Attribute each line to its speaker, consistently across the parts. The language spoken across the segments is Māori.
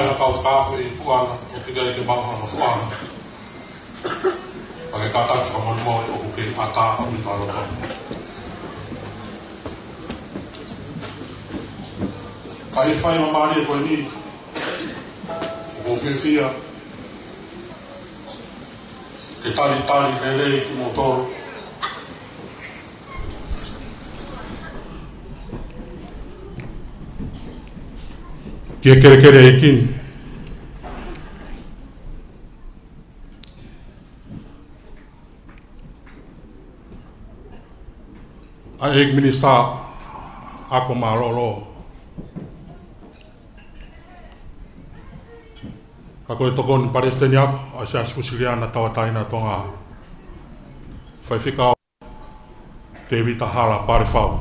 Speaker 1: la kau skafe I puana o tiga I ke maha no fuana. Pake katak sa monmori o kuke ata o I talo tono. Kai whai mamari e koe ni, o whiwhia, ke tari lelei ki motoro. Kia kere e kini. A ek minista ako marolo. Kako e toko ni Palestini ako, a se askusiliana tawataina tonga whaiwhikao te vita hala pare whau.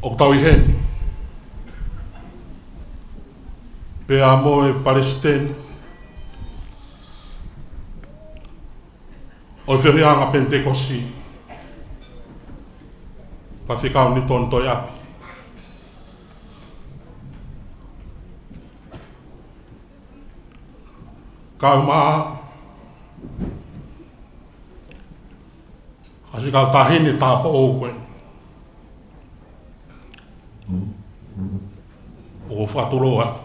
Speaker 1: O tau I heni, pe a moe Palestini, o whirianga Pentekosi, whaiwhikao ni tontoi api. Kau maa, asi kau tahini tāpa oukwen. O whaturo atu.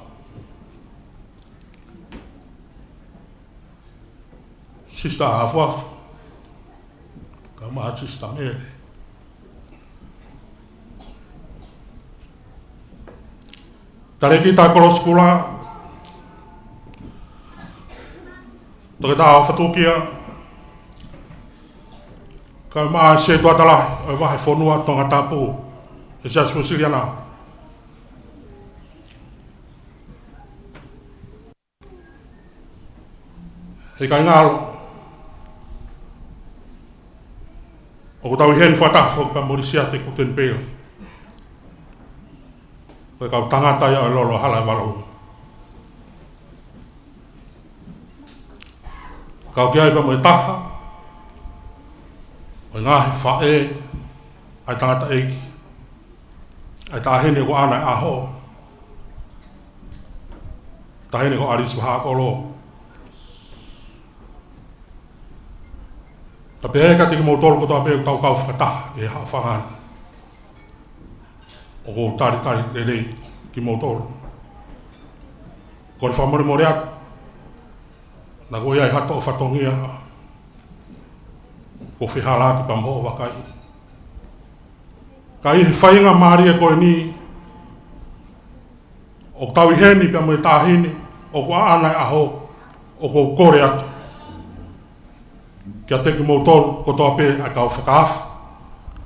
Speaker 1: Sista hafuafu. Kau maa sista mere. Tareki tā koloskula. Toke tā whatukia, ka maa se tuatala, e wahe whonua tonga tāpū, e se asu siriana. Hei kai ngalo, o kutau I hen whatafo ka morisia te kuten pēo. Koe kau tangata ia e lolo hala walau. Kau kia ipa mo e taha, o ngahi whae, ai tangata eiki, ai tahene ko ana aho, tahene ko aris waha kolo. Ta pēka tiki mo tolu kotoa pēku tau kau whakataha e haa whangana. O ko tari lelei ki mo tolu. Kore whamore more aku, na ko iai hato o whatongia ko whihala ki pamho o wakai. Ka I whainga maari e koe ni o tau I heni pia mo e tāhini o ko aanai aho o ko kore atu. Kia teki mou tolu ko toa pē ai kau whakaafi.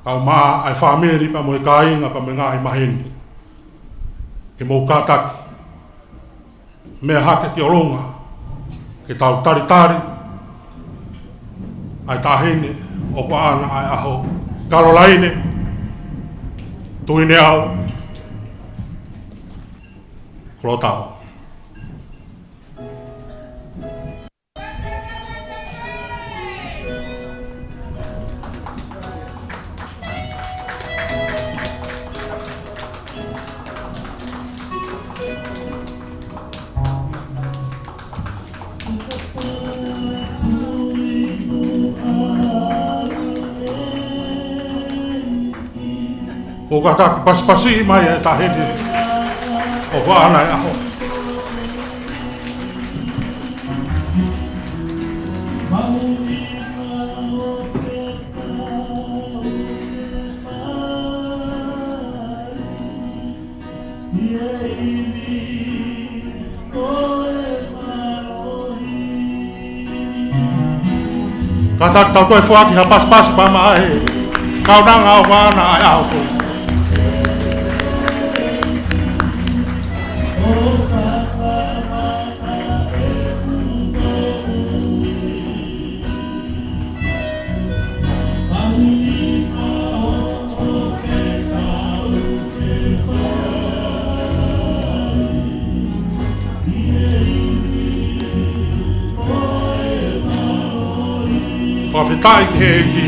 Speaker 1: Kau maa ai whaameri pia mo e kāinga pia mo e ngahi maheni. Ke mou kātaki. Mea hake ki olonga. Ke tau tari, ai tahine, o ko ana ai aho, Karolaine, tuine au, klotau. O kata pas-pasi mai e tahini o ko ana e aho. Kata tau toi fuaki ha pas-pasi pa mai kau nanga o ko ana e aho. Whawhetai ki heki.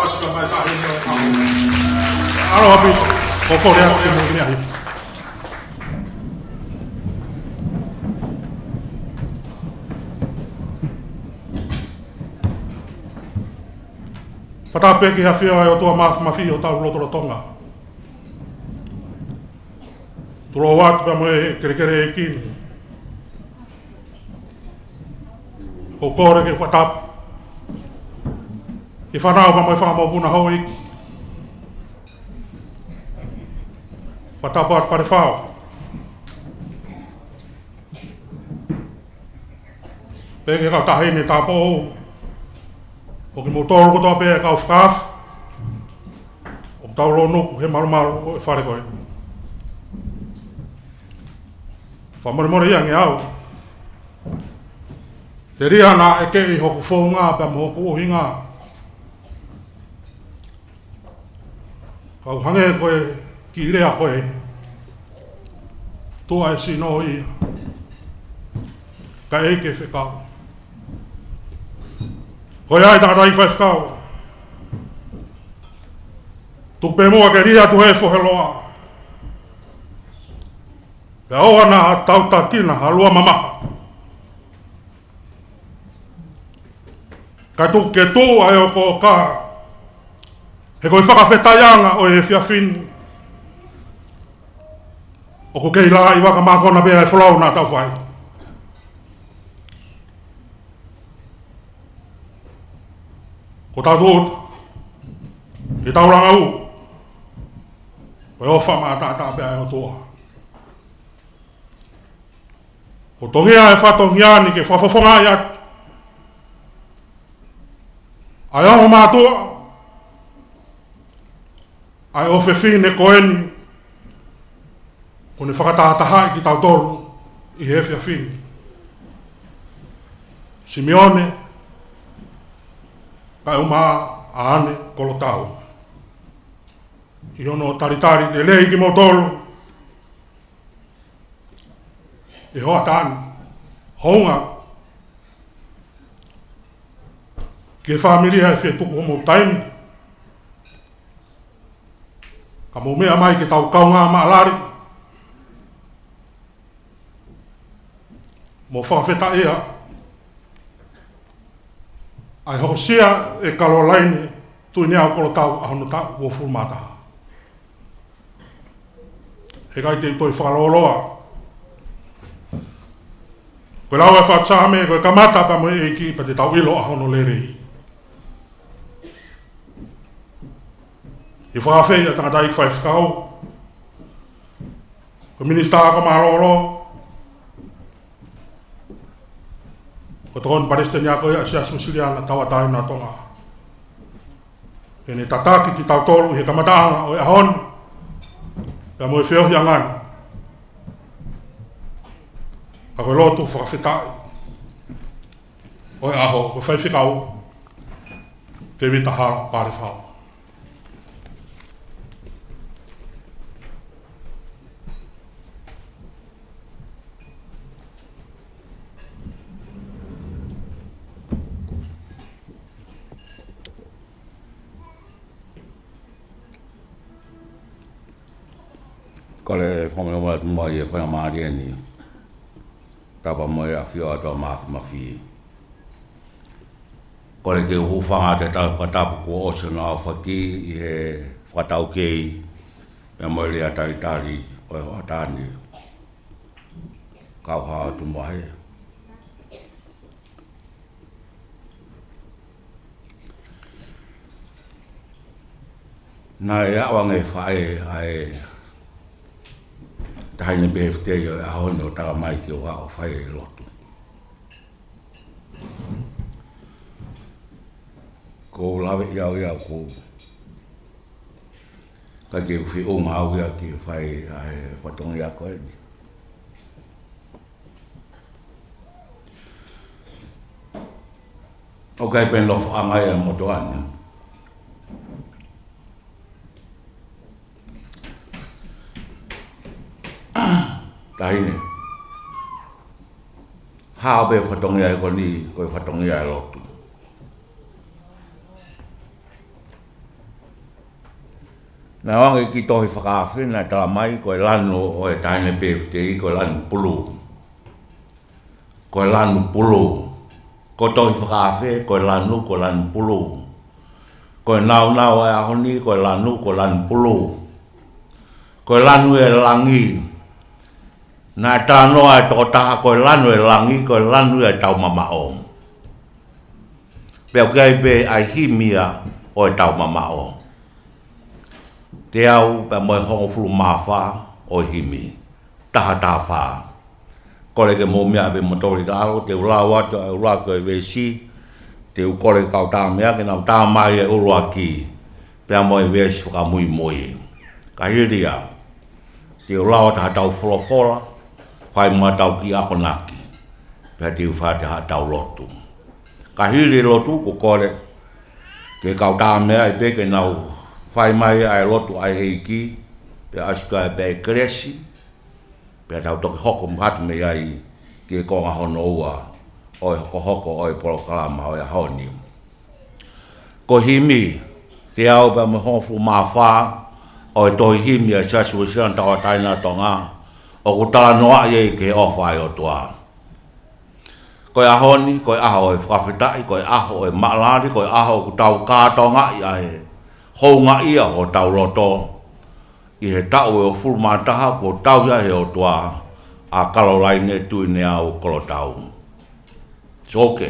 Speaker 1: pasi ka mai tahi no aro hapi koko rea ke mo mea hifi Whatape ki hawhia e o tua mafi o tau lotorotonga. Turo watu pa moe kere e kini. Ko kore ke whatap. Ki whanau pa moe whamau hau iki. Whatapa at pare whao. Peke kau tahine tapo ou. O ki mo tōru kotoa pēa kau whakaf. O tau lo nuku he maru o e whare koe. Whamore iangi au. Te ria nā e kei hoku whōngā pēa mo hoku ohinga. Kau hange koe ki rea koe. Tua e sino ia. Ka eike whekau. Koe ai tātai whaifkau. Tupe moa ke ria tu he whoheloa. Pea oa nā tautakina halua mamaha. Ka tu ke tū ai o ko ka. He koe whakawhetaianga o e whiawhinu. O ko kei la i waka mākona bea e whalau nā tau whai. Ko tau tōt, e tau ranga u, ko e ofa maa tātā pēa e o toa. Ko tongia e whatongia ni ke whafofonga i atu. Ai ongo mātua, ai ofe whine koeni, ko ne whakatātahai ki tau toru i hefia whine. Simeone, kai uma ane kolo tau. I ono taritari le lei ki motolo. I hoa tāni. Honga. Ki e whamiria e whetuku homo taimi. Ka mo mea mai ki tau kaunga maalari. Mo whawheta ea. Ai hosia e Caroline tu ni au kolo tau ahono tau o fumata. He kai te toi whakaloloa. Koe lau e whatsame, koe kamata pa mo e ki pa te tau ilo ahono lerei. I whakawhei a tangata i whaifkau. Koe minista ako maroro. Ko tokon Palestina ko ya sia susiliana tawatai na tonga. Ene tataki ki tau tolu he kamataanga o e ahon. Ya mo e whio hiangan. Ako lotu whakawhitai. O e aho, ko whaiwhikau. Te wita hara pare whao.
Speaker 2: Kole whamea mora tu mai e whaia maari ni. Tapa moe a whio ato mafi. Kole ke uwhanga te tau whatapu ko oso na whaki i he whatau kei. E moe rea taritari o e hoatani. Kau haa tu mahe. Nā e awang e whae ai tahaine BFT o e ahono o taga mai ki o hao whae e lotu. Ko lawe iau ko ka ke whi o ngau ia ki whae ai whatongi a koe ni. O kai pen lofu angai a motoana. Tahine. Hao be whatongi ai ko ni, koe whatongi ai lotu. Na wangi ki tohi whakawhi na tala mai koe lanu o e taine PFTI koe lanu pulu. Koe lanu pulu. Ko tohi whakawhi koe lanu pulu. Koe nau e ahoni koe lanu pulu. Koe lanu e langi. Na tānoa e toko taha koe lanu e langi koe lanu e tau mamao. Pea kai pe ai himia o e tau mamao. Te au pe moe hongo fulu mawha o himi. Taha wha. Kore ke mō mea pe motori tāro, te ulau atu e ura koe vesi, te u kore kau tā mea, ke nau tā mai e urua ki, pe moe vesi whaka mui mui. Ka hiria, te ulau atu ha tau whorofora, whai mua tau ki ako naki, pe te u whate ha tau lotu. Ka hiri lotu ko kore, ke kau tā mea e peke nau, whai mai ai lotu ai heiki, pe asika e pe kresi, pe tau toki hoko mhatu me ai ki e konga hono ua, oi hoko oi porokalama oi ahoni. Ko himi, te au pe me honfu mawha, oi toi himi a sasu sian tawa taina tonga, o kutala noa ye ke ofai o tua. Koe ahoni, koe aho oi whakawhitai, koe aho oi maalari, koe aho ku tau kātonga i ahe. Hounga ia o tau roto, i he tau e o fulmataha ko tau ia he o tua a kalolaine tuine au kolotau. Soke,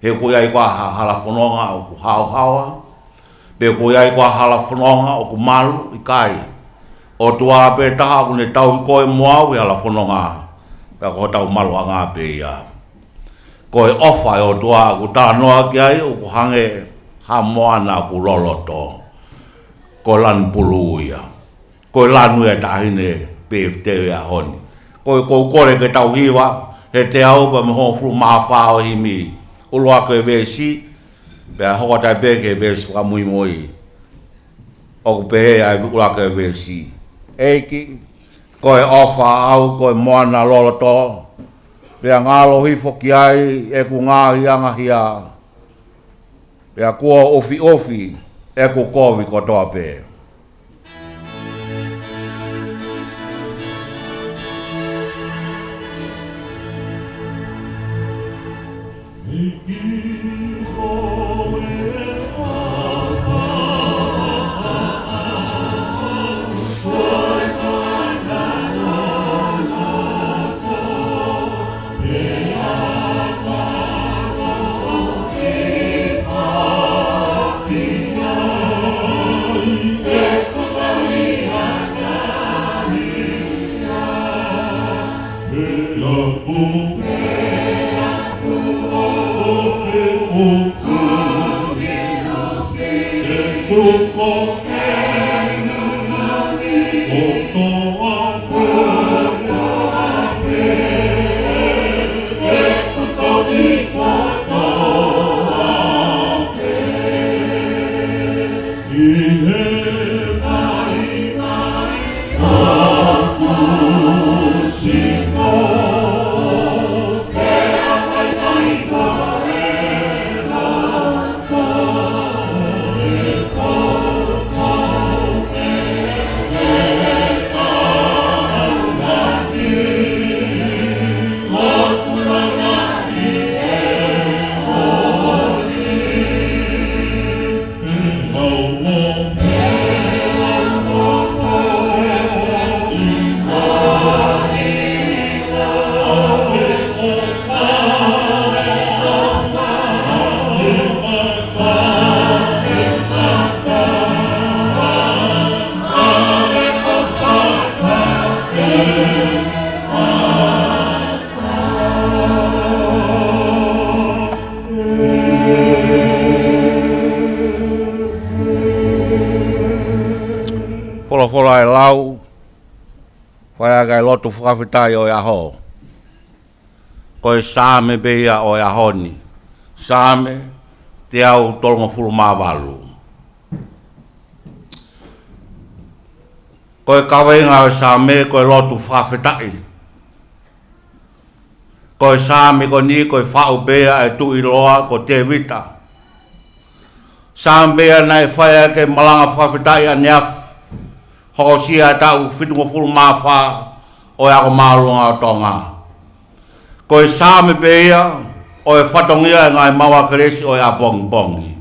Speaker 2: he ko iai kwa halafononga o ku hauhaua, pe ko iai kwa halafononga o ku malu i kai, o tua pe taha ku ne tau i koe moau i halafononga, pe ko tau malu anga pe ia. Koe ofa o tua ku tānoa ki ai o ku hange ha moana ku loloto, ko lan pulu ia. Koe lanu e tahine PFT e ahoni. Koe kore ke tau hiwa, he te au pa me honfru mawha o himi. Ulua koe vesi, pe a hoka tai peke vesi wha mui moi. Oku pehe ai ulua koe vesi. Eiki, koe ofa au, koe moana loloto, pe a ngalo hifo ki ai, e ku ngahi anga hia. Pe a kua ofi, e ku kovi kotoa pe. Wholofola e lau, whai agai lotu whakawhitai o aho. Koe sāme beia o ahoni. Sāme te au tolonga fulu māwalu. Koe kawenga o sāme koe lotu whakawhitai. Koe sāme ko ni koe whau bea e tu iloa ko te vita. Sāme bea nei whai ake malanga whakawhitai a niaf. Hoko sia tau whitunga furu mawha o ako marunga o tonga. Ko e sāme peia o e whatongia ngai mawa keresi o e a bongi.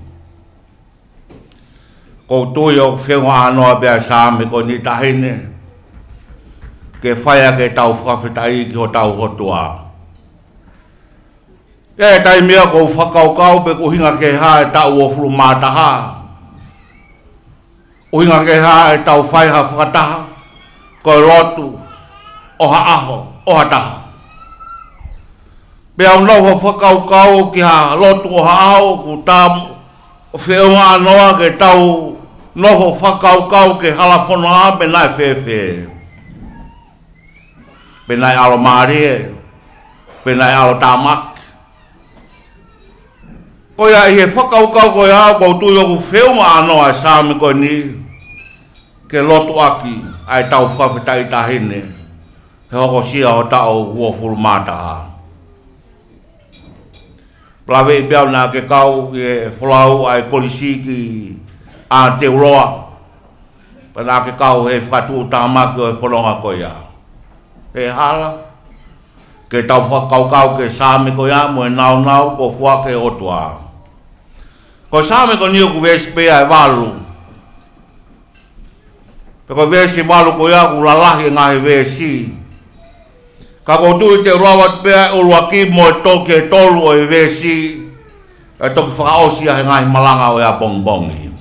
Speaker 2: Ko tui o whiunga anoa bea sāme ko ni tahine. Ke whaia ke tau whakawhitai ki ho tau hotua. E tai mea ko whakaukau pe ko hinga ke hae tau o furu mātaha. O hinga ke hae tau whaiha whakataha. Ko e lotu o ha aho, o ha taha. Pea unau ho whakaukau ki ha lotu o ha aho ku tamu. O whiunga anoa ke tau noho whakaukau ke halafono a pe nai whewhe. Pe nai alo marie, pe nai alo tamak. Ko ia i he whakaukau ko ia ko tui oku whiunga anoa e sāme ko ni ke lotu aki ai tau whakawhitai tahine he hoko sia o tau ua furu mātaha. Plawe i peau nā ke kau i wholau ai kolisiki a te uroa. Pa nā ke kau he whakatu tāmaki o e whanonga ko ia. He hala. Ke tau whakaukau ke sāme ko ia mo e nau ko whake otua. Ko sāme ko niu ku vesi pea e walu. Pe ko vesi walu ko ia ku lalahi ngahi vesi. Ka ko tui te rawat pea urua ki mo e toki e tolu o e vesi. E toki whakaosia he ngahi malanga o ea bongbongi.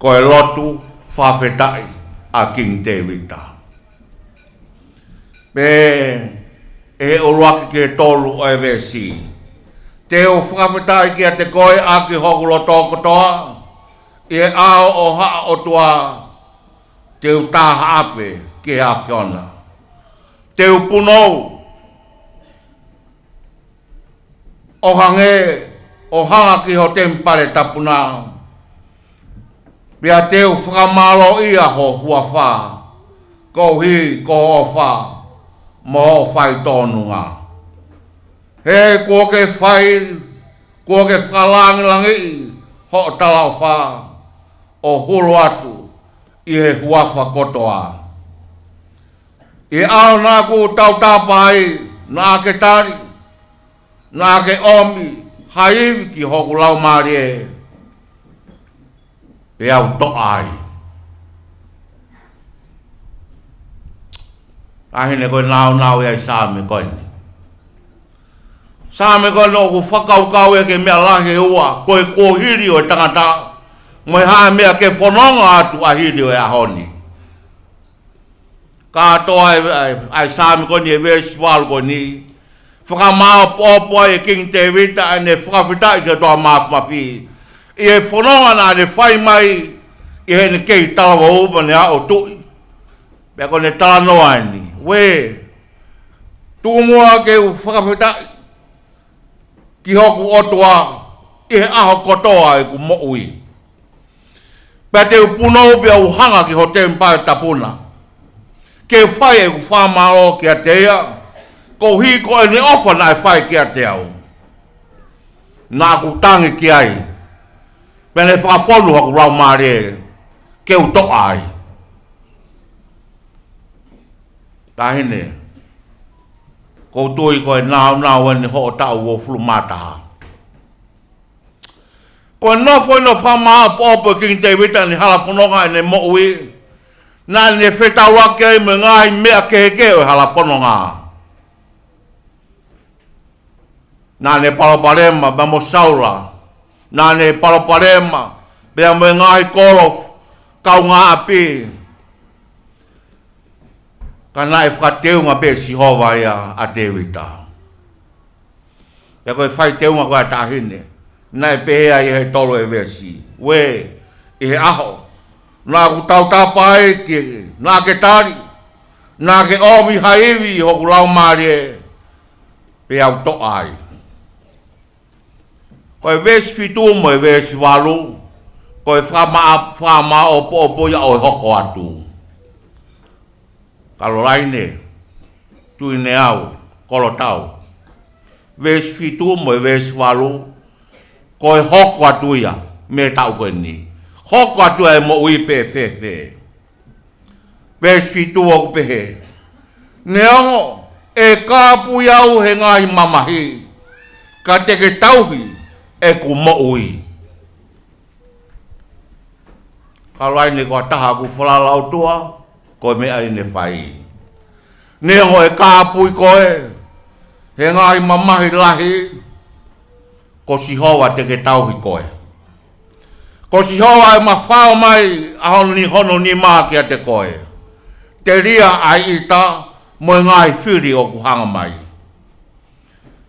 Speaker 2: Ko e lotu whawhetai a King David. Pe e uruaki ki e tolu o e vesi. Te o whakawhetai ki a te koe a ki hokulo tōko toa. I e ao o haa o tua te utaha ape ki a whiona. Te upunou. O hange o hanga ki ho tempare tapuna. Pia te u whakamalo ia ho hua wha. Ko hi ko o wha. Mo o whai tōnunga. He kua ke whai, kua ke whakalangilangi ho talau wha o huru atu i he huafa kotoa. I ao nā ku tau tāpai nā ke tari, nā ke omi, haiwi ki hoku lau marie. E au to ai. Ahine koe nau e ai sāme koe ni. Sāme koe no ku whakaukau e ke mea lange ua, koe kohiri o e tangata, mo e hae mea ke whanonga atu ahiri o e ahoni. Ka toa ai sāme koe ni e vesi walu koe ni, whakamao pōpua e King David e ne whakawhita i ke toa mafi. I e whanonga nā ne whai mai i he ne kei talawa upa ne a o tui. Pea ko ne tala noa ni. We, tūmua ke u whakawhitai ki hoku otua i he aho kotoa i ku mo ui. Pea te upunou pia uhanga ki ho te mpai tapuna. Ke whai e ku whamaro ki a teia, ko hi ko e ne ofa na e whai ki a teau. Nā ku tangi ki ai. Pea ne whakafonu haku rau maare ke u toa ai. Tahine, ko tui ko e nau ene ho o tau o fulu mātaha. Ko e nofo ino whamaa pōpo King David ni hala whanonga ene mo ui. Nā ne whetau ake ai me ngai mea keheke o hala whanonga. Nā ne paloparema ba mo saula. Nā ne paloparema bea me ngai korof kau ngā api. Kana e whakateunga be si hova ia a Dewita. Ia koe whai teunga koe a tahine. Nā e pehea i he tolo e vesi. We, i he aho. Nā ku tau tapai ki, nā ke tari. Nā ke omi haiwi i hoku lau marie. Pe au to ai. Koe vesi fitu mo e vesi walu. Koe whama o po ia o hoko atu. Kalolaine, tui ne au, kolo tau. Vesi fitu mo e vesi walu, koe hoko atu ia. me tau koe ni. Hoko atu e mo ui pe fe. Vesi tua ku pehe. Neongo e kāpui au he ngahi mamahi. Ka teke tauhi e ku mo ui. Kalai ne kua taha ku whalalau tua, koe mea i ne whai. Neongo e kāpui koe, he ngahi mamahi lahi, ko si hoa teke tauhi koe. Ko si hoa e mawhao mai, ahono ni hono ni maa kia te koe. Te ria ai ita, mo ngai whiri o ku hanga mai.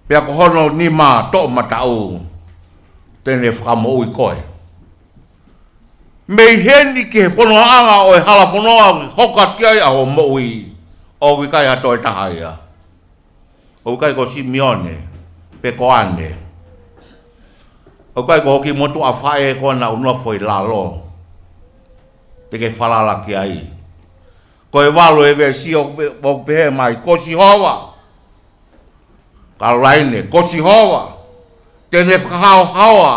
Speaker 2: Pea ko hono ni maa to matau, tene whakamo ui koe. Mei heni ke whonoa anga o e hala whonoa hoka tiai aho mo ui, o wikai ato e tahaia. O wikai ko Simeone, pe ko ane. O wikai ko hoki motu a whae ko na unua foi lalo. Te ke whalala ki ai. Ko e walo e vesi o pehe mai, ko si hoa. Ka laine, ko si hoa. Tene whakahao hawa.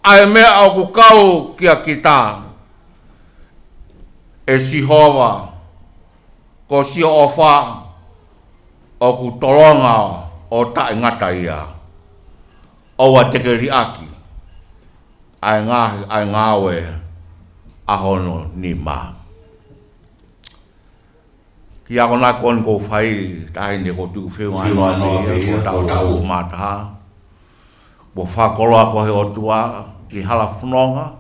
Speaker 2: Ai mea o ku kau kia kita. E si hoa. Ko si ofa. O ku tolonga o tae ngata ia. O wa teke riaki. Ai ngawe. Ahono ni maa. Ki ako na kon ko whai, tahi ne ko tu whiu anu ko tau mataha. Bo whakoloa ko he o tua, ki hala whanonga,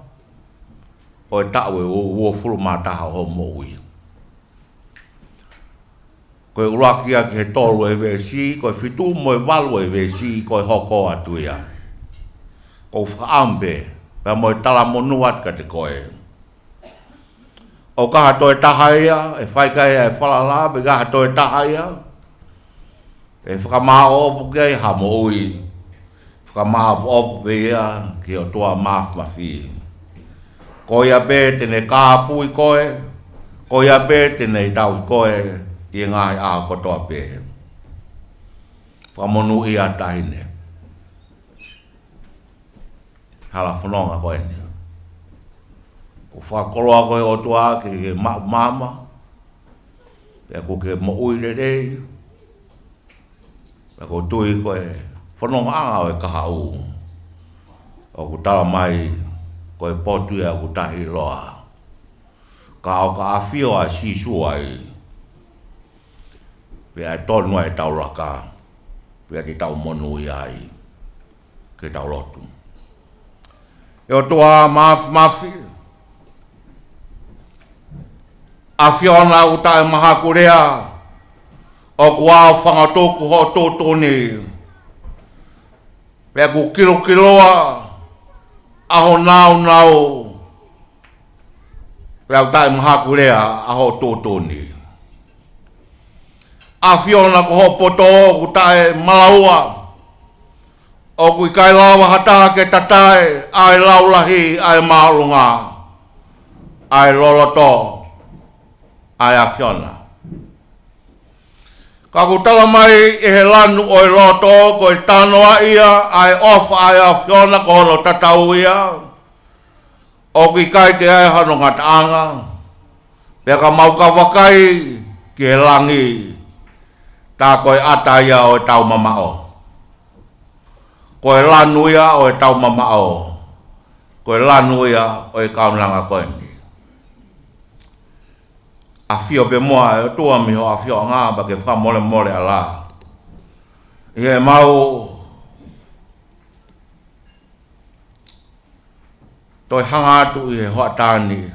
Speaker 2: o e tau e ua furu mataha ho mo ui. Ko e urakia ki he tolu e vesi, ko e whitu mo e walu e vesi, ko e hoko atu ia. Ko whaambe, pa mo e tala monuat ka te koe. O kaha to e tahaia, e whaikai e whalala, be kaha to e tahaia. E whakamā opu kei ha mo ui. Whakamā opu be ia ki o toa mawhi. Ko ia be tene kāpui koe, ko ia be tene tau koe, i ngai a kotoa be. Whamonu i a tahine. Hala whanonga koe ni. Ko whakoloa koe o tua ki ke mama, pia ko ke mo ui rei, pia ko tui koe whanonga anga o e kaha u. O ku tala mai koe potu e ku tahi roa. Ka o ka awhio a sisu ai, pia e tonu e tau raka, pia ki tau monu i ai, ki tau lotu. E o tua mafi, a whiona u tae maha kurea, o kua o whangatoku ho tōtoni. Pea ku kiloa, aho nau, pea u tae maha kurea, aho tōtoni. A whiona ko ho poto, ku tae malaua, o kui kai lawa hataha ke tatae, ai laulahi, ai maulunga, ai loloto, ai a whiona. Ka ku tala mai e he lanu o e loto, ko e tanoa ia, ai ofa ai a whiona ko hono tatau ia, o ki kai te ai hano ngataanga, pia ka mau ka wakai ki he langi, tā koe ata ia o e tau mamao. Ko e lanu ia o e tau mamao, ko e lanu ia o e kaunanga koe ni. A whio pe moa e tua mi ho a whio ngā ba ke wha mole ala. I e mau toi hanga atu i he hoa tāni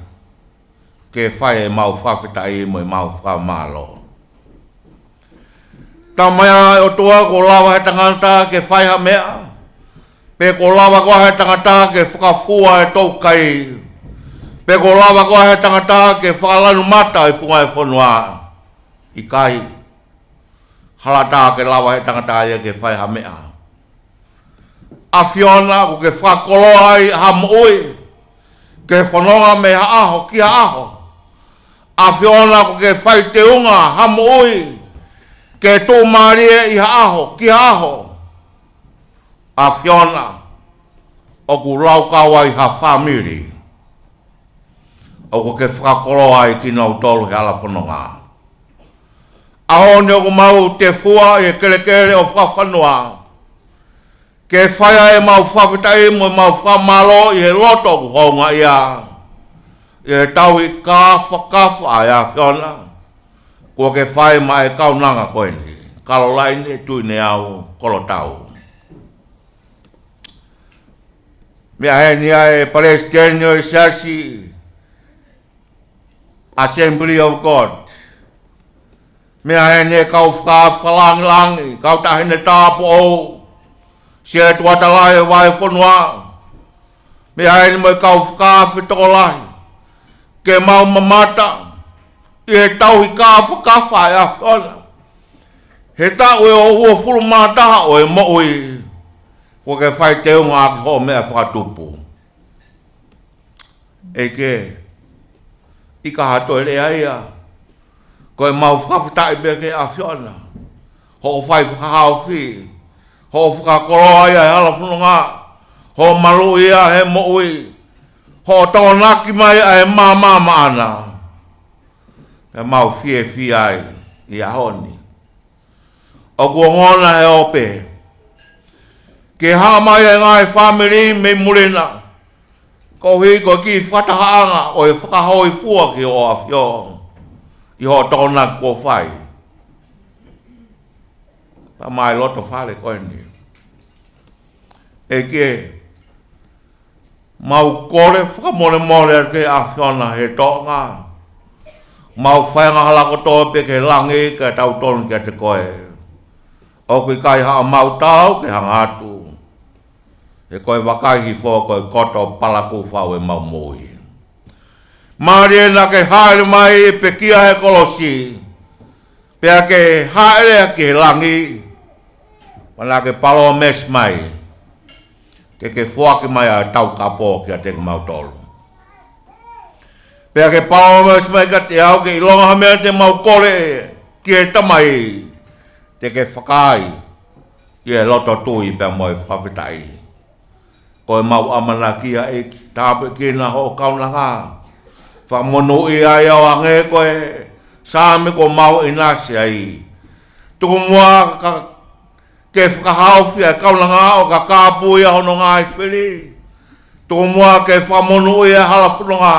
Speaker 2: ke whai e mau whawhitai mo i mau whamalo. Tā mai o tua ko lawa he tangata ke whai ha mea, pe ko lawa ko he tangata ke whakafua e tau kai. Pe ko lawa ko he tangata ke whakalanu mata i whunga e whanua i kai. Halata ke lawa he tangata ia ke whai ha mea. A whiona ko ke whakoloa i ha moui, ke whanonga me ha aho ki ha aho. A whiona ko ke whai te unga ha moui, ke tō marie i ha aho ki ha aho. A whiona o ku lau kawai ha family. O ko ke whakakoro ai ki nau tolu he ala whanonga. Aho ni o mau te fua e kele o whawhanua. Ke whaia e mau whawhitai mo mau whamalo i he loto ku honga ia. E tau i kafa ai a whiona. Kua ke whai mai kaunanga koe ni. Kalolaini tui ne au kolo tau. Mea he ni ai Palestinian i Sasi Assembly of God. Mea he ni kau whakalangi, kau tahine tāpo au. Sia tuatalai vai whanua. Mea he ni mai kau whakawhitolai. Ke mau mamata. I he tau i ka whakawhai a whana. He tau e o ua furu mātaha o e mo'ui. Ko ke whai te unga aki ho mea whakatupu. E ke. I ka hato e lea ia. Ko e mau whakawhitai bea ke a whiona. Ho whai whakahau whi. Ho whakakoroa ia e ala whanonga. Ho malu ia he mo'ui. Ho tōnaki mai a e māmā maana. E mau fie ai i a honi. O kua ngona he ope. Ke haa mai e ngai family me murena. Ko hui ko ki whatahaanga o e whakahoi fua ki o a whio. I ho tōna kua whai. Pa mai loto whare koe ni. E ke mau kore whakamore ke a whiona he tōnga. Mau whainga halako tō pe ke langi ke tau tonu ke te koe. O kui kai haa mau tau ke hanga atu. He koe wakai hi fō koe koto palaku whau e mau mui. Mārie na ke haere mai pe kia he kolosi. Pea ke haere ke langi. Wana ke palo mes mai. Ke fuaki mai a tau kapo kia te mau tolu. Pea ke palo mes mai ka te au ke ilonga hamea te mau kore ki e tamai. Te ke whakai. I e loto tui pea moi whawhitai. Ko e mau amana kia e tāpe ki na ho kauna ngā. Whamonu i ai au ange ko e sāme ko mau i nasi ai. Tuku mua ka ke whakahau whia kauna ngā o ka kāpu i ahono ngā i whiri. Tuku mua ke whamonu i a halapuno ngā.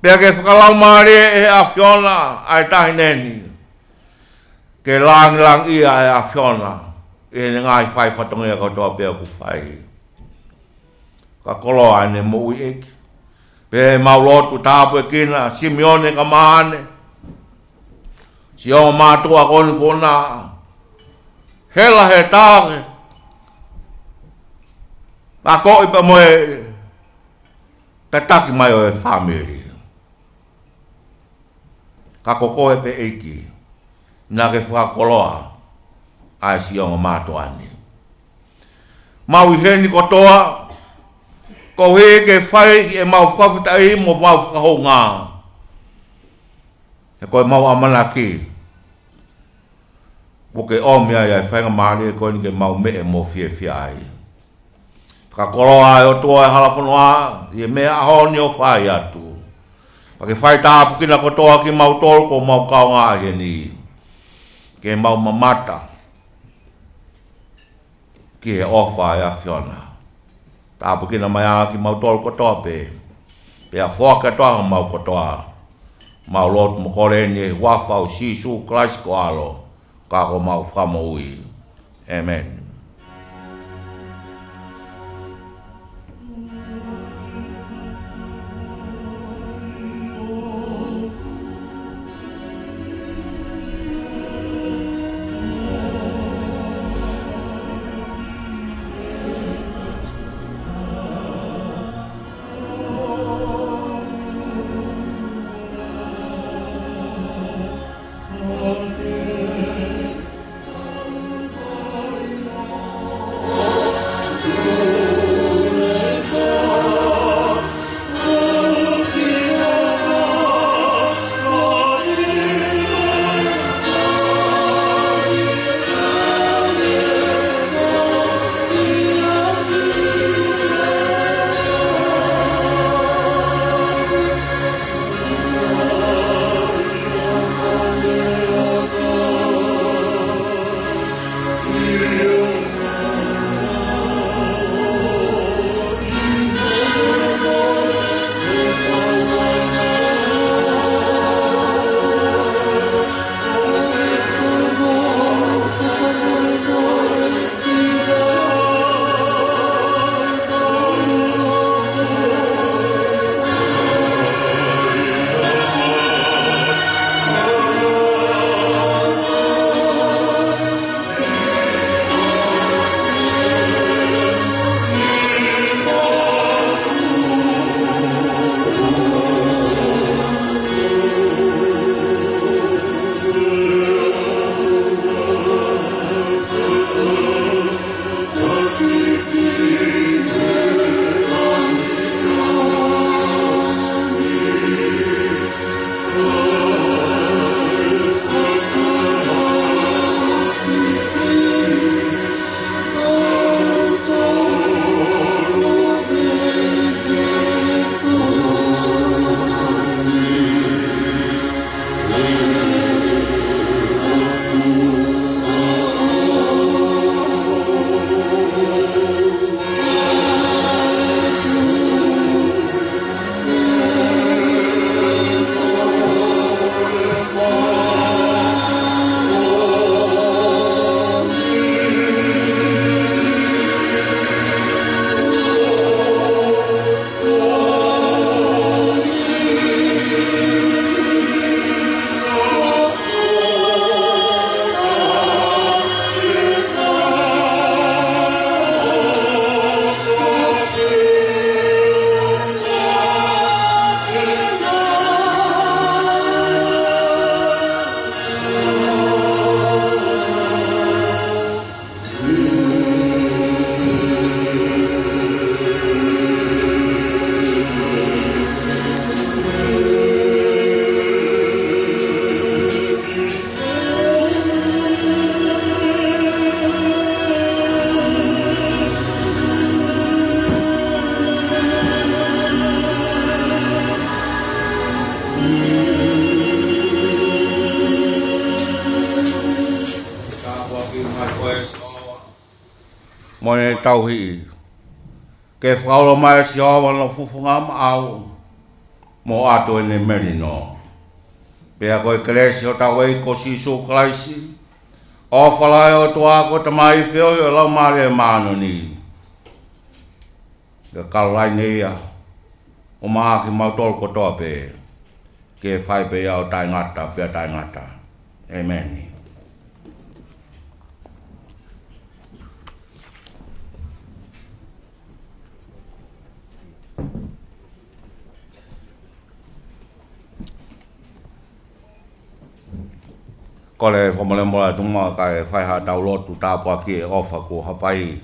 Speaker 2: Pea ke whakalau maari e a whiona ai tahi neni. Ke lang i a whiona. E ne ngā i whai whatongi a katoa pea ku whai. Ka kolo ane mo ui eki. Pe maulotu tāpu e kina, Simeone ka maane. Si o mātua koni kona. Hela he tāke. Ka koi pa moe. Ka taki mai o e family. Ka koko e pe eki. Nā ke whakakoloa. Ai si o mātua ane. Mau i heni kotoa. Ko he ke whai e mau whawhitai mo mau whakahonga. E koe mau amana ki. Ko ke omia ia e whainga maari e koe ni ke mau me e mo fie ai. Whakakoroa e o toa e halafonua. I e mea ahoni o whai atu. Pake whai tāpu kina kotoa ki mau tolu ko mau kaunga he ni. Ke mau mamata. Ki e ofa e a whiona. Tāpu kina mai a ki mau tolu kotoa pe. Pe a whoaka toa mau kotoa. Mau lotu mo kore ni e wafau sisu klasiko alo. Kako mau whamo ui. Amen. mo ne tau hi ke whakalo mai si hawa no fufunga ma au mo ato ene merino pea koe kresi o tau ei ko sisu klaisi o whalai o tua ko tamai whio o lau maare maano ni ke kalai nei a o maa ki mautol ko toa pe ke whai pe au tai ngata pea tai ngata amen. Ko le komole mola tunga kai whai ha tau lotu tāpua ki e ofa ko hapai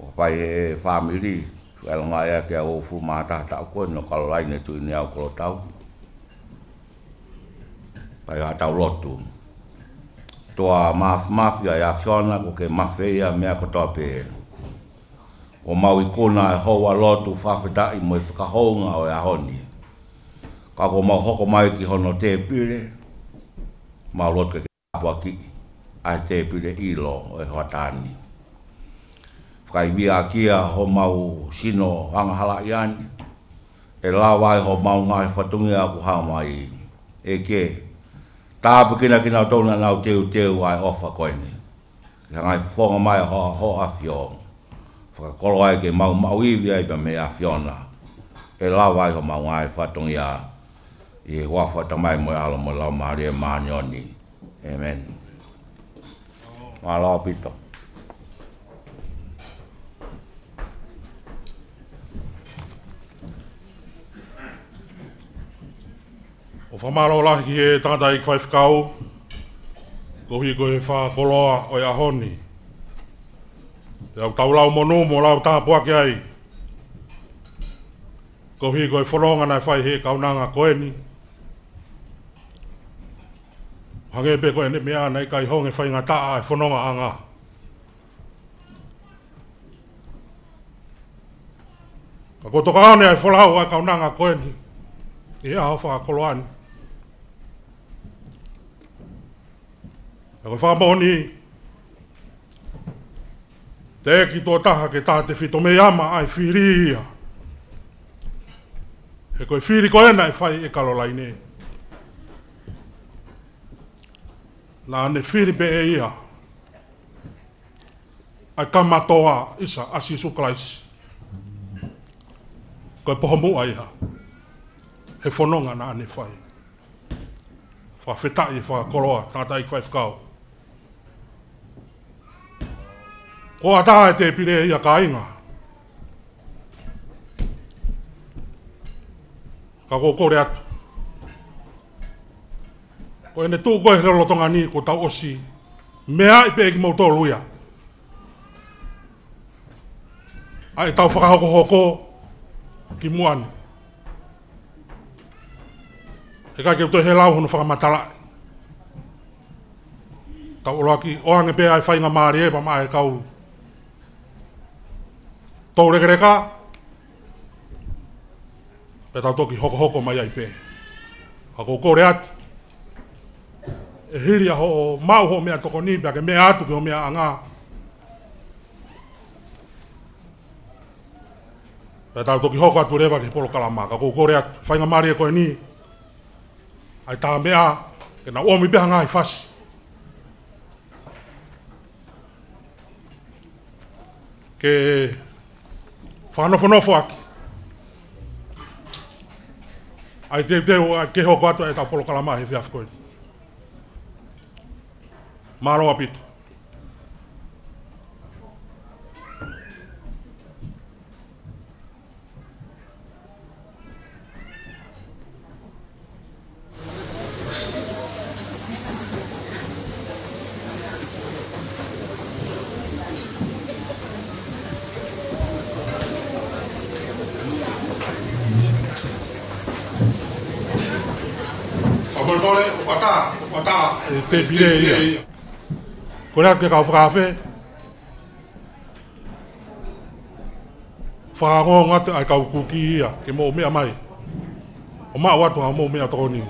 Speaker 2: o pai e family wel nga e ke o fu mata ta ko no kalai ne tu ni au ko tau pai ha tau lotu toa mafia ya fiona ko ke mafia me ko tope o mau ikuna ho wa lotu fa fita i mo ka honga o ya honi ka ko mau hoko mai ki hono te pire ma lot ke apa ki a te pire ilo o hatani fai via kia ho mau sino hanga hala ian e lawai ho mau ngai fatungi aku ha mai e ke ta bukina kina tona na teu ai ofa koini ngai fonga mai ho afio fa kolo ai ke mau ivi ai me afiona e lawai ho mau ngai fatungi e wafa tamai mo alo mo la maria manioni amen malo pito
Speaker 1: o whamaro lahi ki e tangata i whaifkau ko hi ko e wha koloa o ia honi te au taulau monu mo lau tāpua ki ai ko hi ko e whoronga nai whai he kaunanga koeni hange pe ko ene mea nei kai honge whai ngā taa e whanonga anga. Ka ko toka ane ai wholau ai kaunanga koeni. E aho wha koloani. Ka ko whamoni. Te ki tō taha ke tā te whito me ama ai whiri ia. He koe whiri ko ena e whai e kalolai ne. Na ane whiri be e ia. Ai kamatoa isa asi suklaisi. Koe pohomu ai ha. He whanonga na ane whai. Wha whetai wha koroa, tangata i whaifkau. Ko ata e te pire ia ka inga. Ka ko kore atu. Ko ene tū koe relo tonga ni ko tau osi. Mea i pe ki mau tō luia. Ai tau whakahoko hoko ki muani. He kai keu toi he lau hono whakamatala. Tau oloa ki oange pe ai whainga maari e pa maa e kaulu. Tau rekereka. Pe tau toki hoko mai ai pe. Hako kore atu. E hiri aho mau ho mea toko ni pia ke mea atu ke ho mea anga. Pe tau toki hoko atu rewa ke polo kalama. Kako kore atu. Whainga maari e koe ni. Ai tā mea, ke na omi beha ngai whasi. Ke whanofo aki. Ai teo ke hoko atu e tau polo kalama he whiaf koe. Māroa pito. Wata, te pire ia. Kore ke kau whakawhe. Whakango ngate ai kau kuki ia, ke mo mea mai. O maa watu ha mo mea toko ni.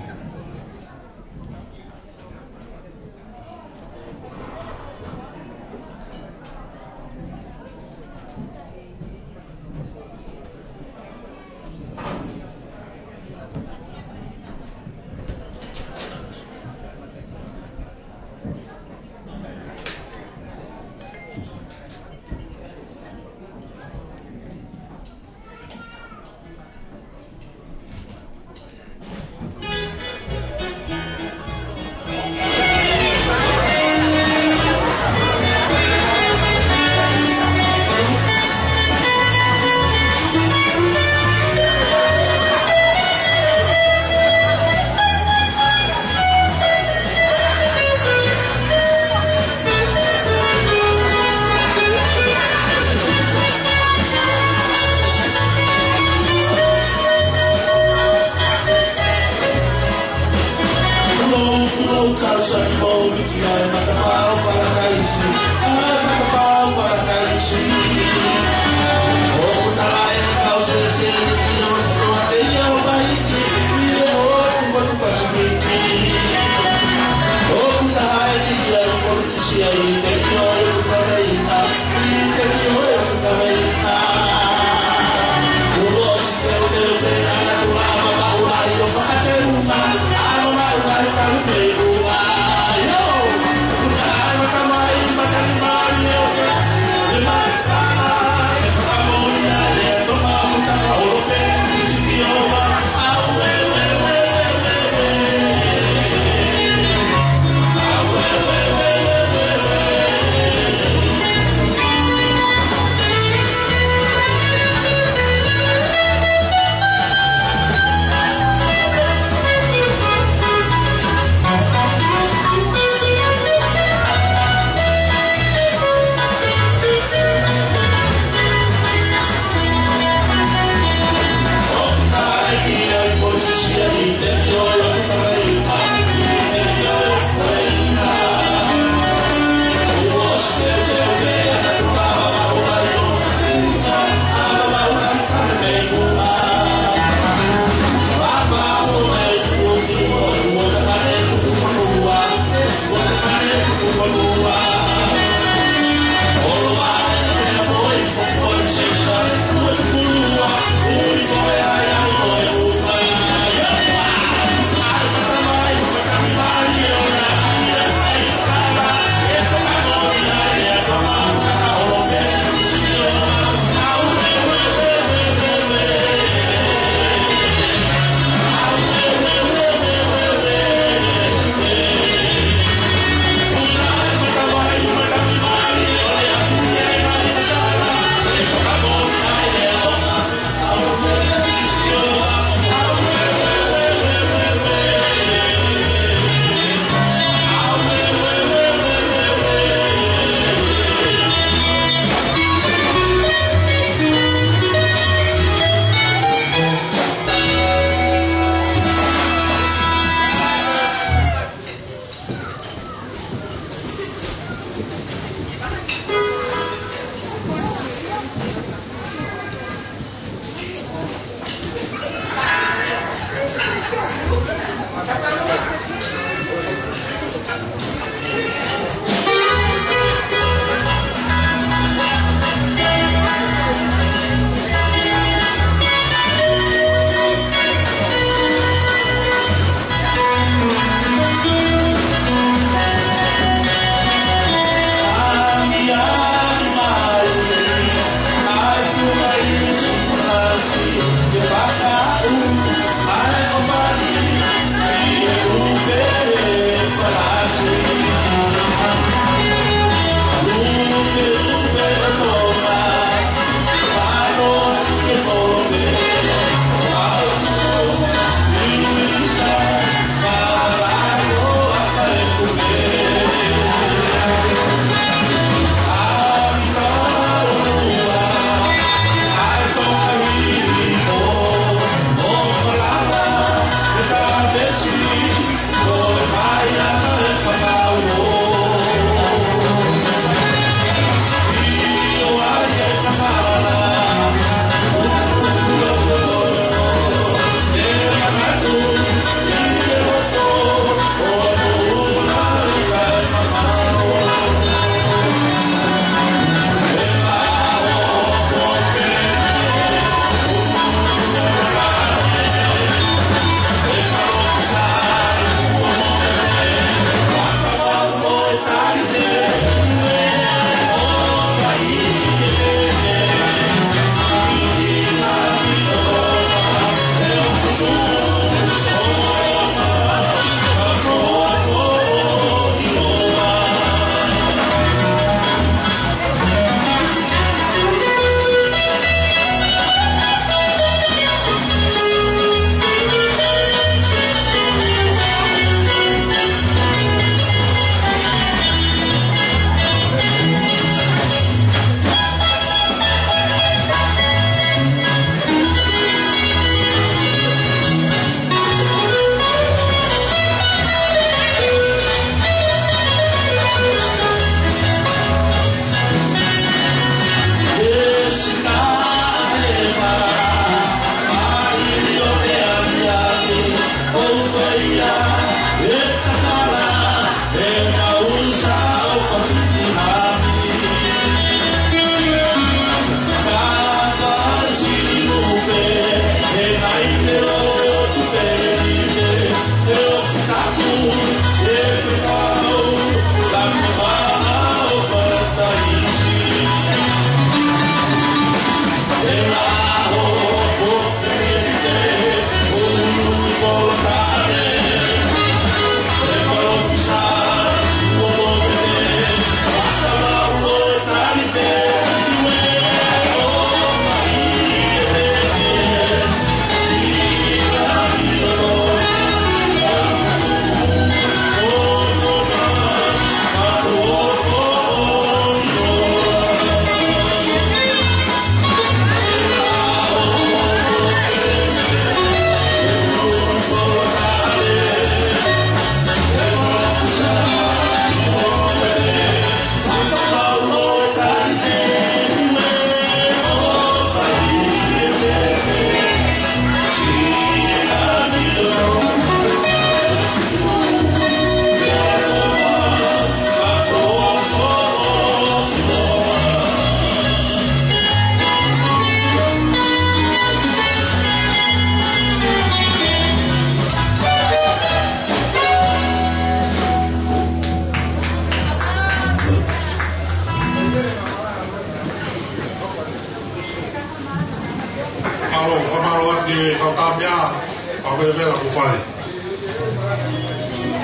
Speaker 1: kau tamia kau vela ku fai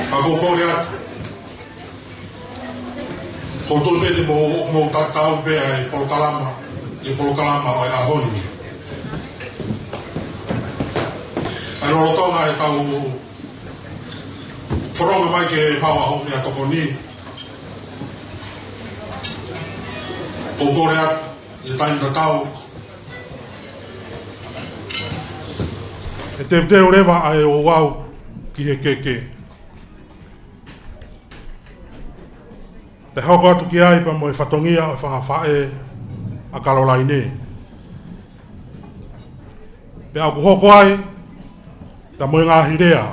Speaker 1: kau ria kau tu be mo tau be ai kalama ai ahoni ai ro tonga e tau foronga mai ke pawa ho mea tokoni kau ria i tain tau e te rewa ai o wau ki he keke. Te hauko atu ki ai pa mo e whatongia o whangawhae a kalolai ne. Pe au kuhoko ai, ta mo ngā hirea.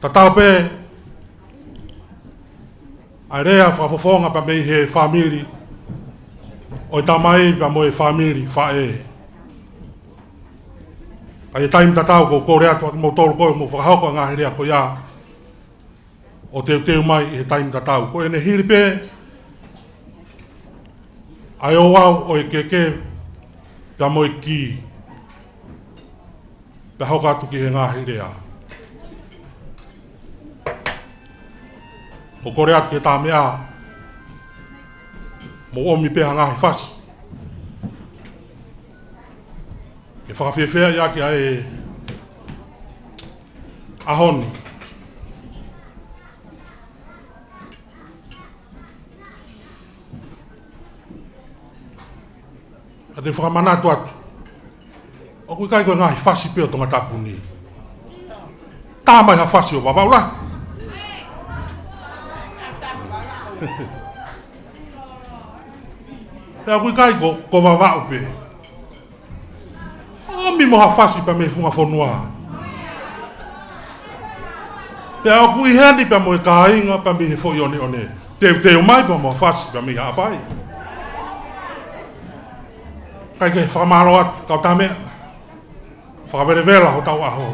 Speaker 1: Ta tau pe, ai rea whafofonga pa mei he whamiri, o i tamai pa mo e whamiri whae. Ai taim tatau ko kore atu mo tolu ko mo whakahauko ngā hirea ko ia o te mai i he taim tatau. Ko ene hiripe ai o wau o i keke ta mo i ki pe hauka atu ki he ngā hirea. Ko kore atu ki tā mea mo omi peha ngā hi whasi. Ke whakawhiawhia ia ki ai ahoni. A te whakamanatu atu. O kui kai koe ngahi whasi peo tonga tapuni. Tā mai ha whasi o wawaula. Pea kui kai ko wawau pe. Mi mo ha fasi pa me funga fonua. Pe au kui heni pa mo e kāinga pa me he fo ione one. Te o mai pa mo fasi pa me ha apai. Kai ke whakamaro atu tau tame. Whakawere vela ho tau aho.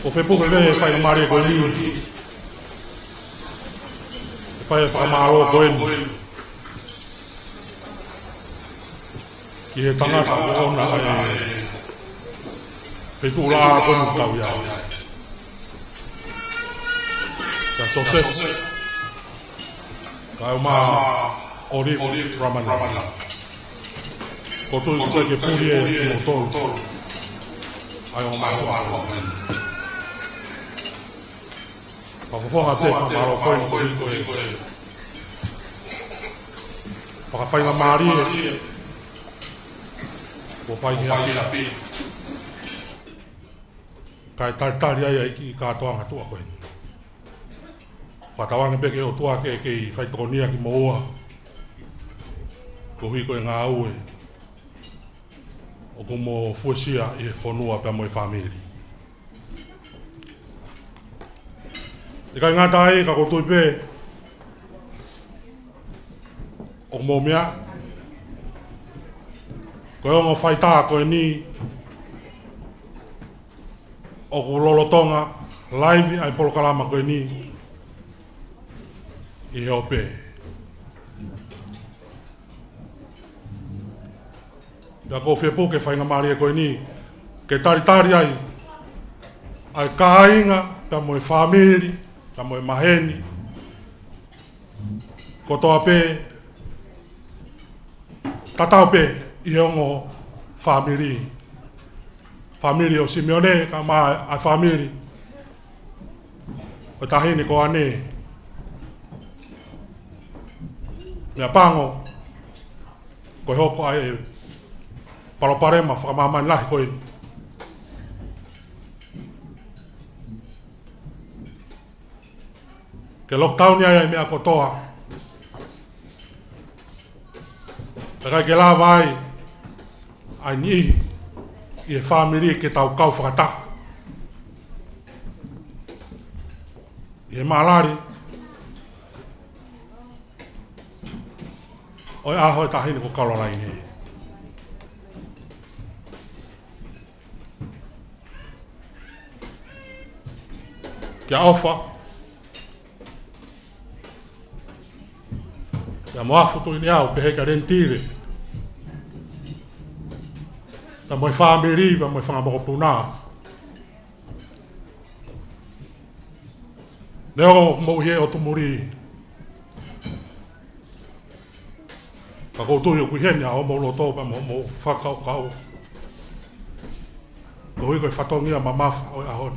Speaker 1: O fe po le fai mari ko ni. Fai famaro ko en. Ki he tanga ta ko na ai. Fe tu la ko nu ka ya. Ya soses. Ka ma ori ramana. Ko tu ko ke puri e motor. Ai o ma ko. Pakufonga te whamaro koe. whakawhainga maari ko whai hapi kai taritari ai ki katoanga tua koe whatawanga peke o tua ke whaitokonia ki moa ko hui koe ngā ue o ko mo fuesia e whanua pia mo e whamiri e kai ngā tae ka kotoi pē o mo mea koe ongo whaita koe ni o ko lolotonga live ai polokalama koe ni i heo pē. Ia ko whepo ke whainga maari e koe ni ke taritari ai kāinga ka mo e whamiri ka mo e maheni ko toa pē tatau pē i ongo whamiri o Simeone ka maa ai whamiri o tahini ko ane mea pango ko hoko ai paloparema whakamamani lahi koe ke lockdown ia mea kotoa e kai ke lava ai ni i e whamiri ke tau kau whakata i e maalari o e aho e tahini ko Caroline he kia ofa kia moafu tui ni au pehe ka rentire ta moi whamiri pa moi whangamoko puna neo mo he o tumuri ka koutu yo kuhenia o mo loto pa mo whakau kau ko hui koe whatongia mamafa o ahon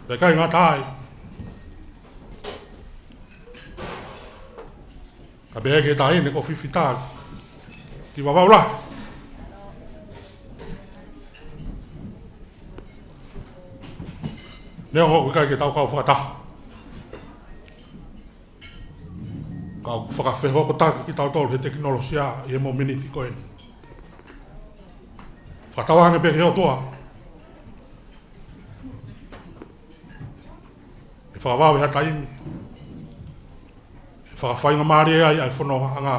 Speaker 1: pe kai ngā tai ka behe ke tai ne ko whiwhitāri ki wawaula neo hoku kai ke tau kau whakataha ka whakawhehoko taki ki tau tolu he teknolosia i e mo miniti koe whakatawange pe ke o toa e whakawawe ha taimi e whakawhainga maari ai ai whono anga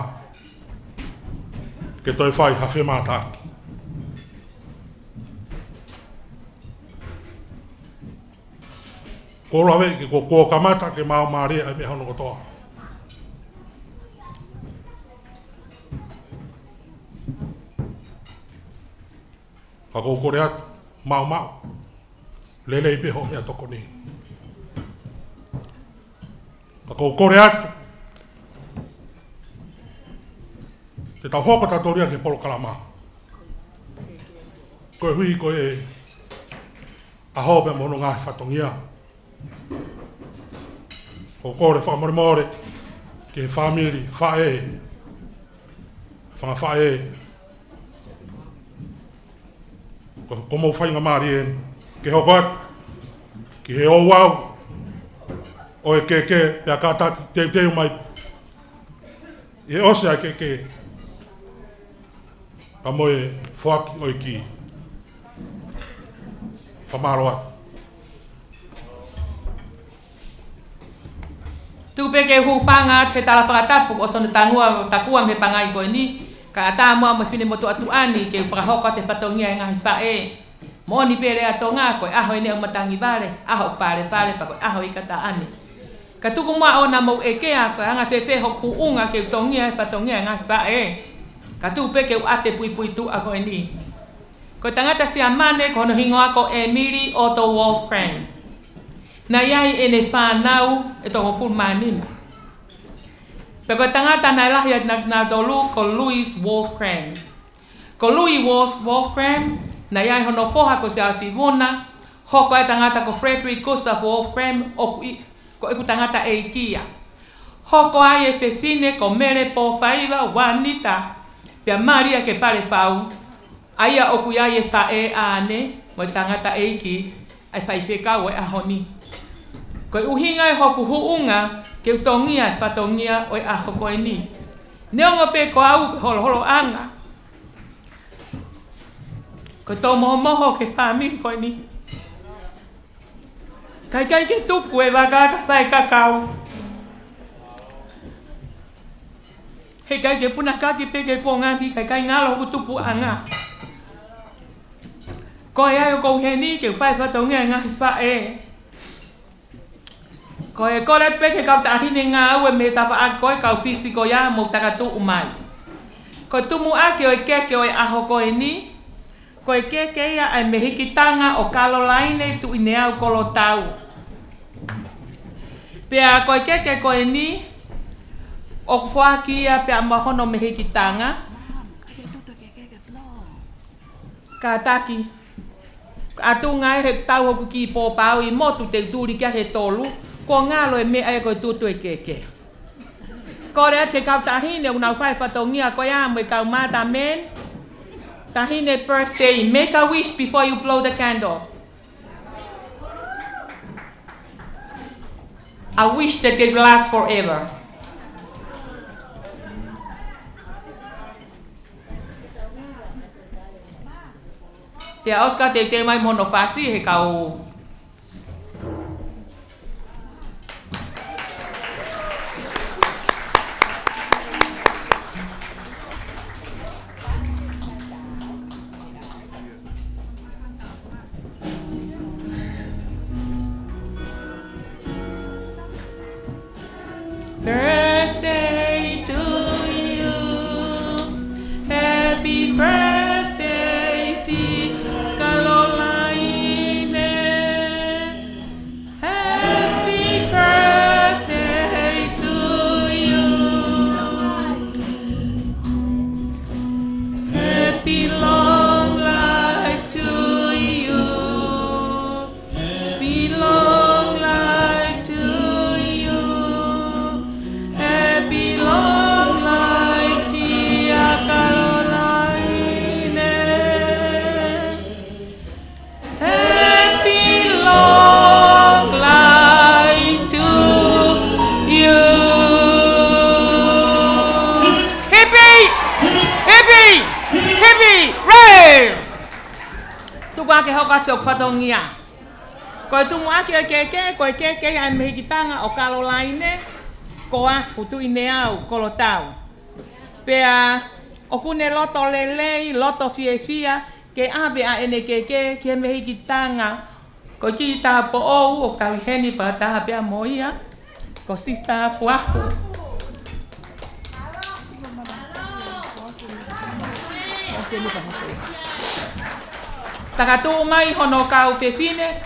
Speaker 1: ke toi whai ha whemātaki ko lawe ke ko kamata ke mao maari ai me hono kotoa Kako koreat mau lele ipe ho mea toko ni. Kako koreat te tau hoko tatoria ke polo kalama. Koe hui koe aho pe mono ngahi whatongia. Ko kore whamore ke whamiri whae whanga whae ko mo whainga maari e ke hokot ki he o wau o e ke pia kata te mai e ose a ke pa mo e whaki o e ki whamaroa
Speaker 3: Tupe ke hupanga ke tala pakatapu o sone tangua takua me pangai ko ni ka ata mo me fine motu atu ani ke prahoko te patongia nga fae mo ni pere atonga ko aho ni o matangi vale aho pare pa ko aho ikata ani ka tuku mo ona mo ekea ko anga fefe hoku unga ke tongia patongia nga fae ka tupe ke ate pui tu ako ni ko tangata si amane ko no hingo ako Emily Otto Wolfram na yai ene whanau e tongo fulmanina. Pero tangata na lahia na dolu ko Louis Wolfram. Ko Louis Wolfram na yai hono poha ko siya sivuna hoko e tangata ko Frederick Gustav Wolfram o ko iku tangata e kia. hoko ai e fefine ko mere po whaiva wanita. Pia Maria ke pare whau. Aia oku ia e whae ane, mo tangata eiki, ai whaiwhekau e ahoni. Ko uhinga e hoku huunga, ke utongia e whatongia o e aho koe ni. Neonga pe ko au holo holo anga. Ko tō moho moho ke whamiri koe ni. Kai ke tupu e wakaka whai kakau. He kai ke puna kaki peke ko ngati kai ngalo ku tupu anga. Ko e ai o kou heni ke whai whatongia ngahi whae. Ko e kore peke kau tahine ngā ue me tapa a koe kau pisi ko ia mo takatu umai. Ko tumu ake o e keke o e aho koe ni. Ko e keke ia ai mehikitanga o Caroline tu ineau kolo tau. Pea ko e keke koe ni o whaki ia pea mahono mehikitanga. Ka taki. Atu ngai he tau hoku ki pōpau i motu te tūri kia he tolu. Ko ngalo e mea e koe tutu e keke. Ko rea te kau tahine unau whai whatongia koe amu e kau mata men. Tahine birthday, make a wish before you blow the candle. A wish that can last forever. Pea Oscar te mai mono whasi he kau. Birthday to you, happy birthday to Caroline, happy birthday to you, happy long life to you, happy long life to you. Happy long life, dear Caroline. Happy long life to you. Hippie! Hippie! Hippie! Ray! Tu kwa ke hoka se o whatongia. Koe tumu ake o keke, koe keke ai mehikitanga o Caroline. Koa hutu ineau kolo tau. Pea okune loto lelei, loto fiefia, ke abe a ene keke, ke mehikitanga. Ko ki ta po ou o kauheni pa ta pea moia. Ko sista fuafu. Takatu mai hono kau pefine.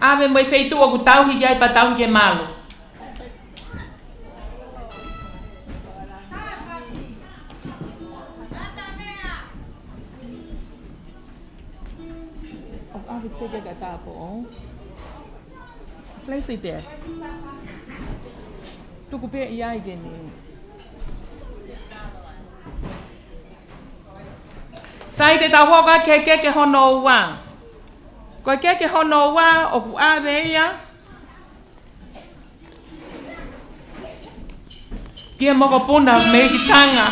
Speaker 3: Abe moi feitu o kutau hijai pa tau ke malu. Take a tapo. Place it there. Tu kupe ia igeni. Sai te tahoka ke hono wa. Ko ke hono wa o ku ave ia. Kia moko puna me kitanga.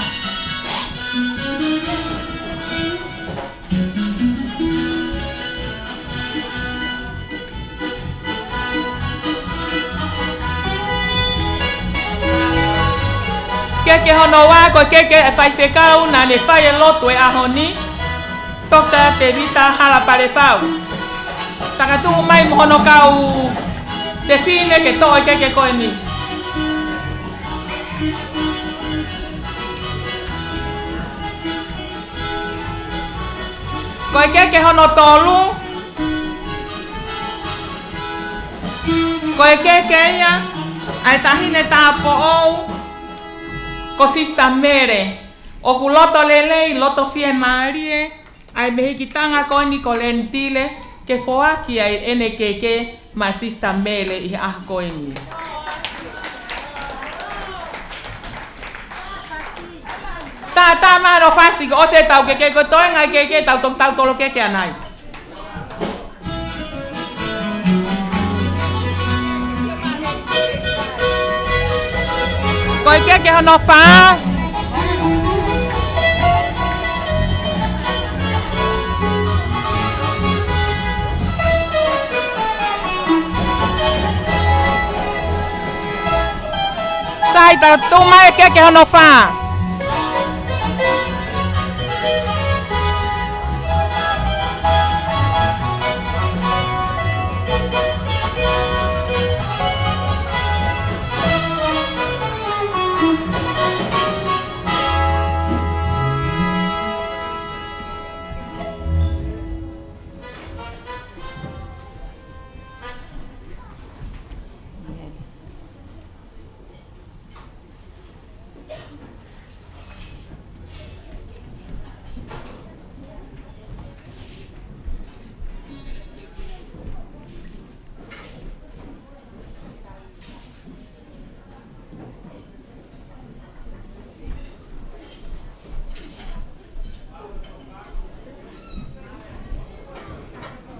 Speaker 3: Keke hono wa ko keke e pai whekau na ne pai e lotu e ahoni. Toka te vita hala pare pau. Takatu mai mohono kau te fine ke to e keke koe ni. Ko keke hono tolu. Ko keke ia ai tahine tapo ou. Ko sista mere. O ku loto lelei, loto fie marie. Ai mehikitanga ko ni ko lentile. Ke foaki ai ene keke ma sista mele i ah ko ni. Ta mano fasi o se tau ke ko toi ngai ke tau tolo ke anai. Koi ke hono fa. Sai ta tu mai ke hono fa.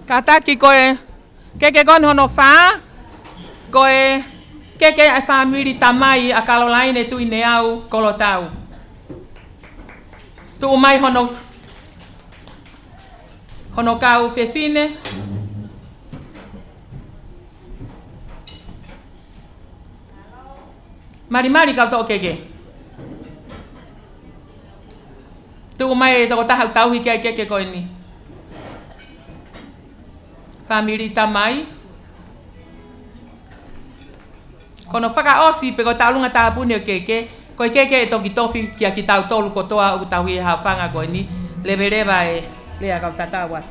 Speaker 3: Kata ki koe ke kon hono fa koe ke ai family tamai a Caroline tu ine au kolotau tu mai hono kau fefine mari kau to ke tu mai to ta tau hi ke koe ni family tamai kono whakaosi pe ko taulunga tāpuni o keke koe keke e toki tofi kia ki tau tolu kotoa u tau i hao whanga koe ni levereva e lea kau tatawa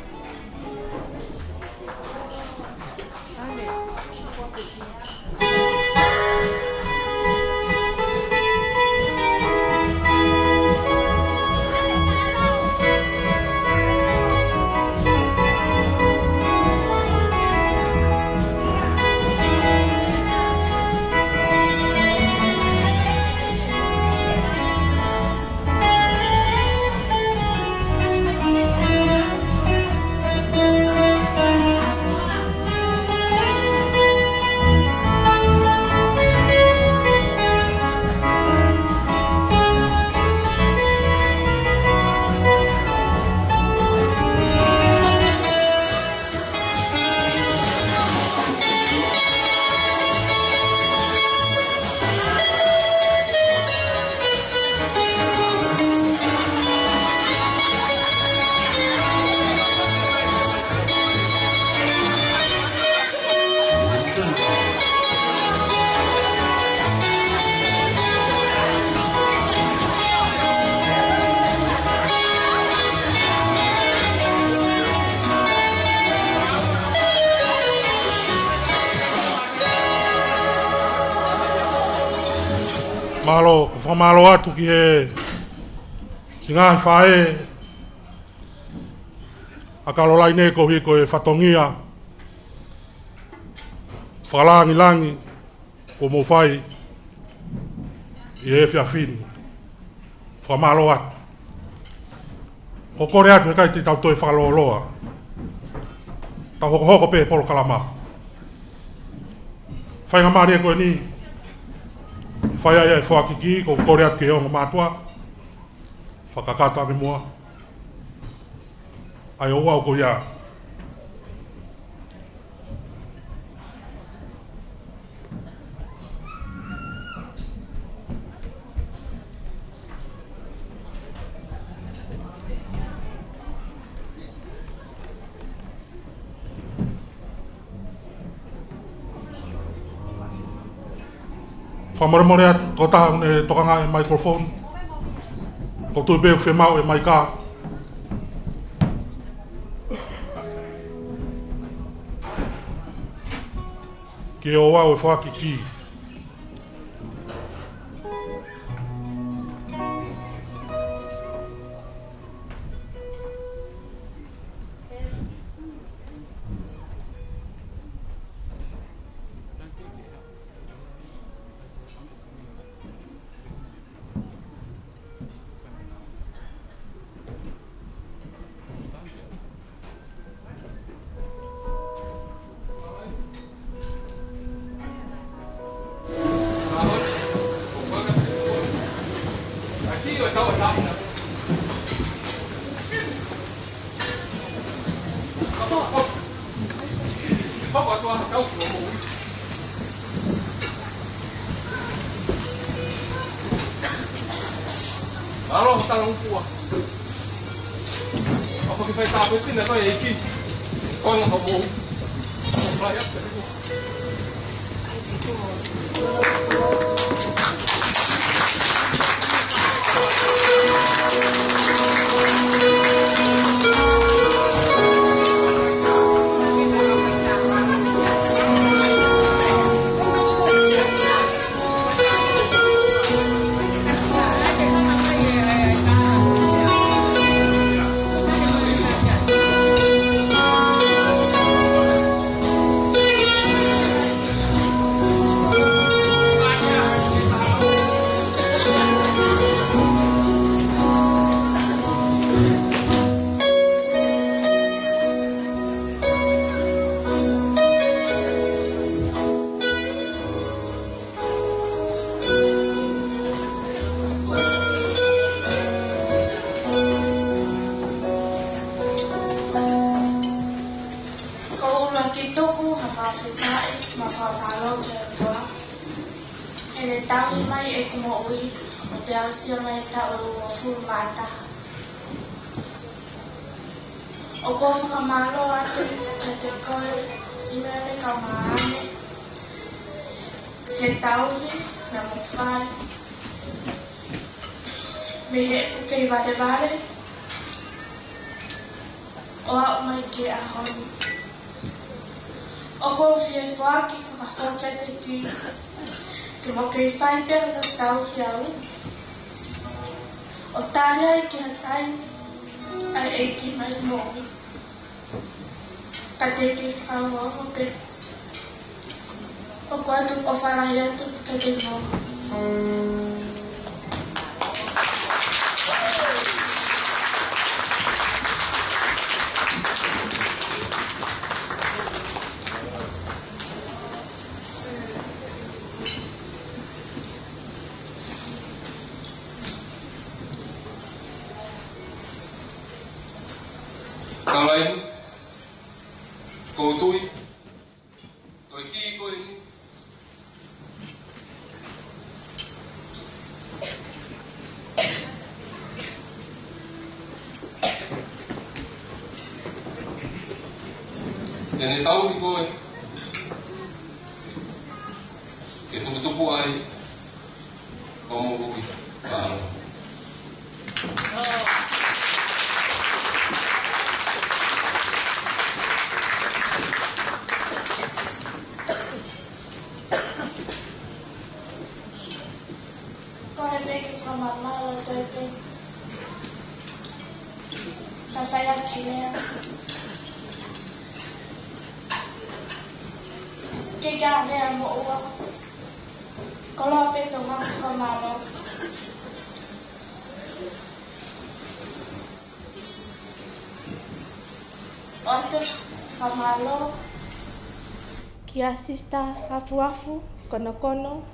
Speaker 1: Malo, whamalo atu ki he singahi whae a kalolai ne ko hi ko e whatongia whalangi ko mo whai i he whiawhini whamalo atu ko kore atu e kai te tau toi whaloloa tau hoko pe polo kalama whainga maari e koe ni whai ai e whakiki ko kore atu ke honga mātua whakakata ake mua ai o wau ko ia whamoremore atu ko taha e tokanga e microphone ko tui beo whemau e mai kā ke o wau e whakiki
Speaker 4: Alo, talang kuah. Apa kita tahu itu nak kau iki? Kau nak kamu? Rakyat.
Speaker 5: Oko whakamalo atu ka te koe simene ka maane. He tauhi na mawhai. Me he ukei wale wale. O au mai ke a honi. Oko fie whaki whakawhoka te ki. Ke mo kei whai pera na tauhi au. O tāre ai ki hatai. Ai eiki mai mōi. Ka te ki whakaongo pe. O kua tu o wharai atu ka te mō.
Speaker 4: Kalau ini, kau tui, kau ki kau ini. Jadi tahu kau, itu betul buai, kau mau bukti, tahu.
Speaker 5: Saya kira kita ada mau uang kalau apa itu nggak kemana untuk kemana kiasista afu-afu kono-kono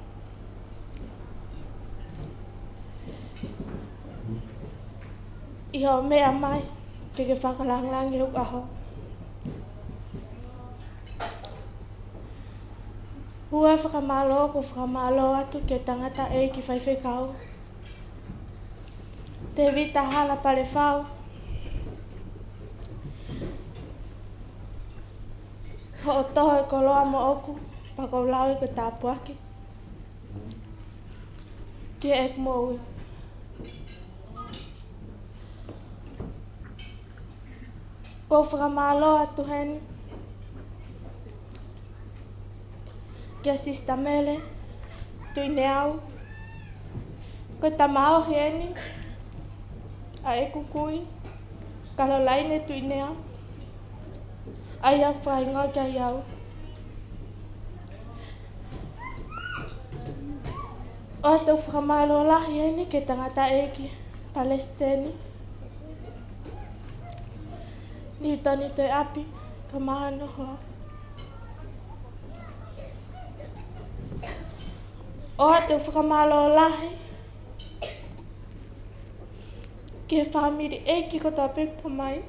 Speaker 5: iho mea mai ke whakalang-lang i huk aho. Hua whakamalo ko whakamalo atu ke tangata e ki whaiwhekau. Te vita hala pare whau. Ho o toho e koloa mo oku, pakau lau i ko tāpuaki. Ke ek moui. Ko whakamalo atu heni. Kia sista mele. Tui neau. Ko tamao heni. A e kukui. Kalolaine tui neau. Ai au whainga kia iau. O atu whakamalo lahi heni ke tangata eki. Palestini. Ni tani te api, ka mahano hoa. O atu whakamalo lahi. Ke whamiri eki ko tā pepta mai.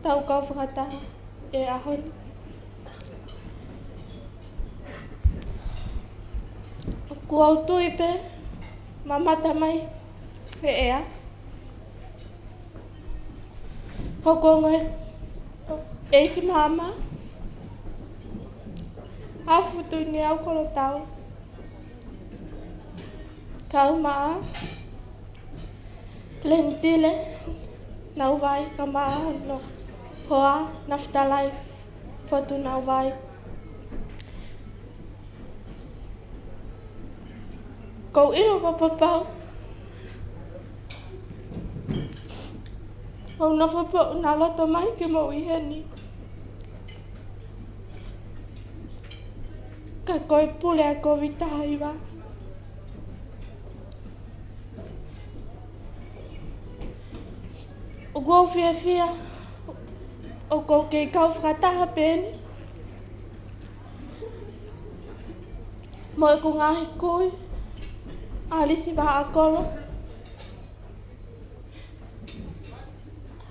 Speaker 5: Tau kau whakataha e ahoni. Ku au tui pe, mamata mai he ea. Hoko ngai e ki mama. Afutu ni au kolo tau. Kau maa. Lentile. Nau vai ka maa no. Hoa naftalai. Fotu nau vai. Kau ilo papapau. Kau na whapau na loto mai ki mo i heni. Ka koe pule a ko vitahaiwa. O kou fia. O kou kei kau whakataha pēni. Mo e ko ngahi kui. Alisi waha akolo.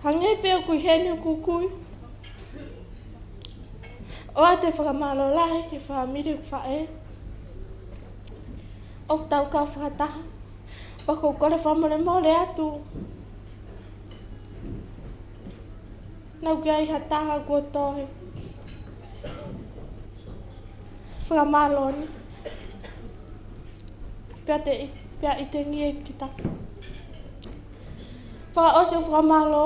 Speaker 5: Hangai peo kui heni o kukui. Oa te whakamalo lahi ke whamiri u whae. O tau kau whakataha. Pako kore whamore mole atu. Nau kia iha taha kua tohe. Whakamalo ni. Pea i te ngie ki tapu. Whaka osio whakamalo.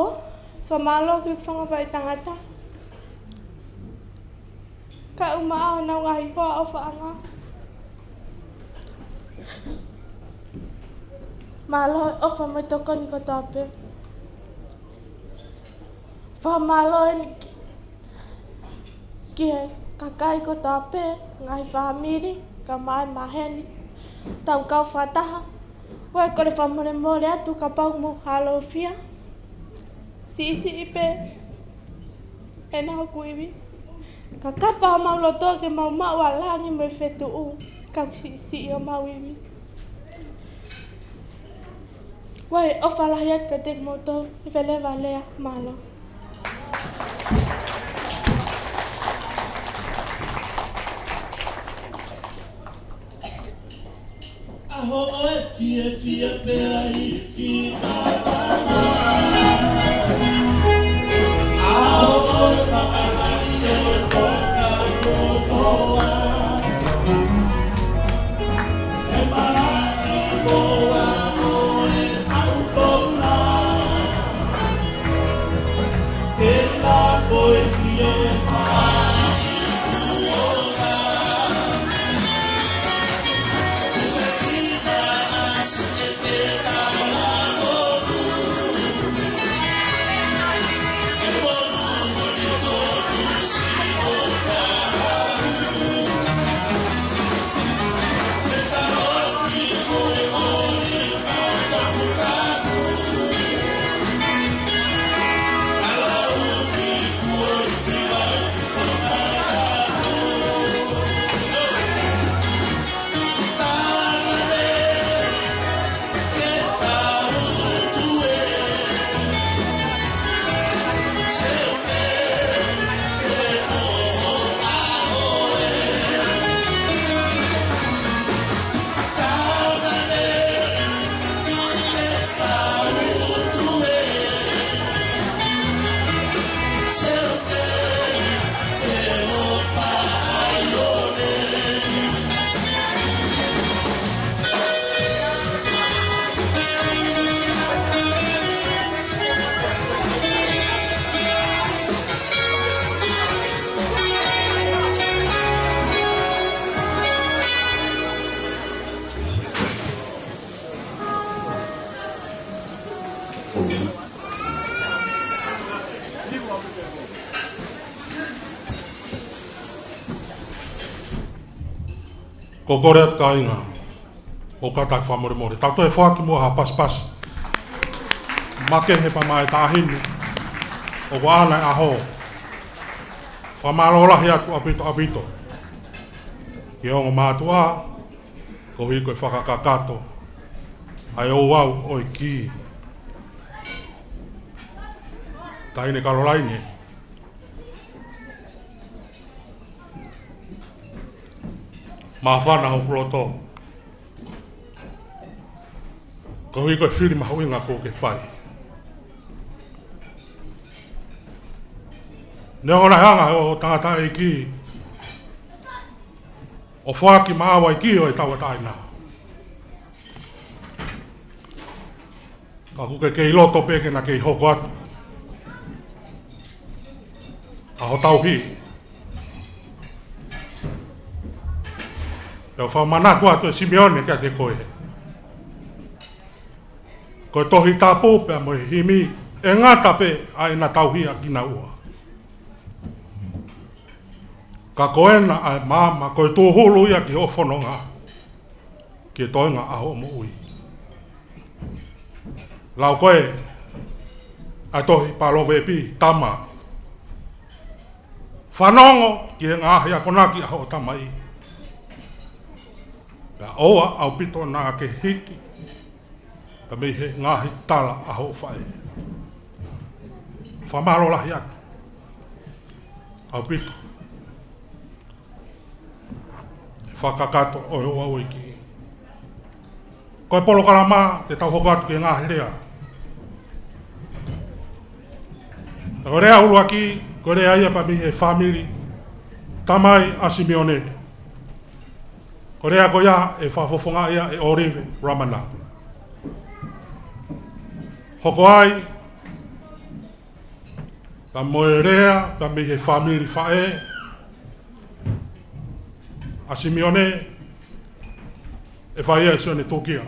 Speaker 5: Whakamalo ki whangawhai tangata. Ka umaa nau ngahi hoa o whaanga. Malo ofa mai toko ni ko tope. Whamalo e ki he kakai ko tope. Ngahi whamiri. Ka mai maheni. Tau kau whataha. Wai kore whamore mole atu ka pau mu halo fia. Si ipe. E nao kuiwi. Ka kapa mau loto ke mau wa langi mo fetu u. Kau si o mau iwi. Wai ofa lahiat ka tek moto. Vele valea malo.
Speaker 6: Aho oe fia pera iski mama. Aho oe pakahari e toka kokoa. E maraki moa oe au kona. Ke la koe fio e wha.
Speaker 1: Ko kore at kainga. O katak whamore more. Tato e whaki mua ha pas. Make he pa mai tāhini. O wānai aho. Whamalo lahi atu apito. Ki ongo mātua. Ko hiko e whakakakato. Ai o wau o i ki. Taine Karolaine. Mawhana ho roto. Ko hui koe whiri mahuinga ko ke whai. Nea ngona hanga o tangata e ki o whaki maawa i ki o e tawa tai nā. Ka kuke ke iloto peke na ke i hoko atu. A ho tau hi. Peo whao manatu atu e Simeone kia te koe. Koe tohi tāpū pia mo e himi e ngata pe a ina tau hi a kina ua. Ka koena ai mama koe tūhulu ia ki ofononga ki toinga aho mo ui. Lau koe ai tohi palove pi tama. Whanongo ki e ngāhi a konaki aho tamai. Pea oa au pito nā ke hiki pa me he ngāhi tala aho whae. Whamaro lahi atu. Au pito. Whakakato o hoa oi ki. Koe polo kalama te tau hokatu ki ngāhi rea. Ko rea ulu aki, ko rea ia pa mihe family, tamai a Simeone. Ko rea ko ia e whafofonga ia e Orive Ramana. Hoko ai, pa moe rea, pa mihe family whae, a Simeone e whaia e sione tōkia.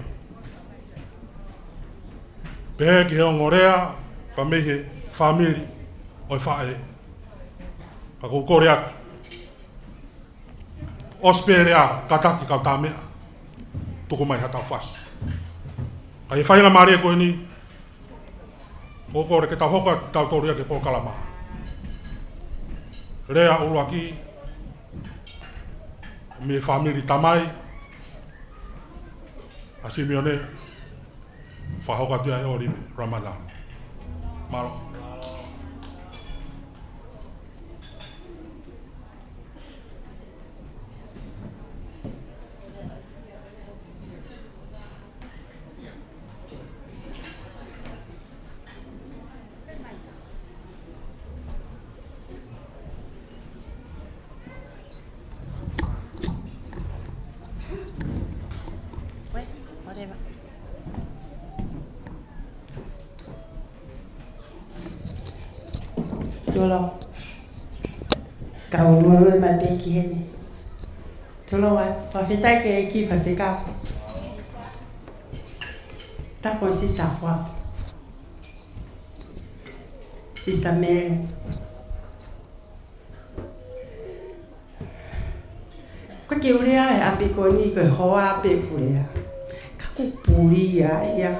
Speaker 1: Pēhe ki heo ngorea, pa mihe family o e whae. Ka kukore atu. Ospe rea kataki kau tāmea. Tuku mai hatau whasi. Ka e whainga maria koe ni, kukore ke tau hoka tau tōria ke pōkalama. Rea uruaki, me family tamai a Simeone whahoka tia e Orive Ramana. Maro.
Speaker 7: Tolo kau lulu ma beki hene tolo wa fa feta ke ki fa feka ta consi sa foi si sa mère ko ke urea e apikoni ko hoa pe purea ka ku puria ya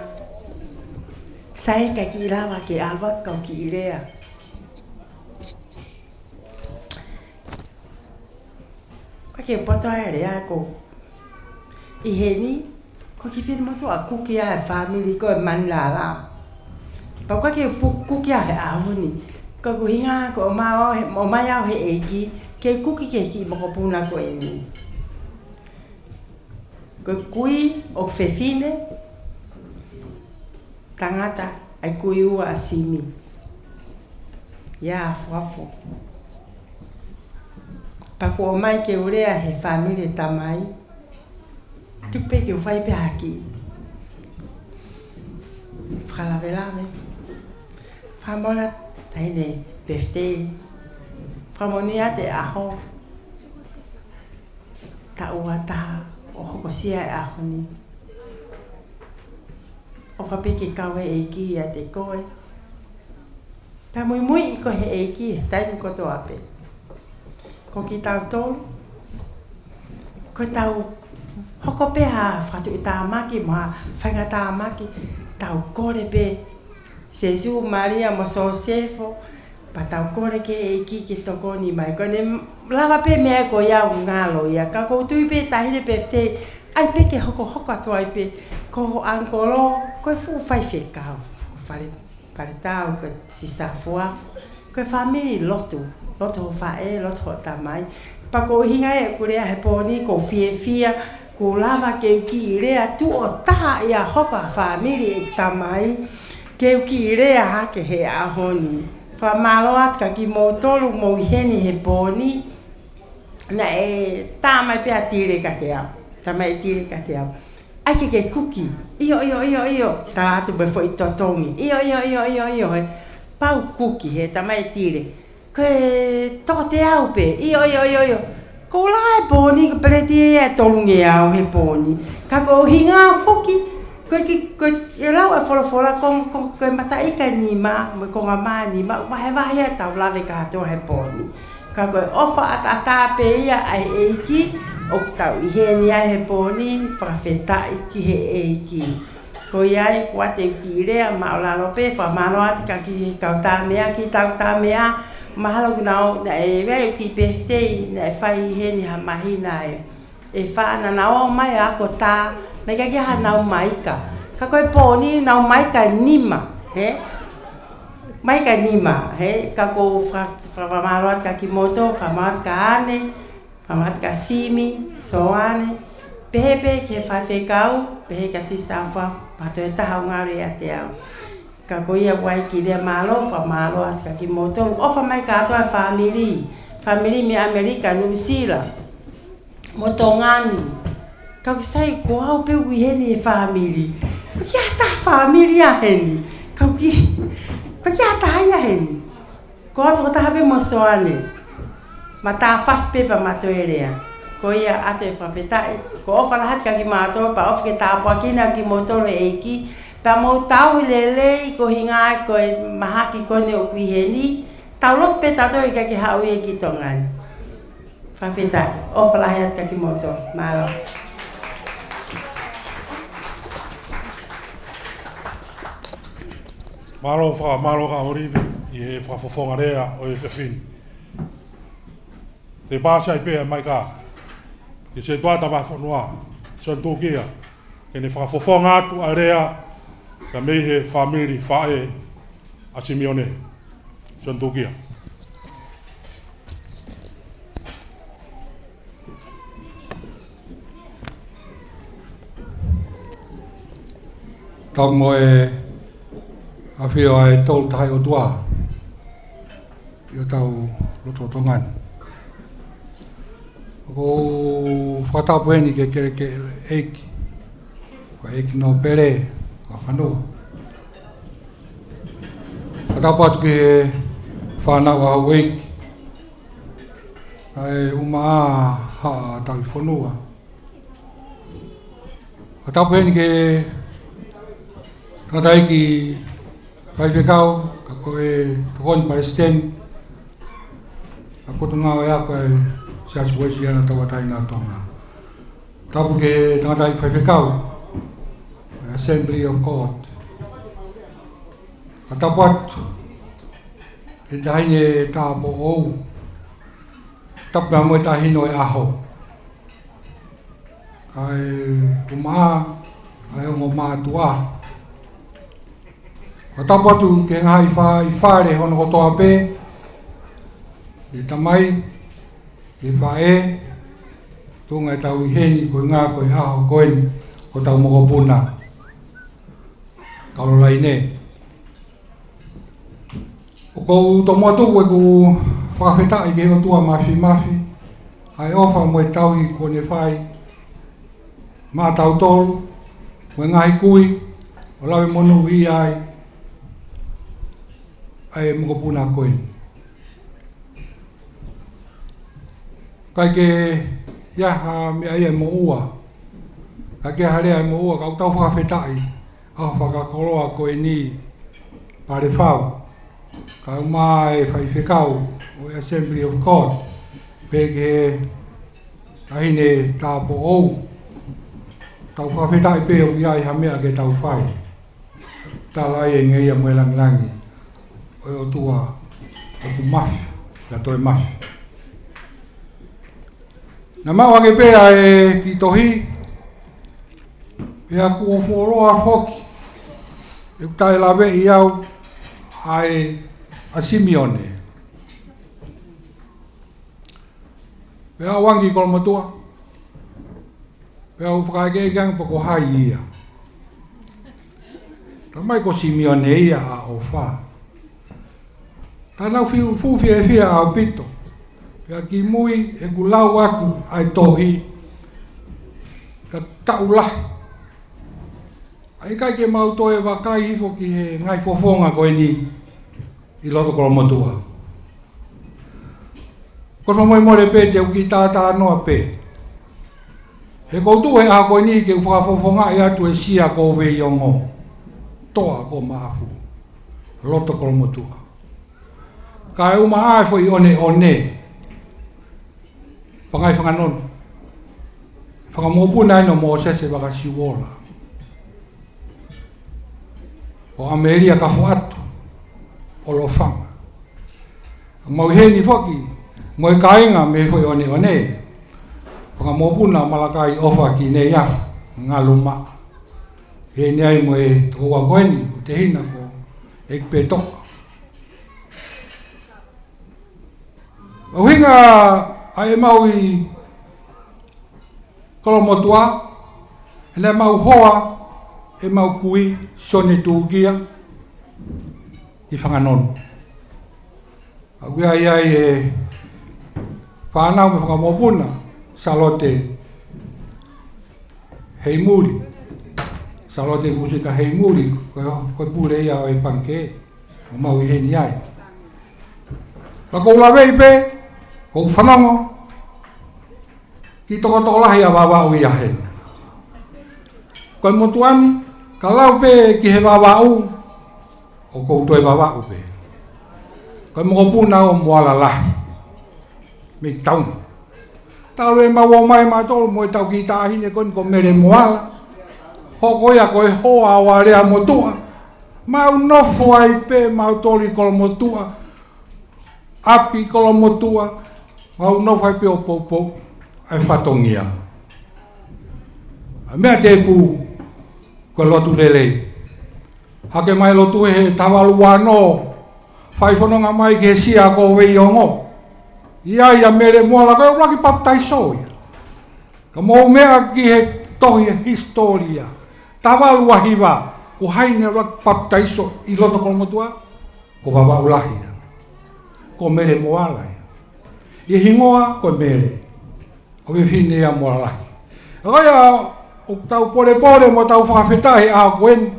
Speaker 7: sai ka ki rawa ke alvat ka ki irea ke poto ai rea ko I heni ko ki fit moto a kuki a family ko man la la pa ko ke kuki a ahoni ko ko hinga ko ma o ma ya he eki ke kuki ke ki mo ko puna ko eni ko kui o fefine tangata ai kui u asimi ya fofo pa ko mai ke urea he family tamai tupe ke fai pe aqui fala velame famona taine birthday famonia te aho ta uata o hokosia ahoni o fa pe ke kawe eki ya te koe ta muy ko he eki tai ko to ape ko ki tau tō, ko tau hoko pe ha whatu I tā maki ma whainga tā maki tau kore pe Sesu Maria mo Sosefo pa tau kore ke eki ki toko ni mai ko ne lava pe mea ko iau ngalo ia ka ko tui pe tahire pe te ai pe ke hoko atu ai pe ko ankolo ko fu fai whekau whare tau ko sisa fuafu ko family lotu loto fae loto tamai pa ko hinga e kurea he poni ko fia ko lava ke ki rea tu o taha ia hoka family e tamai ke ki rea ha ke he ahoni fa malo at ka ki mo tolu mo heni he boni na e tamai pe atire ka te au tamai tire ka te au ai ke kuki iyo taratu be foi totongi iyo pau kuki he tamai tire ke to te au pe iyo ko la e boni ke peleti e tolunge au he boni ka ko hinga foki ko e lau e fora ko mata ika ni ma mo ko ma ni ma vai e tau la ka to he boni ka ko ofa ata pe ia ai eiki o tau i he ni ai he boni whakawheta i ki he eiki ko iai kua te ki rea ma o lalo pe wha mano ati ka ki kauta mea ki tauta mea mahalo nao na e wei ki pehtei na e whai he ni ha mahina e whaana nao mai ako tā na ka ki ha nao maika ka koe pōni nao maika nima he maika nima he ka ko whamaro ati ka ki moto whamaro ati ka ane whamaro ati ka simi soane pehepe ke whawhekau pehe ka sista awha pato e taha o ngare a te au ka koia wai ki rea malo whamaro ati ka ki moto ofa mai ka atoa family me Amerika New Zealand moto ngani ka kisai ko au pe ui heni e family ka ki ata family a heni ka ki ata ia heni ko ato taha pe mosoane ma ta fast paper mato erea ko ia ato e whawhetai ko ofa lahat ka ki mato pa ofa ke tāpua kina ki motoro eiki pa mo tau lele ko hinga ko mahaki ko ne o kui heni tau lot pe tato i ka ki hau e ki tongan whawhetai ofa lahat ka ki moto malo
Speaker 1: Malo ka horiwe i he whawhawhonga rea o e whiwhini. Te pāsai pēa mai ka, ke se tuata whawhanua, son tōkia, ke ne whawhawhonga atu a rea, ka mei he whamiri whae a Simeone, son tōkia.
Speaker 8: Tau mo e a whio ai tōl tai o tua i o tau loto tongan. Ko whatau pueni ke kere ke eiki, ko eiki no pere a whanua. Whatau patu ke whanau a hau eiki, kai umaa haa tau i whanua. Whatau pueni ke tadai ki whaiwhekau, ka koe tokoni Palestine, ka koto ngāo e a koe siasu wesi ana tawatai nā tonga. Tapu ke tadai whaiwhekau, Assembly of God. Ka tapu atu, ke tahine tāpo ou, tapu mea moe tahino e aho. Kai umaa, kai ongo mātua. Ka tapu atu ke ngai whare hono ko toa pē, e tamai, e whae, tōnga e tau i heni koe ngā koe aho koeni, ko tau moko puna. Karolai ne. O kou tō mua tōku e ku whakawhetai ke o tua mafi, ai ofa mo e tau i kone whai, mā tau tolu, mo e ngahi kui, o lawe monu i ai, ai moko puna koeni. Kai ke iaha mea ia mo ua, kai ke harea mo ua, kau tau whakawhetai, au whakakoroa koe ni pare whau, kau mai whaiwhekau o Assembly of God, peke ahine tāpo ou, tau whakawhetai pe o iai ha mea ke tau whai, tālai e ngeia moe langilangi, o tua o ku mafi, la toi mafi. Na mau ake pēa e ki tohi, pēa ku o whoroa whoki, e kutai lawe i au ai a Simeone. Pēa wangi kol matua, Pea o whakaeke gang pa ko hai ia. Tamai ko Simeone ia a o wha. Tanau fufi e fia a pito. Pea ki mui e kulau aku ai tohi. Ka taulahi. Ai kai ke mau toe wakai hifo ki he ngai fofonga koe ni i loto kolo motua. Kono moi more pe te uki tātā noa pe. He koutu he a koe ni ke whakafofonga i atu e sia ko we iongo. Toa ko maafu. Loto kolo motua. Ka e uma ai fo i one. Pangai whanganon. Whakamopuna ino mo sese waka siwola. O Ameria ka fuatu. O lo whanga. Mau heni whaki. Mo e kainga me fo i one. Whakamopuna malakai ofa ki ne ia. Ngā luma. He ni ai mo e toa koeni. Te hina ko. Ek pe toka. O hinga ai mau i kolomotua, ele mau hoa, e mau kui, sone tūgia, i whanganon. Au ai e whanau me whakamopuna, salote hei muri. Salote kusika hei muri, koe pule ia o e panke, o mau i heni ai. Pako ulawei pe, ko whanongo, ki toko lahi a wawau i ahen. Koe motuani, ka lau pe ki he wawau, o koutou e wawau pe. Koe moko puna o moala lahi. Me taunga. Talo e maua mai matolo mo e tau ki tāhine koe ko mere moala. Hoko ia koe hoa o area motua. Mau nofo ai pe mau tori kolo motua. Api kolo motua. Mau nofo ai pe o poupou. Ai whatongia. Mea te pū, koe lotu lelei. Hake mai lotu he tawalu wano, whaiwhanonga mai ke sia ko wei ongo. Ia mere moala koe waki paptai soia. Ka mou mea ki he tohi historia. Tawalu wahiwa, ko haine waki paptai so i loto kolomotua, ko wawau lahia. Ko mere moala ia. I hingoa, ko mere. O me fine ia moa lahi. Akoia, o tau pore mo tau whakawhetahi a koen.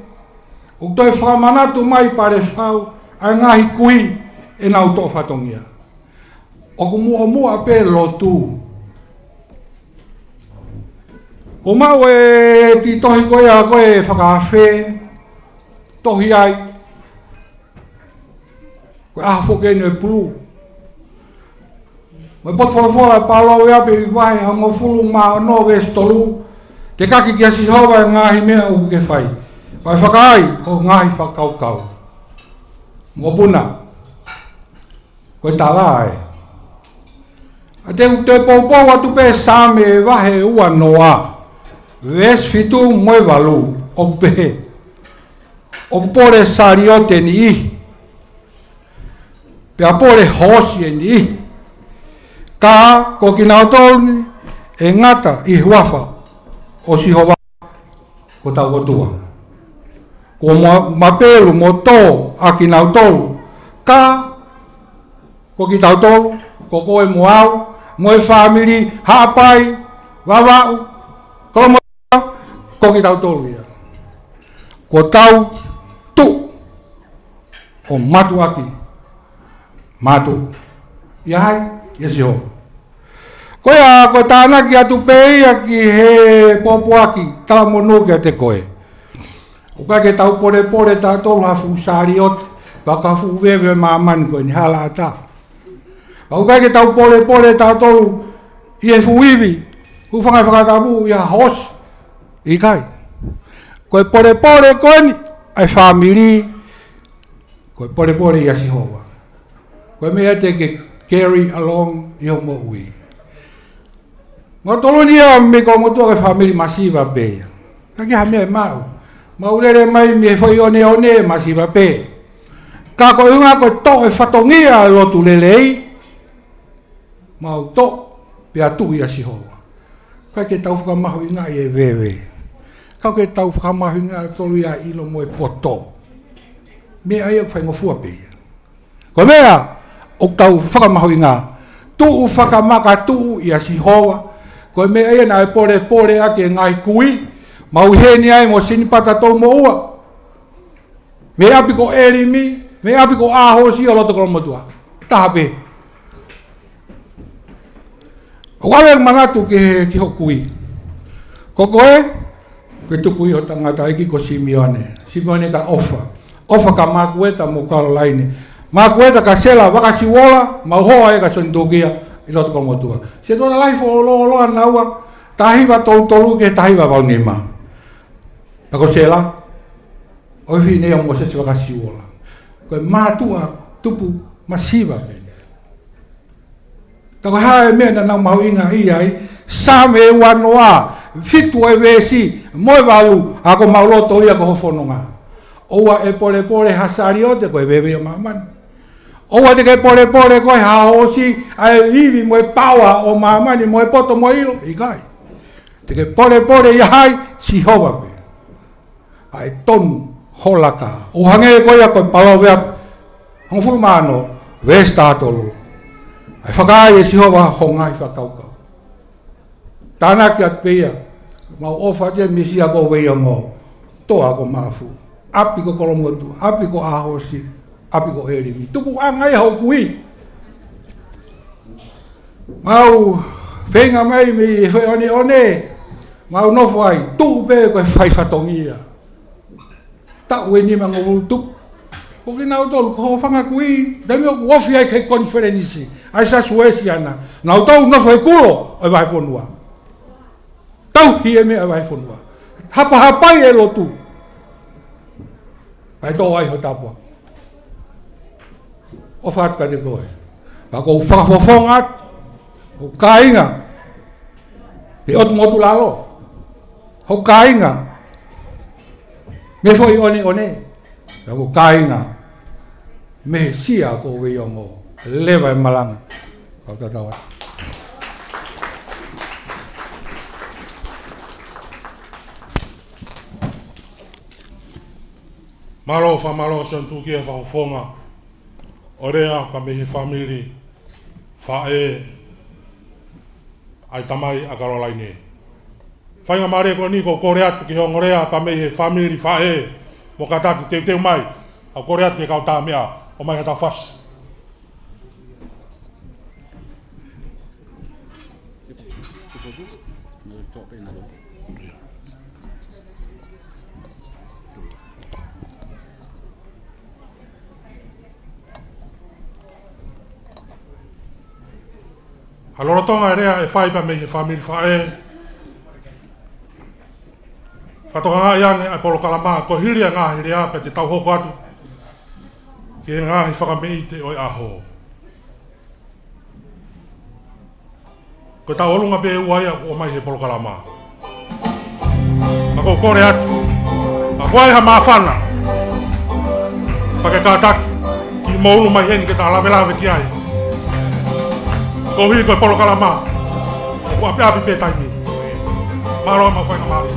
Speaker 8: O toi whakamanatu mai pare whau, a ngahi kui e nau tō whatongia. O ku mua pe lotu. O mau e ti tohi koe a koe whakawhe, tohi ai. Koe aha whokene e pulu. Mai pot whakawhora pālau e ape i wahi hango fulu mā no westolu. Te kaki ki asi hova e ngāhi mea uku ke whai. Vai whakai ko ngāhi whakaukau. Mo puna. Koe tā rā e. A te poupou atu pe sāme e wahe ua noa. Ves fitu moe walu. O pe. O pore sariote ni ihi. Pe a pore hosi e ni ihi. Ka ko ki nao tōni e ngata i huafa o si hova ko tau kotua. Ko mapelu mo tō a ki nao tōru. Ka ko ki tau tōru, ko koe mo au, mo e whamiri, haapai, wawau, ko ki tau tōru ia. Ko tau tu o matu aki. Matu. Ia hai, ia si hova. Koe a koe tānaki atu peia ki he popoaki, tā monuki a te koe. O kai ke tau pore tā tolu hafu sāri oti, waka fu wewe māmani koe ni hala ata. O kai ke tau pore tā tolu i e fuiwi, ku whangai whakatapu i a hosi, i kai. Koe pore koe ni, ai whamiri, koe pore i a sihova. Koe mea te ke carry along i o mo ui. Ngā tolo ni a me ko motua ke whamiri masiva pēia. Kaki ha mea mau. Maurere mai me foi one masiva pē. Ka ko unga ko to e whatongia lotu lelei. Mau to pe atu i a sihoa. Kai ke tau whakamahu inga i e wewe. Kau ke tau whakamahu inga tolu ia ilo mo e poto. Me ai au whaingofua pe ia. Ko mea, o tau whakamahu inga. Tuu whakamaka tuu ia si hoa. Ko mea ia na e pore pore ake ngai kui. Mau heni ai mo sinipata tau mo ua. Me api ko erimi, me api ko ahosi o loto kolomotua. Tahape. O wawe manatu ki hokui. Kokoe, ke tukui o tangata iki ko Simeone. Simeone ka ofa. Ofa ka makueta mo Caroline. Makueta ka sela waka siwola, mauhoa e ka sondogia i loto kolomotua. Se tona lai fo lo anaua, tahiwa tolu ke tahiwa vaunima. Ako sela, o hine o mo se waka siwola. Koe matua tupu masiva me. Tako hae mena nau mahu inga iai, same e wanoa, fitu e wesi, moe walu, ako mauloto ia ko hofononga. Oua e pole pole hasari o te koe wewe o mamani. Oua te ke pole pole koe haosi, ai iwi moe pawa o mamani, moe poto moe ilo, ikai. Te ke pole pole iai, si hova pe. Ai ton holaka, o hange koe a koe palovea, hongfuru mano, vesta tolu. Ai whakai e si hova hongai whakaukau. Tāna ki at peia, mau ofa te misi a ko weia ngō, toa ko mafu. Api ko kolomotu, api ko ahosi, api ko erimi. Tuku angai hau kui. Mau whenga mai mi whe one, mau nofo ai, tuu pe koe whai whatongia. Tau e nima ngō tuku. Ko ki nau tolu, ko whanga kui, dami o wofi ai kei konferenisi, ai sa suesi ana. Nau tau nofo e kulo, oi vai ponua. Tau hi e me oi vai ponua. Hapa hapai e lotu. Vai tō ai ho tapua. O whatka te koe. Ka kou whakafofongat, o kāinga. He otu motu lalo. Ho kāinga. Me foi one. Ka kou kāinga. Me sia ko weiongo. Lewa e malanga. Kau tatawa.
Speaker 1: Malo fa malo son tu kia fa fonga. Orea pa me family fa e ai tamai a Caroline. Whainga mare ko ni ko koreat ki hongorea pa me family fa e mo kata ki te mai a koreat ki kau ta mea o mai hata fas. Halora tonga e rea e whai pa me he family whae. Whatoka ngā iange ai polo kalama ko hiria ngā hiria pe te tau hoko atu. Ki ngā hi whakamei te oi aho. Ko tau olunga pe uaia o mai he polo kalama. Ako kore atu. A koe ha mawhana. Pake kātaki. Ki moulu mai heni ke ta lawe ki ai. Ko hui koe polo kalama. Ko api api pe taimi. Maro ma whainga mari.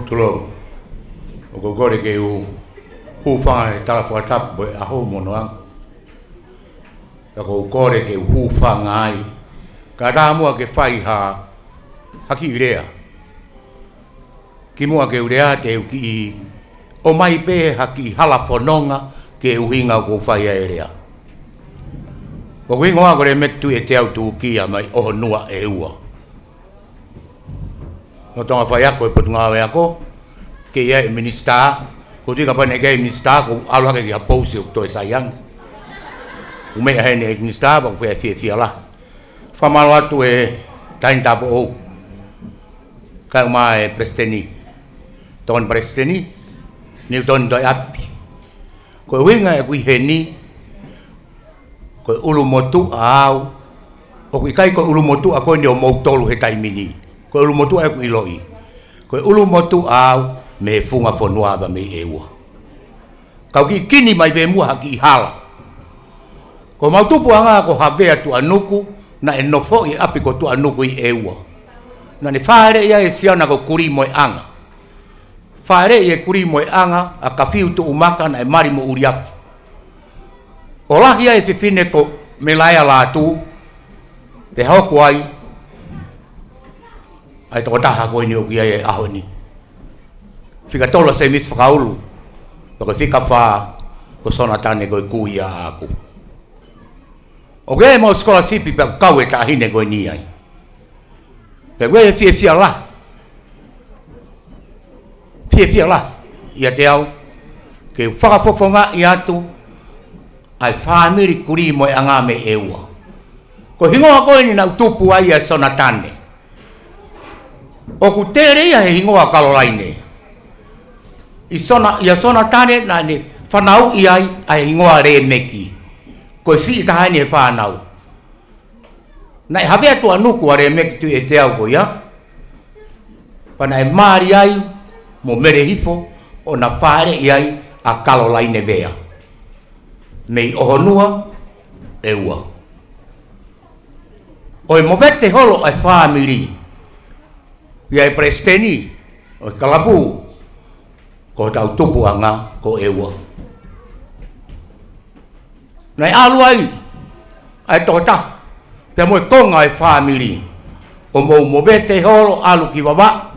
Speaker 2: Tulou. O kokore ke u whai tala whakatapu e aho monoang. ko kore ke hu whangai. Ka tā mua ke whai haki rea. Ki mua ke urea te uki o mai pe haki hala whanonga ke uhinga ko whai a rea. Ko wingoa kore metu e te au tu kia mai oho nua e ua. No tonga whai ako e potunga e ako, ke ia e minista, ko tika pane ke e minista, ko aluhake ki hapousi o toi sayang. Umea hene e minista, pa kuwea fia la. Whamalo atu e tain tapo ou. Kai uma e presteni. Ton presteni, ni ton doi api. Ko winga e kui heni, ko ulu motu au, o kui kai ko ulu motu a koe ni o mautolu he taimini. Ko ulu motu e kui loi. Ko ulu motu au, me funga fonuaba me eua. Kau ki kini mai be mua haki hala. Ko mautupu anga ko havea tu anuku, na e nofo i api ko tu anuku i eua. Na ni whaare ia e siana ko kuri moe anga. Whaare ia kuri moe anga, a kafiu tu umaka na e mari mo uriafu. O lahia e whiwhine ko me laia lātu, te hoku ai, ai toko taha koe ni o kia e aho ni. Whika tola se mis whakaulu, ko whika wha, ko sona tane koe kui a aku. O kia e mau scholarship pe kau e tahine koe ni ai. Pe koe e fia la. Fia la. Ia te au, ke whakafofonga i atu, ai whamiri kuri moe anga me eua. Ko hingoa koe ni nau tupu ai a sona tane. O ku tere ia he hingoa kalolaine. Ia sona tane na ne whanau i ai a hingoa re meki. Ko si i tahani he whanau. Na e hawe atu anuku a re meki tu e te au ko ia. Pana e maari ai, mo mere hifo, o na whare i ai a kalolaine vea. Mei ohonua e ua. O e mowete holo ai whamiri. Ia e presteni, o e kalapu, ko tau tupu anga ko e ua. Nei alu ai tota, te moe konga ai whamiri. O mou mowete holo alu ki wawa.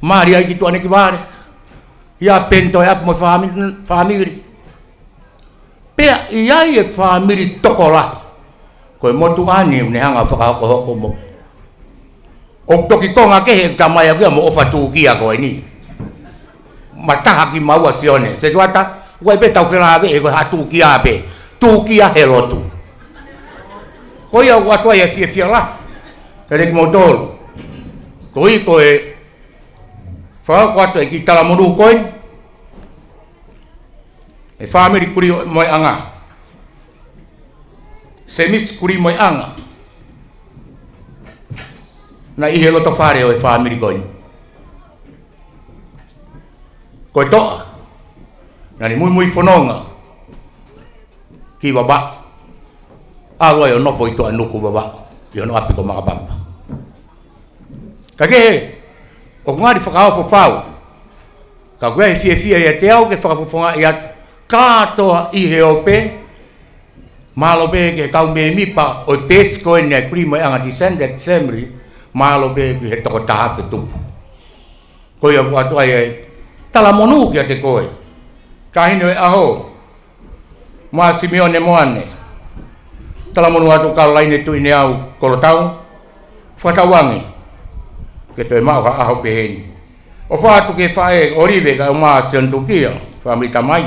Speaker 2: Mari ai ki tuane ki ware. Ia pento e ap mo whamiri. Pea iai e whamiri tokola. Koe motu ani ne hanga whakahoko mo. O toki konga kehe tamai akia mo ofa tuukia koe ni. Mataha ki maua sione. Se tuata, koe pe tau whenave e koe ha tuukia pe. Tuukia he lotu. Koe au atua ia fia la. Ere ki mo tolu. Koe koe whakako atu e ki talamuru koe. E whamiri kuri moe anga. Semis kuri moe anga. Na ihe loto whare o e whamiri koe. Koe toa. Na ni mui whanonga. Ki waba. Awa e o nofo i toa nuku waba. I ono api ko makapapa. Ka kehe. O ngari whakahofo whau. Ka koe he fia ia te au ke whakafofonga i atu. Kātoa i he ope. Malo be ke kau me mipa o pes koe ne kuri moe anga descendant family. Malo be ke he toko taha te tupu. Koe au atua e tala monu kia te koe. Kahine e aho. Maa Simeone moane. Tala monu atu Karolaine tuine au kolotau. Whatawangi. Ke toi mau ha aho peheni. O whaatu ke whae orive ka maa Siontukia. Whamita mai.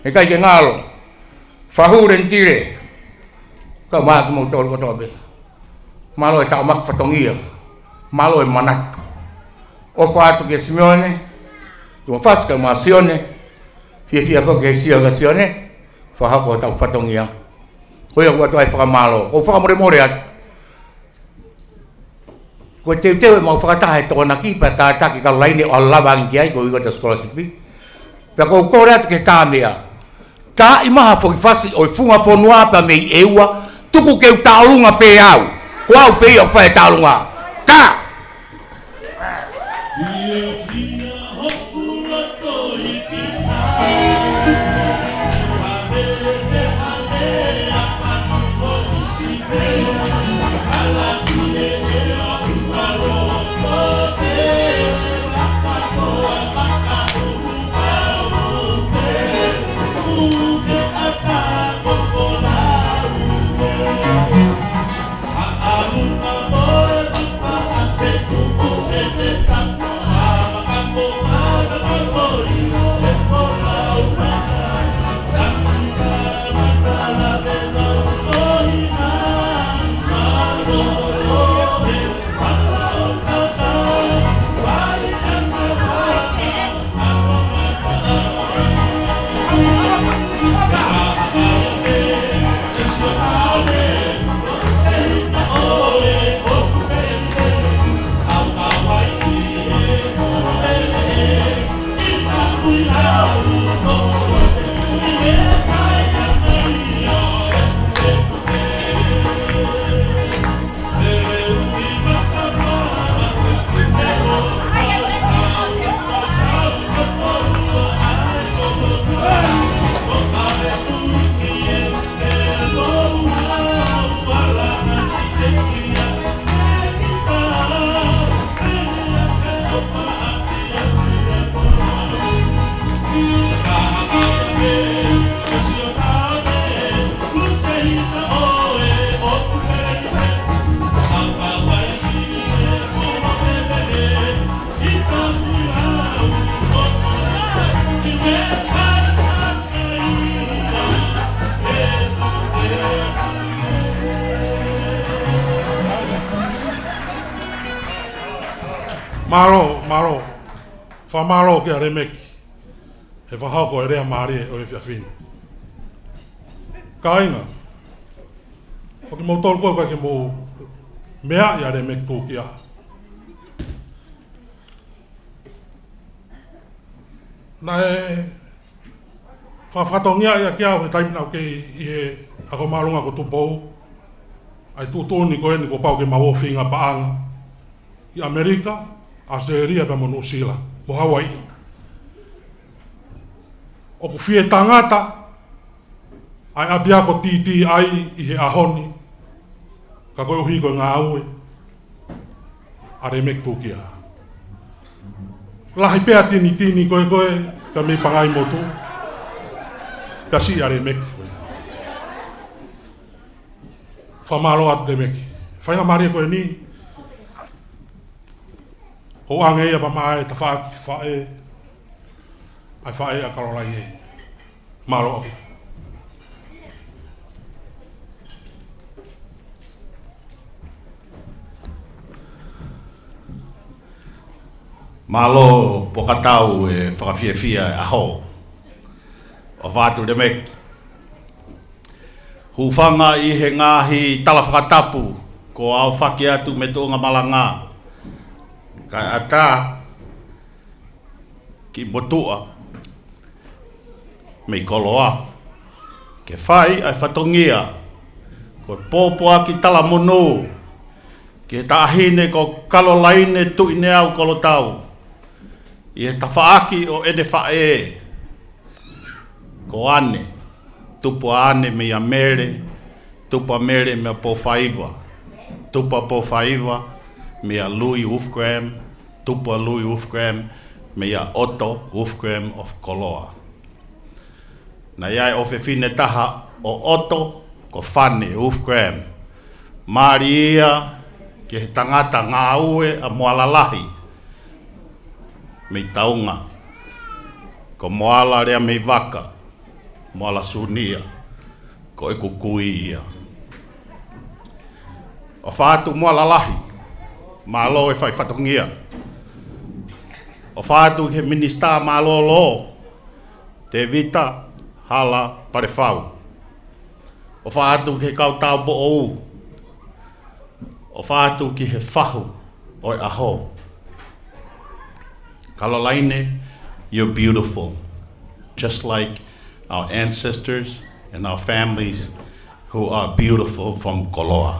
Speaker 2: E kai ke ngalo. Whahuren tire. Ka maa ki mautoro kotobe. Malo e tau mak whatongia. Malo e manatu. O whaatu ke Simeone. Tuma whaska maa Sione. Fia ko ke sia ka Sione. Whahako tau whatongia. Koe au atu ai whakamalo. Ko whakamore atu. Ko te e mau whakatahe tōna ki pa tātaki Karolaine o alawangi ki ai ko i kota scholarship. Pea ko kore atu ke tāmea. Tā i maha whakifasi o i funga whanua pa mei eua. Tuku keu tāurunga pe au. Ko au pe au whae tāurunga. Ka!
Speaker 1: Malo. Fa malo ke remeki. He fa hako e rea maari o e fiafini. Kainga. O ki mo tolu koe ke mo mea ia remeki tō ki aha. Na e whawhatongia ia kia o he taimina o ke i he ako marunga ko tupou. Ai tūtoni koe ni ko pau ke mawowhinga paanga. I Amerika, Australia pa mo New Zealand, mo Hawaii. O ku fie tangata, ai abia ko titi ai i he ahoni. Ka koe uhi koe ngā aue. Are mek tūkia. Lahi pēa tini koe ka me pangai motu. Pasi are mek. Whamalo at de mek. Whainga maria koe ni. Ko ange ia pa mai ta whae. Ai whae a karolai e. Malo aki.
Speaker 2: Malo pokatau e whakawhiawhia e aho. O whātu de mek. Hufanga i he ngāhi tala whakatapu ko au whaki atu me tōnga malanga. Kai ata ki motua me koloa. Ke whai ai whatongia ko pōpua ki tala mono. Ke tāhine ko kalolaine tuine au kolotau. I he tawhaaki o ene whae. Ko ane. Tupa ane mea mere. Tupa mere mea pōwhaiva. Tupa pōwhaiva mea Louis Wolfgram. Tupa Louis Wolfgram mea Otto Wolfgram of Koloa. Na iai o whine taha o Otto ko whane Wolfgram. Māri ia ke he tangata ngā ue a moalalahi. Mei taunga, ko moala rea mei waka, moala sunia, ko e kukui ia. O whātu moala lahi, mālo e whai whatongia. O whātu he minista mālo lo, te vita, hala, pare whau. O whātu he kautau po ou. O whātu ki he whahu, oi aho. Kalolaine, you're beautiful, just like our ancestors and our families who are beautiful from Koloa.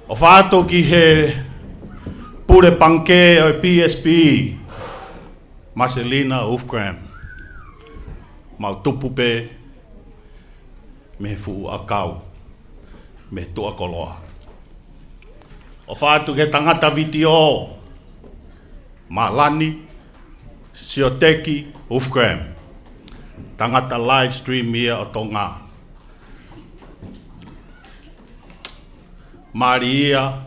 Speaker 2: O whātou ki he pure panke o PSP, Marcelina Wolfgram, mau tupupe me fu akau, me tua Koloa. O whātu ke tangata video, Malani, Sioteki, Wolfgram. Tangata live stream ia o Tonga. Māri ia,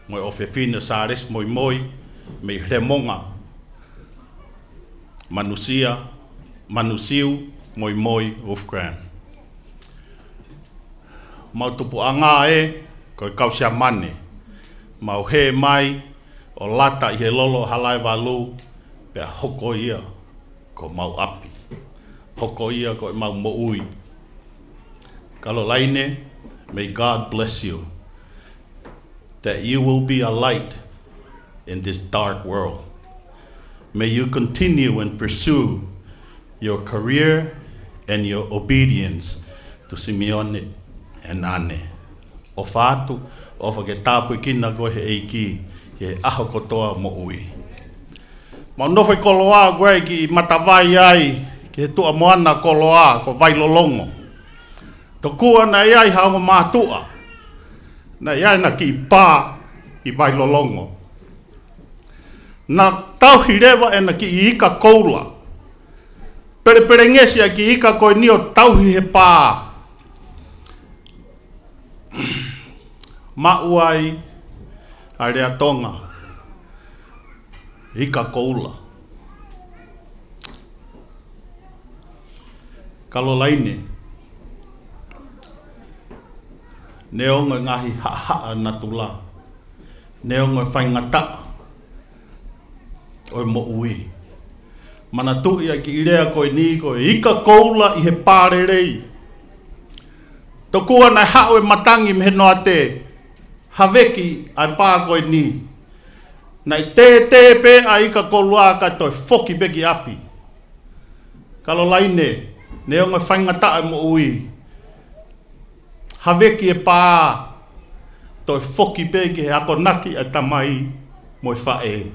Speaker 2: moi o whewhina sāres moi, me remonga. Manusiu, moi, Wolfgram. Mau tupu anga e, koe kausia mane. Mau he mai o lata i he lolo halai walu pia hoko ia ko mau api. Hoko ia ko mau moui. Kalolaine, may God bless you. That you will be a light in this dark world. May you continue and pursue your career and your obedience to Simeone and Ane. O whātu, o whake tāpui kina koe he eiki, he aho kotoa mo ui. Ma nowhi Koloa koe ki matawai ai, ki he tua moana Koloa ko vailolongo. To kua na iai haongo mātua, na iai na ki pā i vailolongo. Na tauhi rewa e na ki i ika koula. Pere ngesia ki ika koe ni o tauhi he pā. Mauai a rea tonga. Ika koula. Kalolaine. Ne onga ngahi haa na tula.
Speaker 6: ne o ngoi whaingata o mo ui. Mana tui a ki irea koe ni koe ika koula i he pārerei. Tokua nai hao e matangi me noa te haweki ai pā koe ni. Nai te pe a ika koulua ka toi foki beki api. Kalo laine, ne o ngoi whaingata mo ui. Haweki e pā toi foki beki he ako naki a tamai moi whae.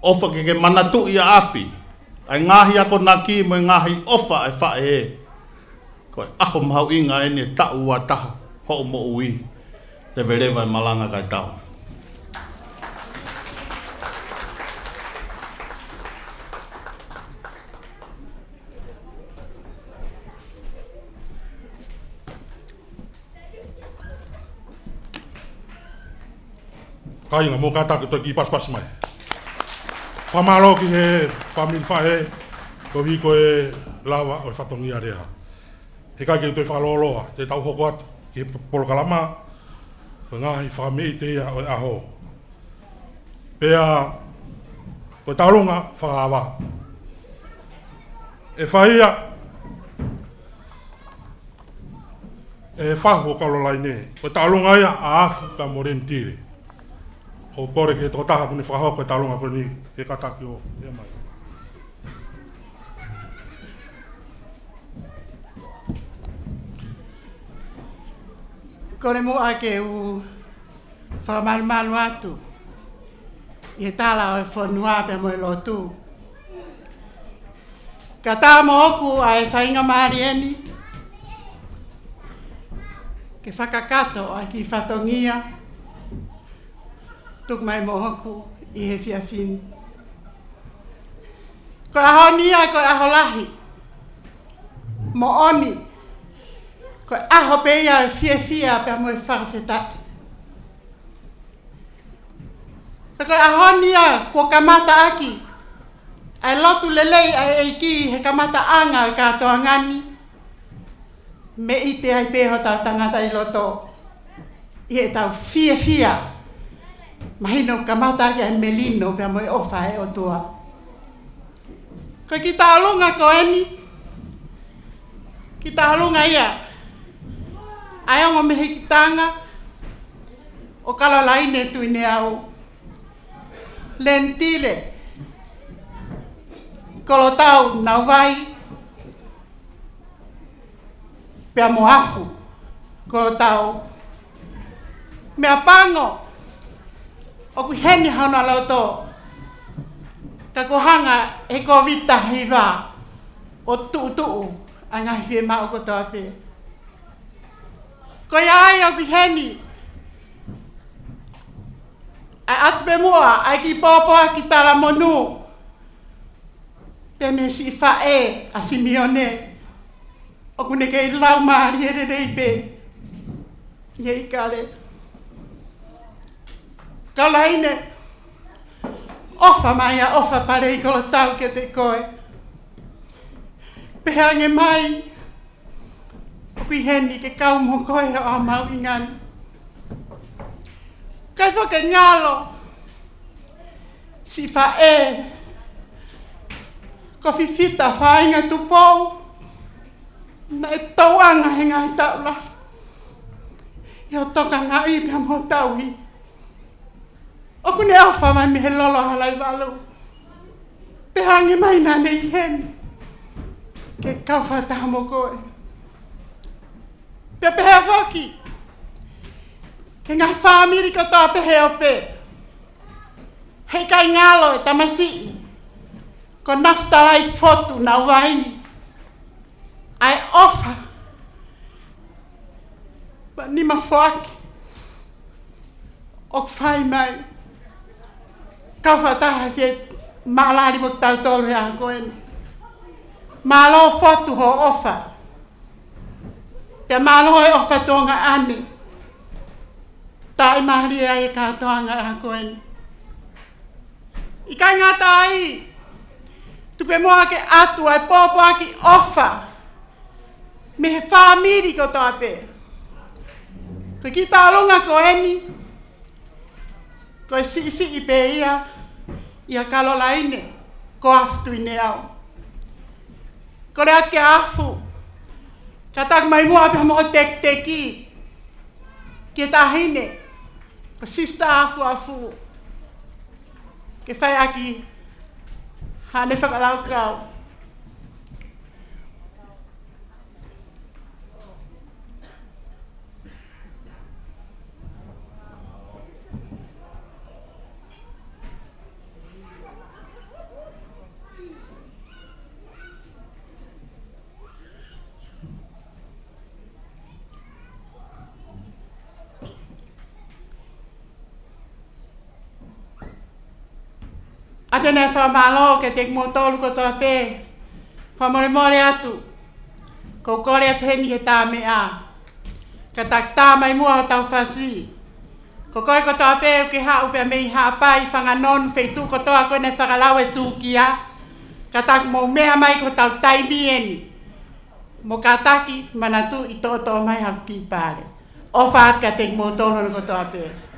Speaker 6: Ofa ke manatu ia api. Ai ngahi ako naki mo ngahi ofa ai whae. Koe ako mahau inga ene tau wa taha ho mo ui. Te verewa malanga kai tau.
Speaker 1: Kainga mo kata ki toi ki pas mai. Whamalo ki he whamil whae, ko hi koe lawa o whatongia rea. He kai ki toi whaloloa, te tau hoko atu, ki he polokalama, ko ngahi whamei te ia o aho. Pea, koe taurunga whakawa. E whaia, e whahu o kalolai ne, koe taurunga ia a afu ka morentire. Ko kore ke tō taha kuni whakahau koe talunga koe ni, ke kataki o, e mai.
Speaker 7: Kore mo ake u whamalumalu atu. I he tala o e whanua pe mo e lotu. Ka tā mo oku a e whainga maari eni. Ke whakakato a ki whatongia. Tuk mai mo hoku i he whiawhini. Ko aho nia, ko aho lahi. Mo oni. Ko aho peia e whiawhia pe mo e whakawhetai. Ko aho nia, ko kamata aki. Ai lotu lelei ai eiki he kamata anga e katoa ngani. Me ite ai peho tau tangata i loto. I he tau whiawhia. Mahino kamata ke melino pe mo ofa e o tua. Ko ki taulunga ko eni. Ki taulunga ia. Ai ongo me hikitanga. O kala laine tu ine au. Lentile. Kolo tau nau vai. Pe mo afu. Kolo tau. Me apango. O ku heni hauna lauto. Ka ko hanga e ko vita hiva. O tu anga hie ma o ko tape. Ko ai o ku heni. A atbe mua ai ki popo ki tala monu. Pe me si fa e a Simeone. O ku ne ke lau mari ere reipe. Ye kale. Kalaine, ofa mai a ofa pare i kolo tau ke te koe. Pehange mai, o kui heni ke kau mo koe o a mau ingani. Kai whake ngalo, si wha e, ko whiwhita whainga tupou, na e tauanga he ngai taula. Ia toka ngai pia mo tauhi. O kune awha mai me he lolo halai walu. Pehange mai nā nei hen. Ke kauwha taha mo koe. Pe pehe whaki. He ngai whaamiri ka tā pehe o pe. Hei kai ngalo e tamasii. Ko naftalai fotu na wai. Ai ofa. Ma nima whaki. O whai mai. Kauwha taha fie maalari mo tau tolu hea koen. Maalo fotu ho ofa. Pia maalo e ofa tonga ane. Tai mahari e katoanga hea koen. Ikai ngata ai. Tupe moa ke atu ai popo aki ofa. Me he whaamiri ko tape. Ko ki tālunga ko eni. Ko e si i pe ia kalolaine, ko aftu i ne au. Ko rea ke afu, ka tak mai mua pe mo tek teki, ke tahine, ko sista afu, ke whai aki, hane whakalau kau. Atene whamalo ke te motolu ko toa pē. Whamore atu. Ko kore atu heni ke tā mea. Ka tak tā mai mua o tau whasi. Ko koe ko toa pē ke hau pia mei hapai whanganon wheitu ko toa koe ne whakalau e tūkia. Ka tak mo mea mai ko tau taimieni. Mo ka taki manatu i tō mai hau ki pāre. O whaat ka te motolu ko toa pē.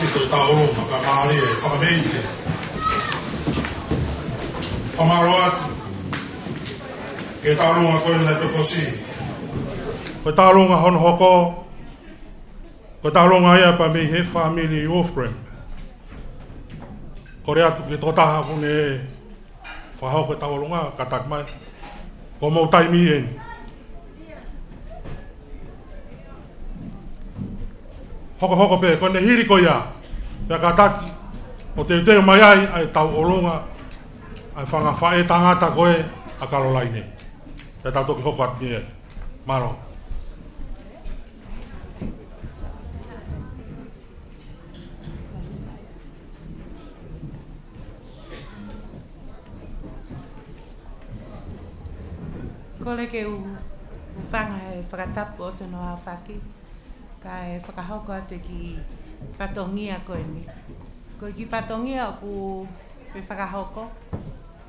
Speaker 1: tito i taolonga ka maari e whakameite. Whamaro atu. Ke taolonga koe na te kosi. Koe taolonga hono hoko. Koe taolonga ia pa mi he family Wolfgram. Kore atu ke totaha kune e whahau koe taolonga katak mai. Ko mau taimi en. Hoko pe, kone hiri ko ia. Pea kataki. O te uteo mai ai tau olonga. Ai whanga whae tangata koe a Karolaine. Pea tau toki hoko atu ni e. Maro.
Speaker 3: Kole ke whanga e whakatapu o se noa whaki. Ka e whakahoko ate ki whatongia koe ni. Koe ki whatongia ku pe whakahoko.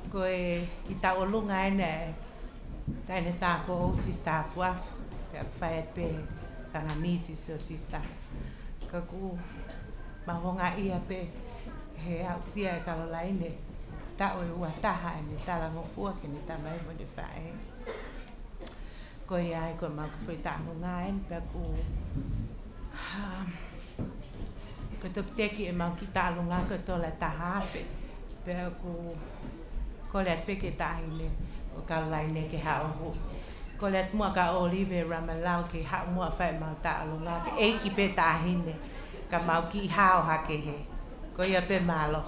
Speaker 3: Koe i taolunga ene taine tāko o sista fuafu. Pea whae pe tanga nisi o sista. Ka ku mahonga ia pe he au sia e Karolaine. Tao e ua taha e ni talango fua ke ni tamai mo de whae. Koe ai koe mau ku whai tāno ngaen pea ku ko tuk teki e mau ki tālo ngā ko tola tahawhi pea ku ko leat peke tahine o Karolaine ke hao hui ko leat mua ka Olive Ramalau ke hao mua whai mau tālo ngā ke eiki pe tahine ka mau ki hao hake he ko ia pe malo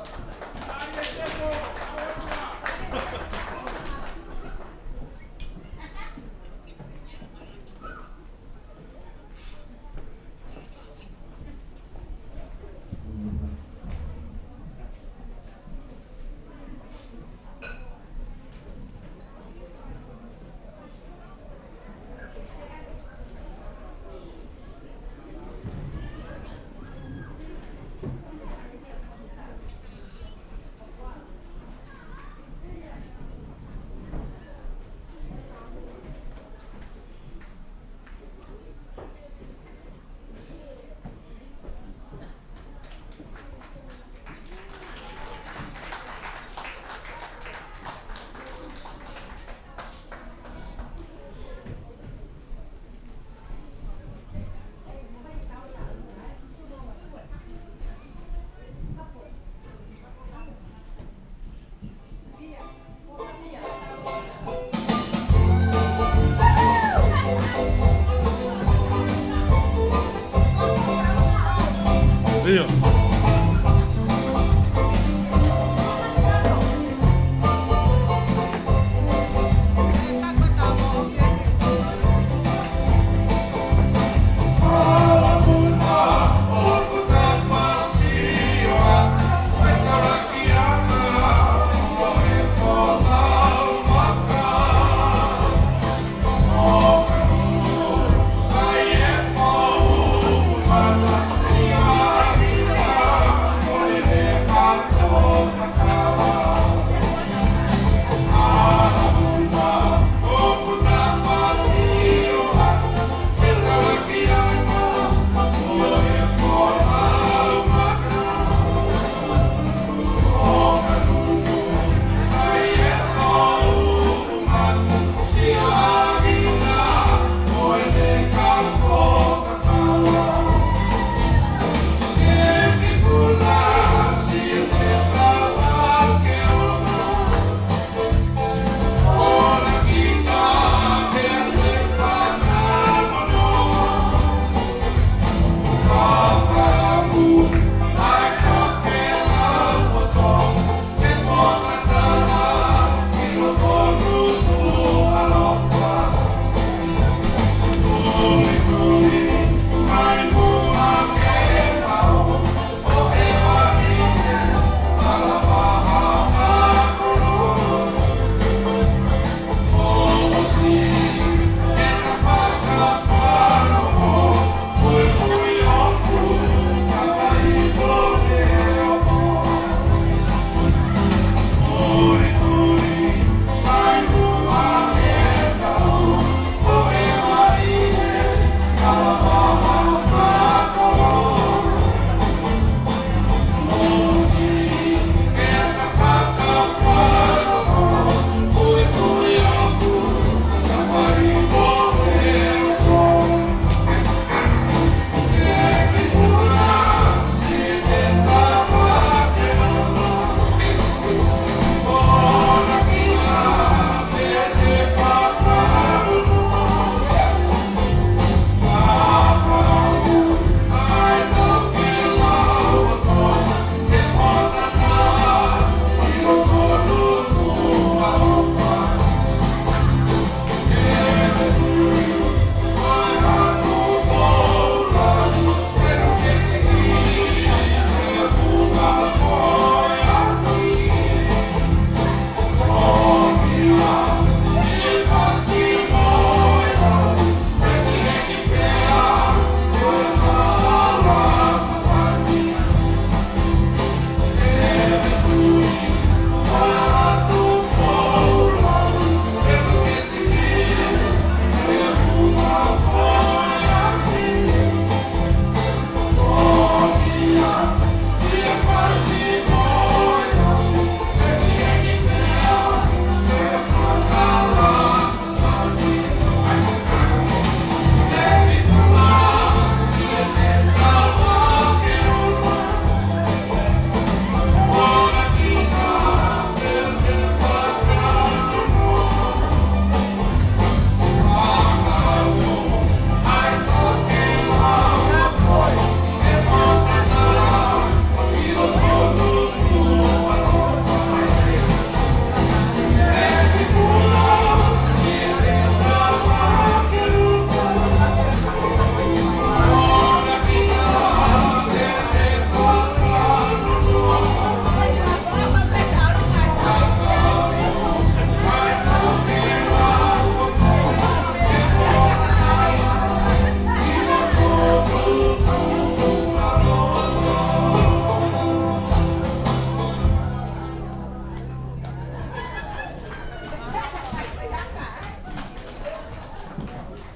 Speaker 1: Rio.
Speaker 9: Sia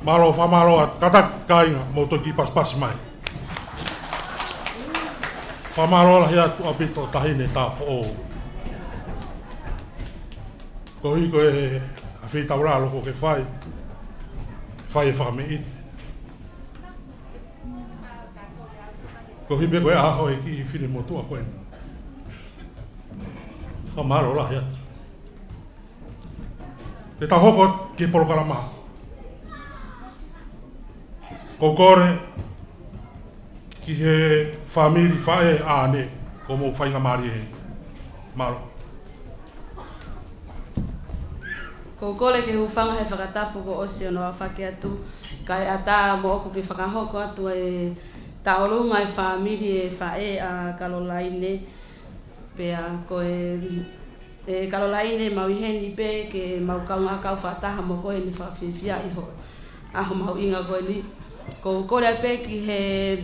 Speaker 1: Malo whamalo at katak kainga mo toki paspas mai. Whamalo la hea tu apito tahine tā po o. Ko hiko e a whita ura loko ke whai. Whai e whame ite. Ko hibe koe aho e ki whine motua koe. Whamalo la hea tu. Te ta hoko ki porokara maha. Ko kore ki he famili whae ane ko mo whainga maari e. Malo.
Speaker 9: Ko kore ke hufanga he whakatapu ko osio no a whake atu. Kai ata mo oku ki whakahoko atu e taorunga e famili e whae a Kalolaine. Pea ko e Kalolaine mauiheni pe ke maukaunga kau whataha mo koe ni whawhiwhia iho. Aho mau inga koe ni. Ko kore pe ki he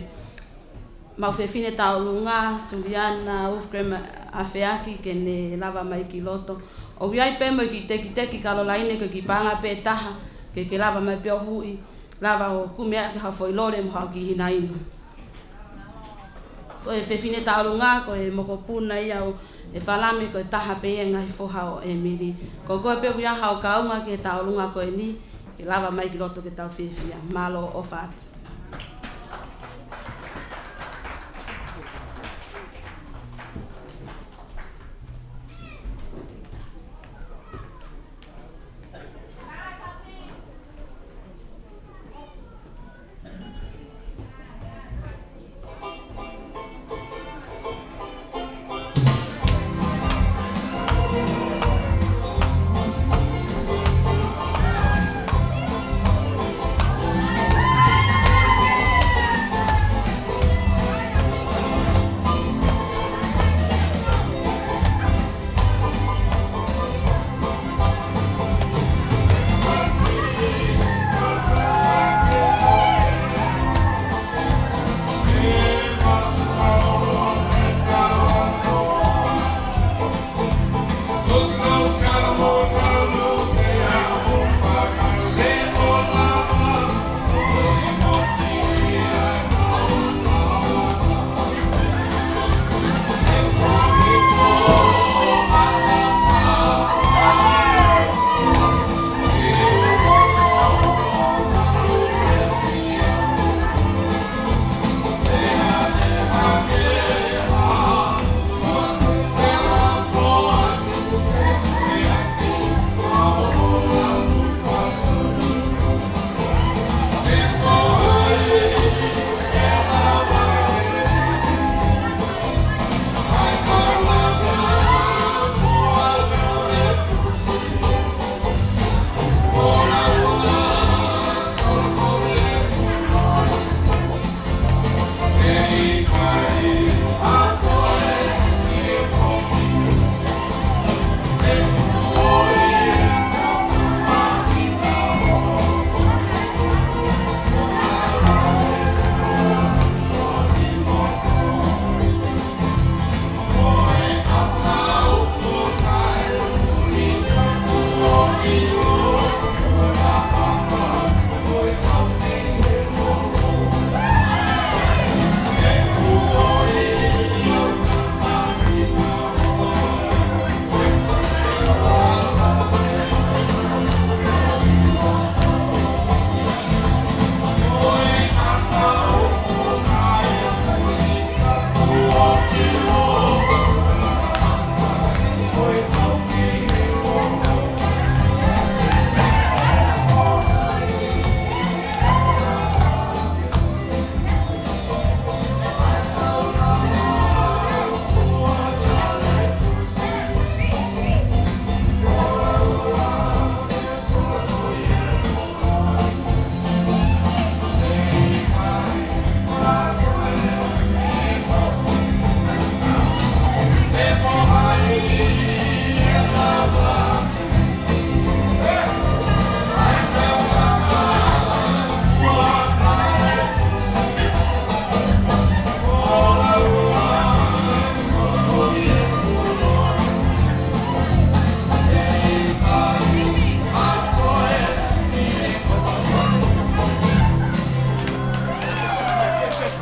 Speaker 9: mawhewhine taurunga, Suriana, Ufkrem, Awheaki ke ne lava mai ki loto. O wiai pe mo ki teki Kalolaine ko ki panga pe taha ke lava mai peo hui. Lava o kumea ki hawhoi lore mo hao ki hinainu. Ko e whewhine taurunga ko e mokopuna ia o e whalame ko e taha pe e ngai whoha o Emily. Ko koe pe wia hao kaunga ke taurunga ko e ni ke lava mai ki loto ke tau whiwhia. Malo o whaati.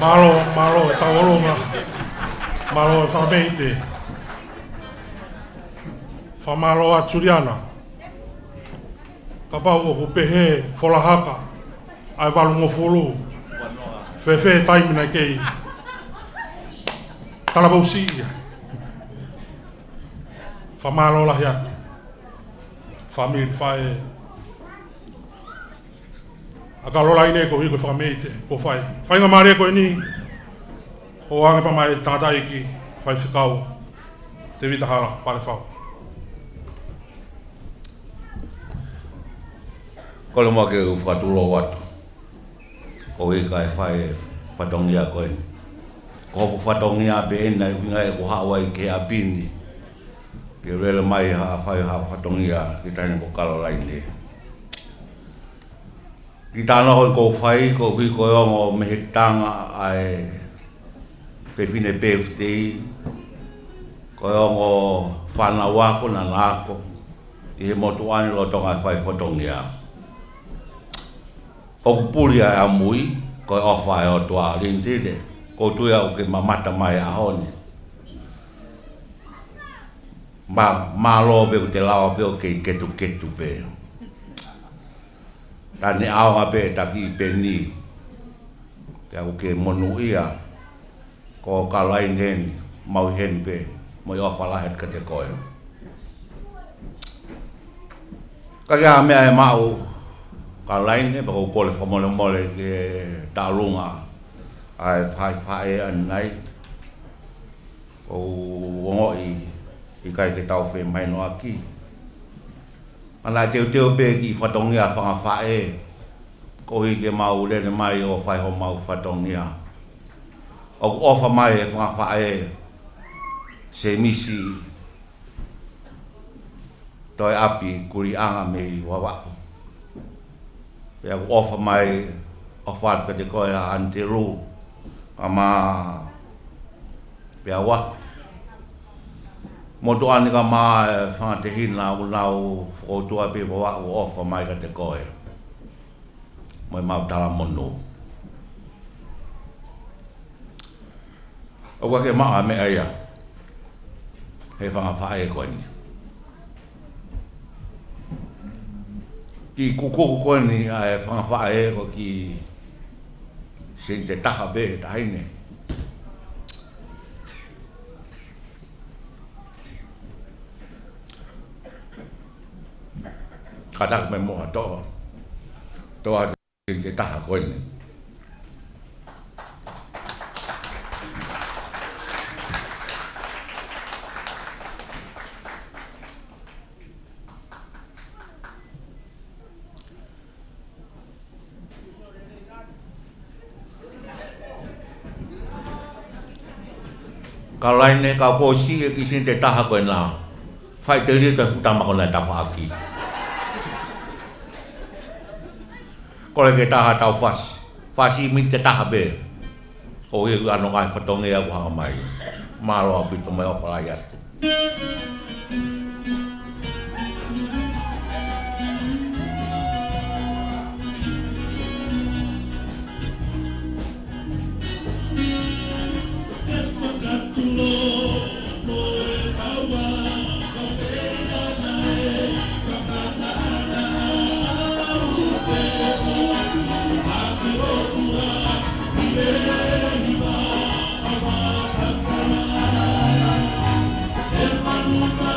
Speaker 1: Malo, taolonga. Malo e whameite. Whamalo a Turiana. Ka pau o kupehe wholahaka. Ai walungo fulu. Whewhe taimina kei. Talabausi ia. Whamalo lahi atu. Whamiri whae. Aka lola ine ko hiko whameite. Ko whai. Whainga maria ko ni. Ko anga pa mai tata iki. Whai whikau. Te vita hara. Pare whau.
Speaker 2: Kole mo ke whatulo watu. Ko ika e whae whatongia koe. Ko hoku whatongia pe ena i winga e ko hawa i ke apini. Ke rele mai ha whae ha whatongia ki taini ko Caroline. Ki tāna hoi ko whai ko hui ko ongo mehe tanga ai pe fine PFTI. Ko ongo whana wako na nako. I he motu ani lo tonga whai whatongia. O puria a mui ko ofa e o toa lintide ko tuia o ke mamata mai a hone ma lo be te lawa pe o ke ketu pe tani ao pe taki pe ni ke o ke monu ia ko kalainen mau hen pe mo ofa la het kate ko ka ga me ai mau ka lain ba ko pole mole ke talunga ai fai anai o ngo i kai ke tau fe mai no aki ana te be ki fatongia fa fae ko i ke mau le mai o fai ho mau fatongia o fa mai fa fae se misi toi api kuri anga me wa pe ofa mai ofa ka te koe a anteru ama pe wa moto ani ka ma fa te hina u lau o tua pe wa ofa mai ka te koe mai mau tala mono o wa ke ma me aya he fa e koe ni ki kuku ko ni ai fa e ko ki sin te taha be taine kadak me mo to sin te taha ko ni kalau lainnya kau posi ki sin te taha ko na fai te ri te utama ko na ta fa aki ko le ke taha tau fasi mi te taha be o e ano kai fatonge a wa mai malo api to mai o pala
Speaker 10: Hermano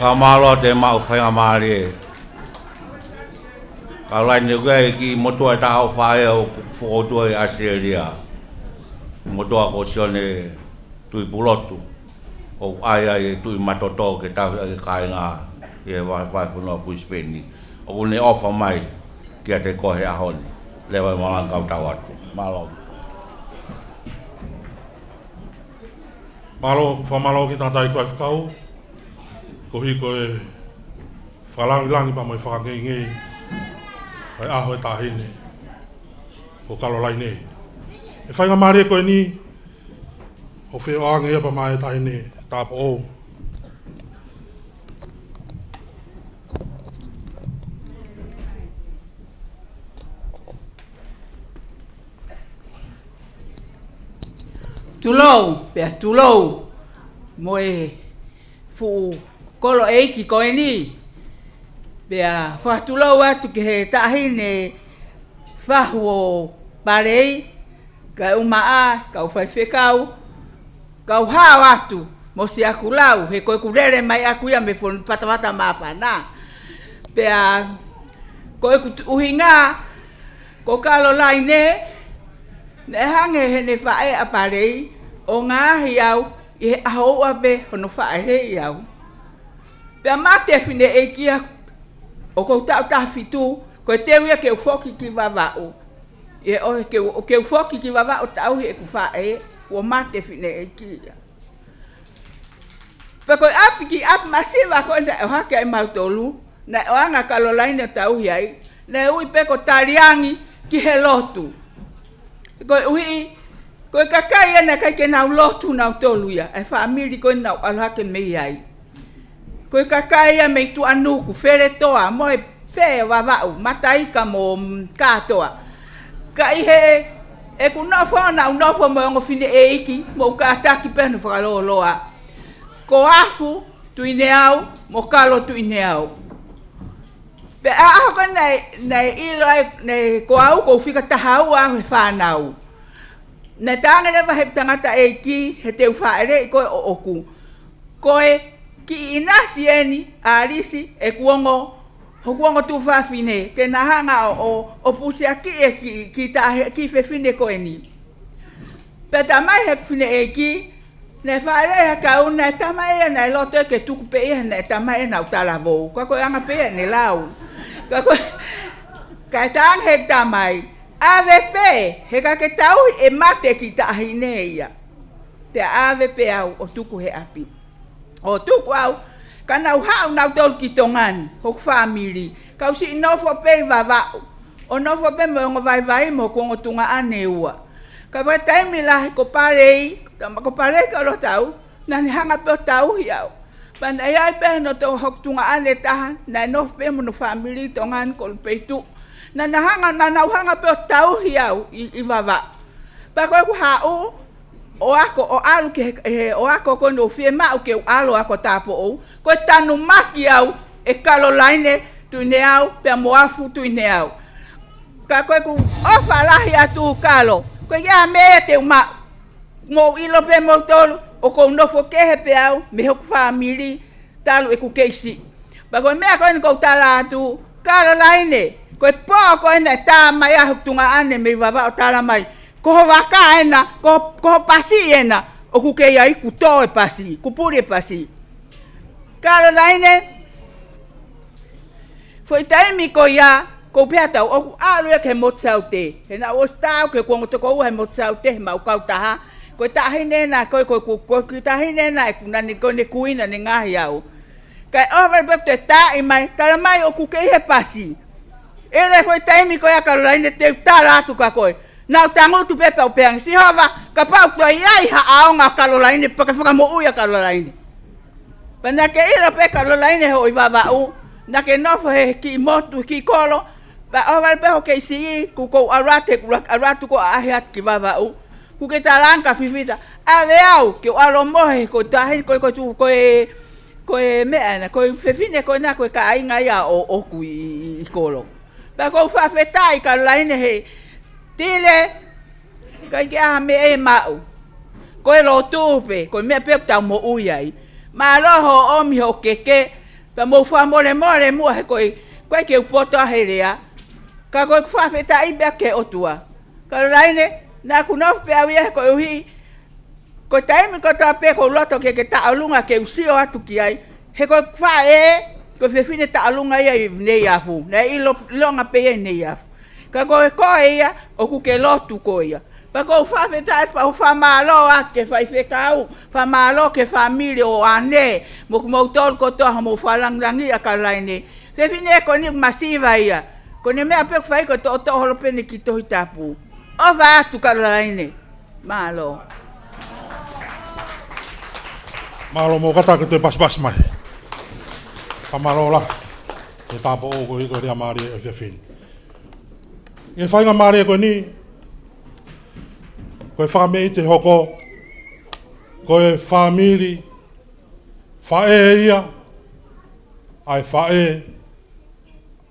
Speaker 2: Kamalo te mau whainga maari. Ka lai ni gai ki motua ta hau whae o whokotua i Australia. Motua ko sione tui pulotu. O ai tui matoto ke tau ke kainga e vai whunua Puispeni. O ne ofa mai kia te kohe ahoni. Lewa malangkau tau atu. Malo.
Speaker 1: Malo, whamalo ki tātai whai whakau. Ko hi ko e whalangi pa mai whakangei. Ai aho e tāhine. Ko kalolai nei. E whainga maare koe ni. O wheo ange pa mai e tāhine. Tāpa o.
Speaker 10: Tulou, pea tulou. Moe fu kolo eiki koe ni. Pea whatulou atu ki he tahine whahu o parei. Ka umaa, ka uwhaiwhekau. Ka uhao atu. Mo si aku lau, he koe kurere mai aku ia me whonu patawata maa whana. Pea koe uhinga, ko kalo lai ne. Ne hange he ne whae a parei, o ngāhi au, i he aho abe hono whae rei au. Pea mate whine e kia, o kou tau tawhitu, koe teu ia ke ufoki ki wawao. E o ke ufoki ki wawao tau hi e ku whae, o mate whine e kia. Pea koe api ki api masiwa koe na e hake ai mautolu, na o anga kalolaine tau hi ai, na e ui peko tariangi ki he lotu. Koe uhi, koe kakai ana kai ke nau lotu nau tolu ia, ai whaamiri koe nau alhake mei ai. Koe kakai ia mei tu anuku, where toa, moe whea wawau, mataika mo kātoa. Ka ihe, e ku nofo nau nofo mo ongo whine e iki, mo kātaki pēnu whakaloloa. Ko afu tuine au, mo kalo tuine au. Pe aho ka nei ilo ai nei ko au ko fika tahau a he whanau. Nei tanga lewa he tangata e ki he te uwhaere koe o oku. Koe ki inasi eni a risi e kuongo tu whawhine ke nahanga o pusi a ki e ki whewhine koe ni. Pe tamai he whine e ki nei whaere he kauna e tamai e nei loto ke tuku pe e nei tamai e nau talavou. Koe koe anga pe e nei lau. Kai tang he tamai AVP he ka ke tau e mate ki tahine ia. Te AVP au o tuku he api. O tuku au kana hau nau tol ki tongan ho family. Kau si nofo pe vava. O nofo pe mo vai mo ko tunga ane ua. Ka ba taimi la ko parei, ko parei ka lo tau, na ni hanga pe tau ia. Pana ia pe no to hok tunga ane tahan na no pe mo no family tongan kol peitu na hanga na hanga pe tau hiau i vava pa ko hau o ako o alu ke o ako ko no fie ma o ke alu ako tapo o ko tanu maki au e Caroline tu ne au pe mo afu tu ne au ka ko o fala hia tu kalo ko ya me te ma mo ilo pe mo tolo o ko no fo ke he pe au me hok family talu e ku keisi ba ko me ko tala tu Caroline ko po ko na ta mai a tunga ane me baba o tala mai ko waka ena ko pasi ena o ku ke ai ku to e pasi ku puri e pasi Caroline foi taimi ko ya ko peta o alu e ke mo saute e na o sta ke ko to ko he mo saute ma ka ta ko ta hine na ko ta hine na ku na ni ko ne kuina ni ngahi au kai over te ta i mai kala mai o ku ke he pasi ele foi taimi ko ya Caroline te tala tu ka ko na tango tu pepa o peang si hava ka pa to ai ha aonga Caroline pa ka fa mo uya Caroline pana ke ila pe Caroline ho i baba u na ke no fe ki motu ki kolo ba over pe o ke si ku ko arate ku aratu ko ahiat ki baba u ku ke talanka fifita ave au ke alo mohe ko tahin ko tu ko me ana ko fefine ko na ko ka inga ya o ku i kolo ba ko fa fetai Caroline he tile kai ke a me e mau ko lo tupe ko me pe ta mo uyai ma lo ho o mi ho keke Pa mo fa mole mo he koe ke upoto a herea. Ka koe fa feta i bea ke otua. Ka raine, na kunof pe awia he koe uhi. Ko taimi ko ta pe ko loto ke taalunga ke usio atu ki ai. He koe fa ko fefine taalunga ia nei afu. Na i longa pe ia nei afu. Ka koe ia o ku ke lotu ko ia. Pa ko fa feta pa fa malo ake fa ifekau. Fa malo ke family o ane. Mo ku tol ko to mo fa langlangi akalaine. Fefine ko ni masiva ia. Ko ne mea pe fa ko to holo pene ki to hitapu. O va atu kalaine. Malo.
Speaker 1: Malo mo kata ke te pas mai. Pamalo la. Te tapo o ko iko ria mari e fefin. E whainga mari ko ni. Ko e whame te hoko. Ko e family. Whae ia. Ai whae.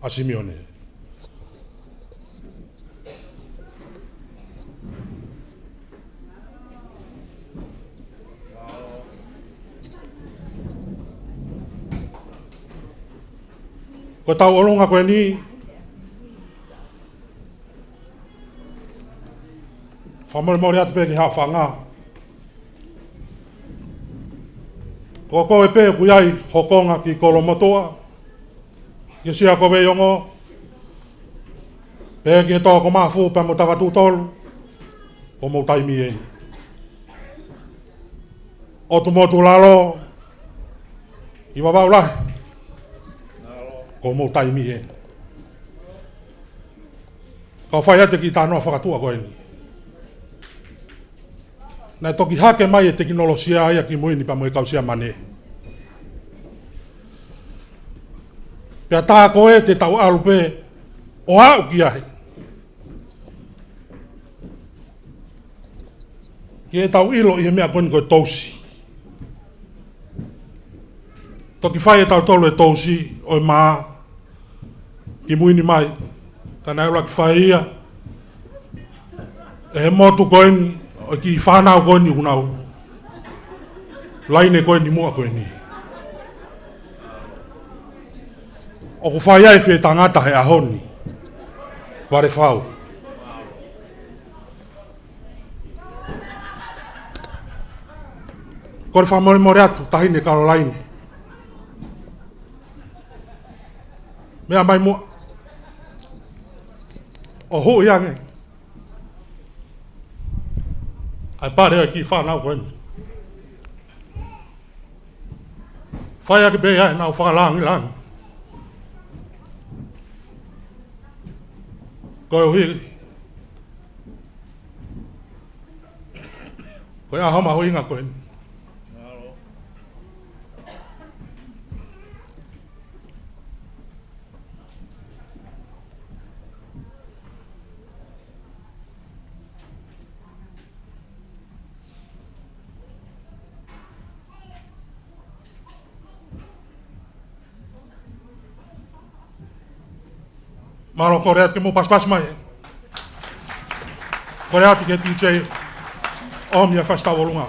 Speaker 1: A Simeone. Ko tau olonga koe ni. Whamore atu pe ki hao whanga. Ko koe pe kuiai hokonga ki Kolomotoa. Ia sia koe yongo. Pe ki he toa ko mafu pe mo takatu tolu. Ko mo taimi e. O tu motu lalo. Iwa wau lai. Ko mo taimi e. Ka whai ate ki tānoa whakatua koe ni. Nai toki hake mai e teknolosia aia ki muini pa mo e kausia mane. Pea tā koe te tau alu pe o au ki ahi. Ki e tau ilo i he mea koni koe tousi. Toki whai e tau tolu e tousi o e maa. Ki muini mai. Tana eula ki whai ia. E he motu koe ni. O ki whanau koe ni hunau. Laine koe ni mua koe ni. O ku whai ai whi tangata he ahoni. Ware whau. Kore whamore more atu, tahine Caroline. Mea mai mua. O hui ange. Ai pare ai ki whanau koe ni. Whai ake be ai nau whakalangi langi. Koe hui. Koe ahama hui inga koe ni. Maro kore atu ke mo pas mai. Kore atu ke DJ Om ia fasta volunga.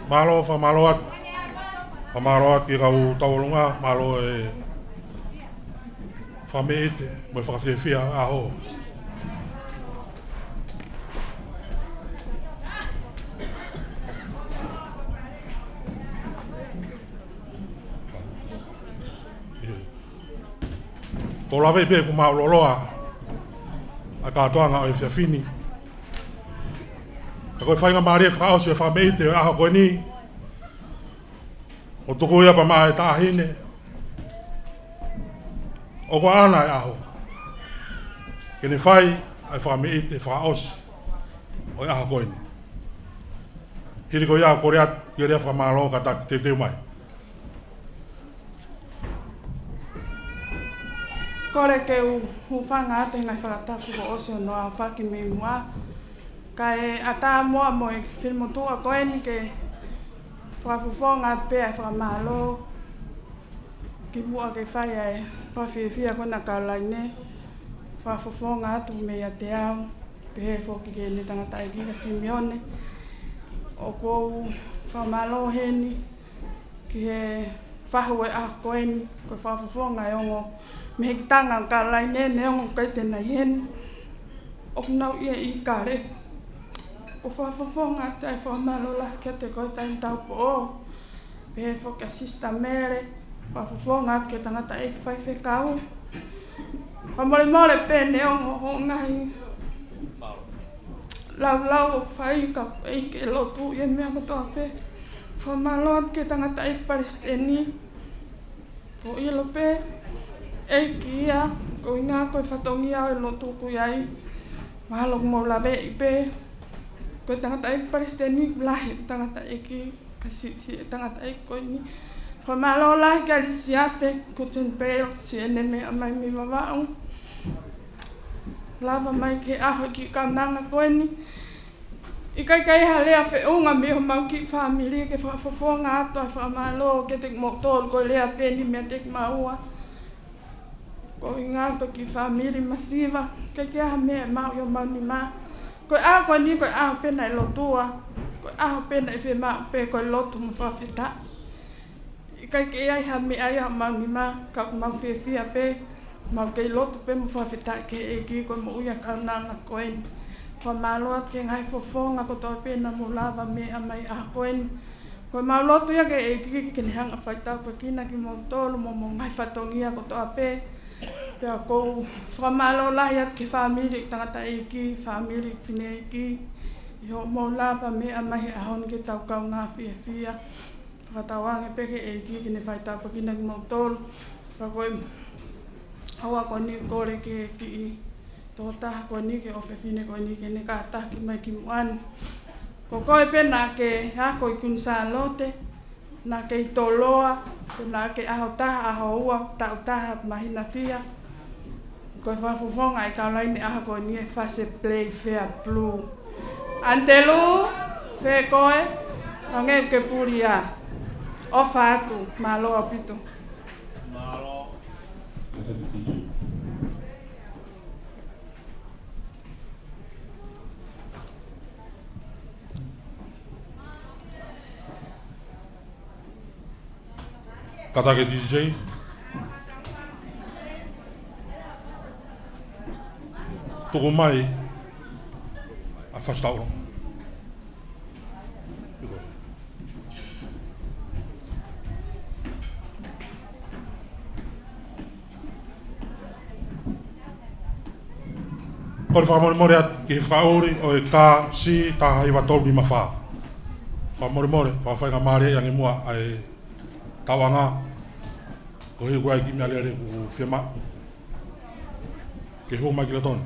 Speaker 1: Malo fa maloat. Fa maloat ki kau taulunga malo e fa meite mo fa fia aho. Ko lave be ku ma loloa a ka toanga o fia fini. Ko fai nga mare fra o se fa meite a ko ni o toko ia pa mai ta hine o ko ana e aho ke ne fai ai fa meite fra os o ia ko ni hiri ko ia ko rea ke rea fra malo ka ta te mai
Speaker 11: kore ke u fanga ate ngai whakatapu ko osio noa whaki me mua. Kai ata moa mo e filmo tua koe ni ke whakafufonga pēa whakamalo. Ki mua ke whai e pawhiwhia kona kaulaine. Whakafufonga atu me a te au. Pehe whoki ke ne tangata e kika Simeone. O kou whakamalo heni. Ki he whahu e a koe ni. Ko whakafufonga e ongo. Me ki tanga ka lai ne ne ongo kai tēnei hen. O nau ia I kare. O whafafonga tai whamalo la kia te koe tai tau po o. Pehe whoki asista mere. Whafafonga kia tangata e ki whai whekau. Whamore more pēne ongo ho ngai. Lau o whai ka eike lotu ia mea katoa pe. Whamalo kia tangata e Palestini. Po ilo pe. Eiki ia, ko inga koe whatongi au e lotu ku iai. Mahalok mo lawe I pe. Koe tangata e Palestini lahi tangata eki. Kasi si tangata e koe ni. Whamalo lahi ka li siate. Kuten peo si ene me amai mi wawau. Lava mai ke aho ki kaunanga koe ni. I kai halea whiunga me ho mau ki whamili ke whafonga ato a whamalo ke tek motol koe lea peni mea tek maua. Ko inga ko ki family masiva ke kia me mau yo mau ni ma ko a ko ni ko a pena I lotua ko a pena I fe ma pe ko lotu mo fa fita ka ke ai ha me ai mau ni ma ka mau fe fia pe mau ke lotu pe mo fa fita ke e ki ko mo ya ka na ko en ko malo ke ngai fofonga ko to pena mo lava me amai a ko en ko mau lotu ya ke e ki ke ni hanga fa ta ko kina ki mo tolo mo ngai fatongia ko to pe. Pea kou whamalo lahi at ki whamiri tangata eki, whamiri whine eki. Iho mō lapa mea mahi ahon ke tau kau ngā whia. Whakatawange peke eki ki ne whaitapa ki naki mō tōru. Pea koe hawa ko ni kore ke eki I tō taha ko ni ke ofe whine ko ni ke ne kātaha ki mai ki muani. Ko koe pena ke hako I kunsa lote. Na ke I toloa, na ke aho taha aho ua, tau taha mahina whia. Koe whafufonga I kaulaini aho koe ni e whase play fair blue. Antelu, whe koe, nge ke puri a. Ofa atu, maloa pito. Malo.
Speaker 1: Kata ke DJ. Tuku mai a whastauro. Kore whamore at ki whaori o e ka si taha iwa tolu ni mawha. Whamore, whawhainga maare yangi mua ai tawanga. Ko hi guai ki mea lere ku whiama. Ke ho mai ki la tonu.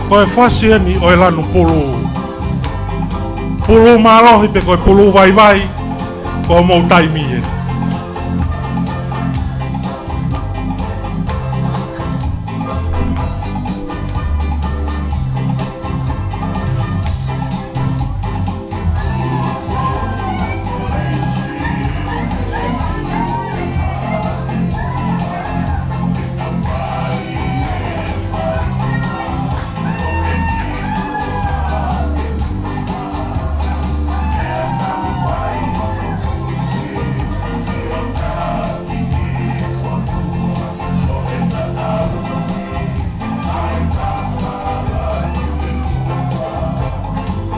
Speaker 1: Koe whasi ni o e lanu pulu. Pulu malohi pe koe pulu vai vai. Ko mou taimi e.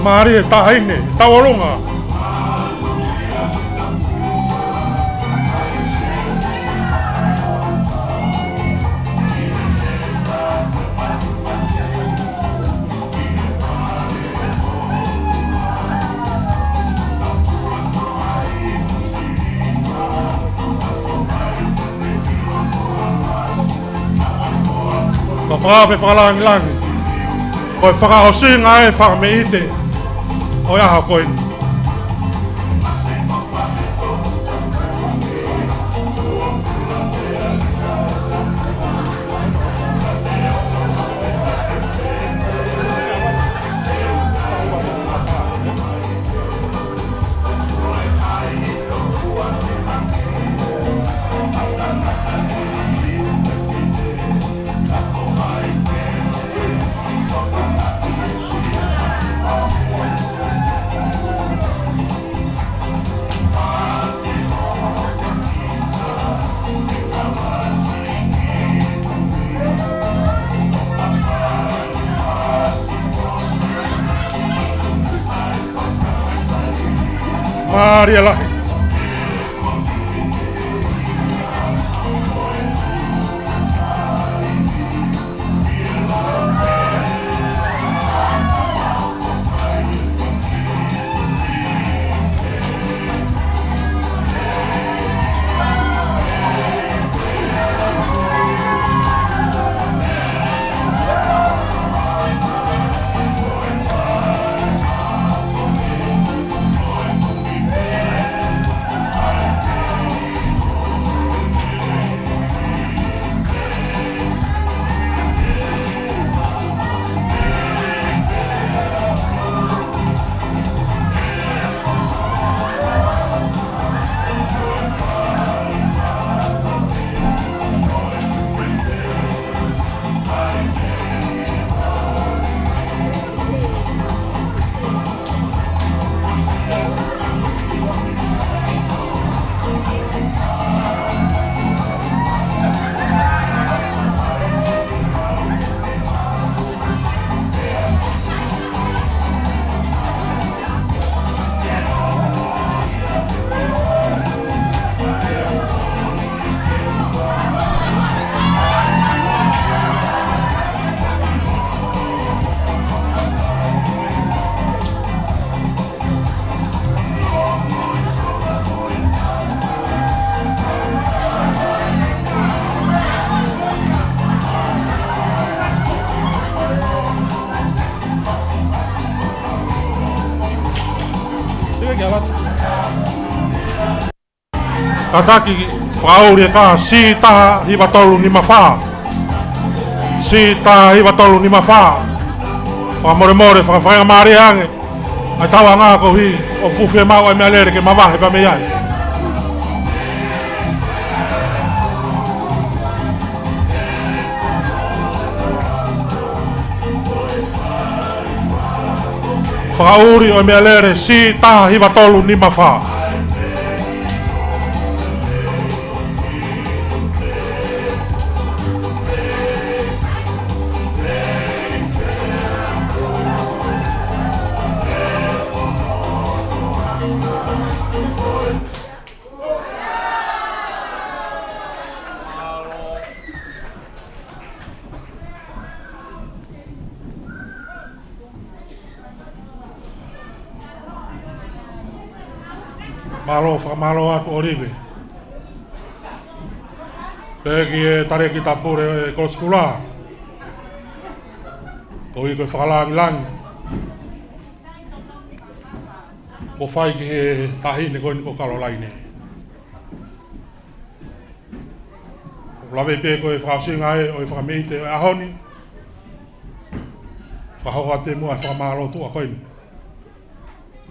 Speaker 1: Mari e tahaine, tawaronga. Ka whakawe whakalangi-langi. Koe whakaosinga e whakameite. O ia koe. Maria lahi. Kataki whauri e ka si taha hiwa tolu ni mawha. Si taha hiwa tolu ni mawha. Whamore more whakawhainga maari hange. Ai tawa ngā ko hi o fufi e mau e mea lere ke mawahe pa me iai. Whakauri o mea lere si taha hiwa tolu ni mawha. Malo atu orive. Pegi e tare ki tapure e koskula. Ko i koe whakalangi. Ko whai ki he tahine koe ni ko Karolaine. Ko lawe pe koe whakasinga e o i whakameite o ahoni. Whahoka te mua whakamalo tu a koe ni.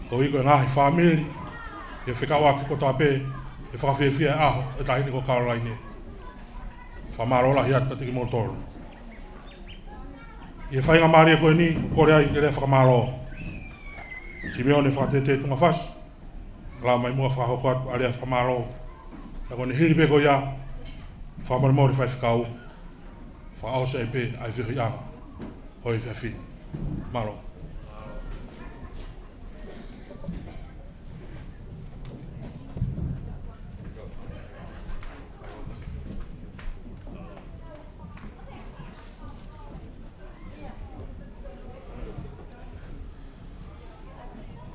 Speaker 1: Ko i koe ngahi whamiri. E whikawaki ko tape. E whakawhiawhia e aho e tahine ko Karolaine. Whamaro lahi atu katiki motoro. I whainga maria koe ni, kore ai ke rea whakamaro. Simeone whakatete tunga whasi. La mai mua whakahoko atu a rea whakamaro. Ta kone hiri pe koe ia. Whamare mori whai whikau. Whaose e pe ai whihi anga. Hoi whiawhi. Maro.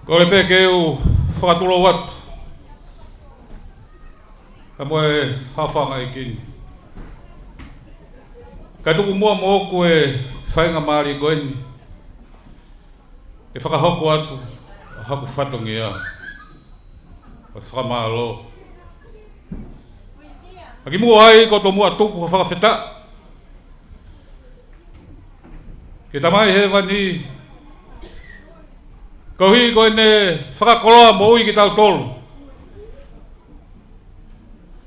Speaker 12: Ko le pe ke u whakatulo watu. Ka moe hawhanga i kini. Ka tuku mua mo oku e whainga maari goeni. E whakahoko atu, a haku whatongi a. O whakamalo. Aki mua ai ko to mua tuku ka whakawheta. Ke tamai he wani. Ko hi ko ne whakakoloa mo ui ki tau tolu.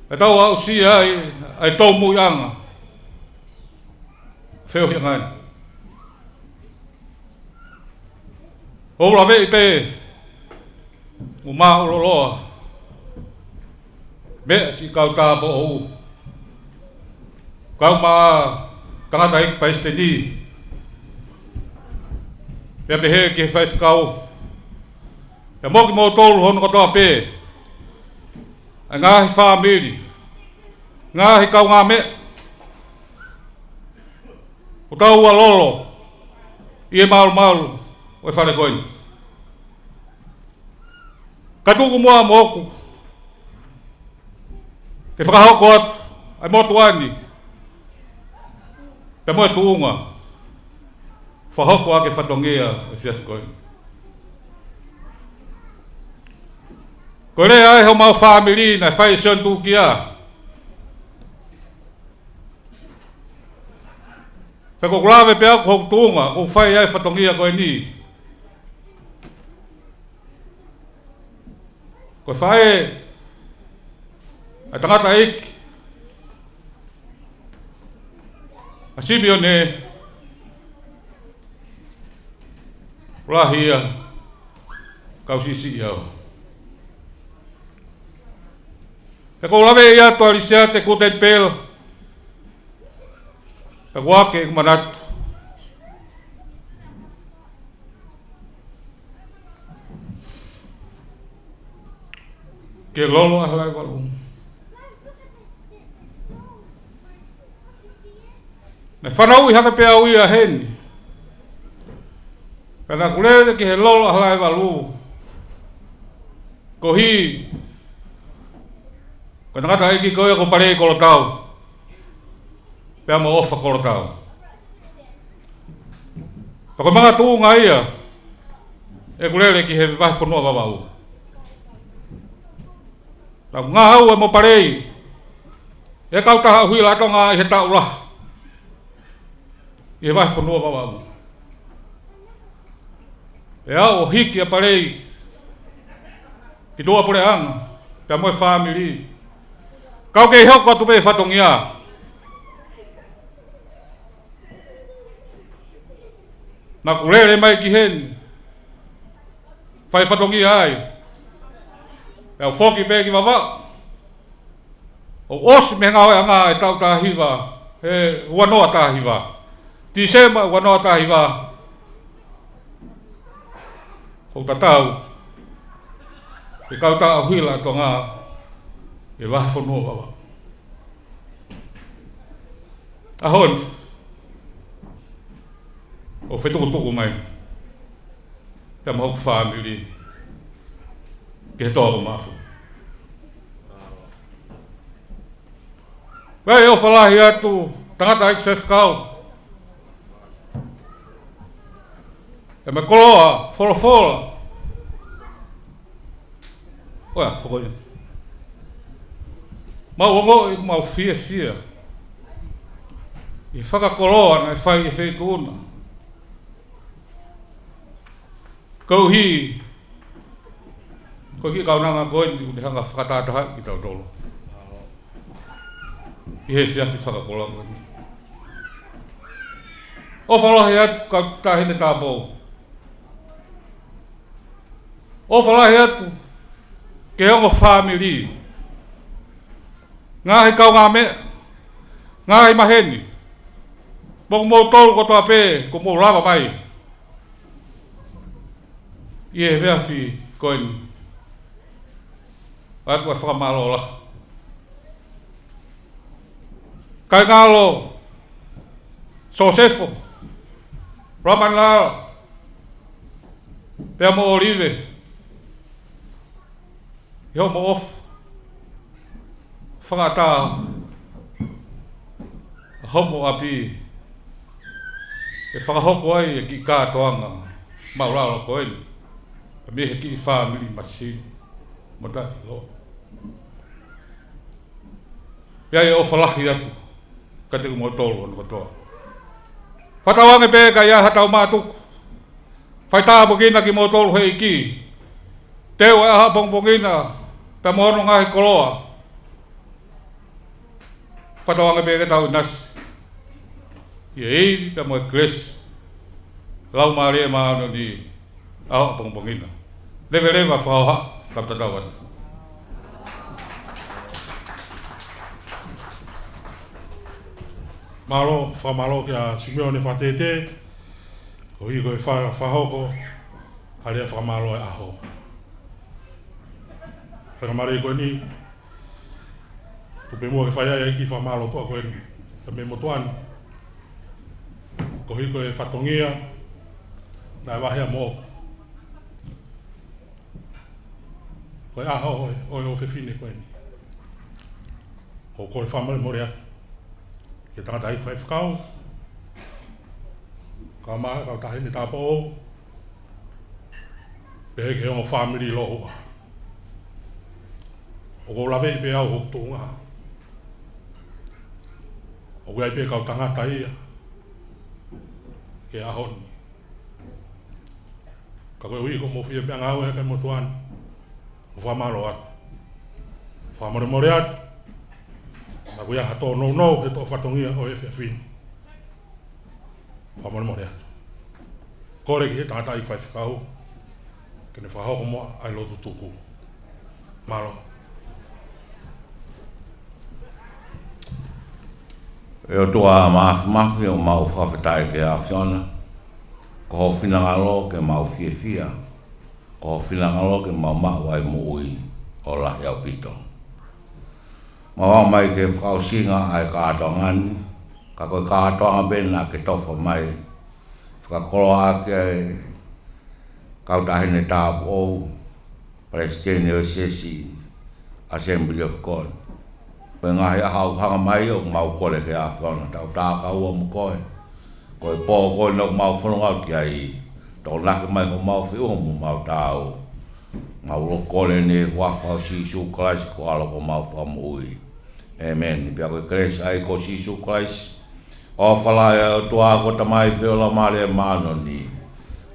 Speaker 12: E tau au si ai tau mui anga. Wheo hi ngai. O la vei pe o ma o loa. Me si kau ta bo o. Kau ma tangata ik pa estedi. Pe pe he ke fai kau. E moki mo tolu hono katoa pe. A ngahi whamiri. Ngahi kau ngā me. O tau ua lolo. I e malu. O e whare koini. Katuku mua moku. Ke whakahoko atu. Ai motu ani. Pe moe tuunga. Whahoko ake whatongia e whiasi koini. Ko rea ai ho mau whamiri na whai son tukia. Pe ko klawe pe aku hok tuunga, ko whai ai whatongia koe ni. Ko whai ai tangata ik. A Simeone Rahia kau sisi iau. E ko lawe ia toa lisia te kuten pel. E wake ik manatu. Ke lolo ahlai walu. Ne whanau i haka pia ui a heni. Kana kulere ke he lolo ahlai walu. Ko hi ko ngata iki koe ko pare ko tau. Pe mo ofa ko tau. Ko manga tu nga ia. E kulele ki he va fono va vau. La nga hau e mo pare. E kau ta hui la tonga he tau la. E va fono va vau. E au hiki a pare. Ki doa pore ang. Pe mo family. Kau ke hoko tu pe whatongia. Na kulere mai ki hen. Whai whatongia ai. E au whoki pe ki wawa. O osi me ngau e anga e tau tahiwa. E wanoa tahiwa. Tisema wanoa tahiwa. O tatau. E kau ta huila to ngā. E waha whanua wawa. Ahon. O whetukutuku mai. Te mahoku whamiri. Ke he tōru mafu. Wai o whalahi atu. Tangata ik whewhkau. E me koloa, fola. Oia, kokoia. Mau ongo i mau fia. I whakakoloa na e whai e whetuna. Kau hi kaunanga koe ni hanga whakatataha ki tau tolo. I he whiawhi whakakoloa koe ni. O whalahi atu ka tahine tāpou. O whalahi atu ke hongo whamiri. Ngahi kau ngā mea. Ngahi maheni. Mō mō tolu ko toa pē, ko mō lava mai. I e whiawhi koe ni. Atu e whakamalo la. Kai ngalo Sosefo. Raman la. Pea mo Olive. Iho mo off. Whangata. Homo api. E whakahoko ai e ki kātoanga. Mauraro koe ni. A me he ki I whamiri masi. Motahi lo. Pea e ofalahi atu. Ka te kumotolo anu katoa. Whatawange pē ka ia hatau mātuku. Whai tāpukina ki motolo hei ki. Teo e aha pongpongina. Pea mohono ngahi koloa. Whatawange pē ka tau nasi. Ia ei pea moe kles. Lau maare maano ni aha pongpongina. Lewe whauha kaptatau atu.
Speaker 1: Malo, whamalo kia Simeone whatete, ko i koe whahoko, haria whamalo e aho. Whakamare koe ni, tupe mua ke whaiai ki whamalo toa koe ni, ka me motuani. Ko i koe whatongia, nai wahea mo. Koe aho oi o whiwhine koe ni. Ko koe whamale more atu. Ke tangata i whaifkau. Ka maa kau tahine tāpo o. Pehe ke hongo whamiri loa. O ko lawe I pe au hokto ngā. O ko ai pe kau tangata ia. Ke ahoni. Ka koe ui ko mo fia pe ngau e kai motuani. Mo whamalo atu. Whamore more atu. Na kuia hato no he to whatongia o e whiawhini. Whamore more atu. Kore ki he tangata I whaifkau. Kene whahoko moa ai lotu tuku. Malo.
Speaker 2: E o tua mafi o mau whawhetai ke a whiona. Ko ho whinangalo ke mau whiawhia. Ko ho whinangalo ke mau mawai mo ui o lahi au pito. Mawa mai ke whakausinga ai kātongani. Ka koe kātonga bena ke tofa mai. Whakakoloa ake kautahine tāpu ou. Presidente o Sesi Assembly of God. Pe ngahi ahau hanga mai o mau kore ke a whiona. Tau tākau o mukoe. Koe pō koe no mau whanongau ki ai. Tau nake mai ko mau whio mu mau tāu. Mau lo kore ne whakau Sisu Christ ko alo ko mau whamu ui. Amen. Pia koe kres ai ko Sisu Christ. O whalai o tua ko tamai whio la mare mano ni.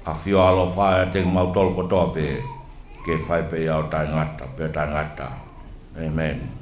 Speaker 2: A whio alo whaia te mau tolo ko tope. Ke whai pe iau tai ngata, pe tai ngata. Amen.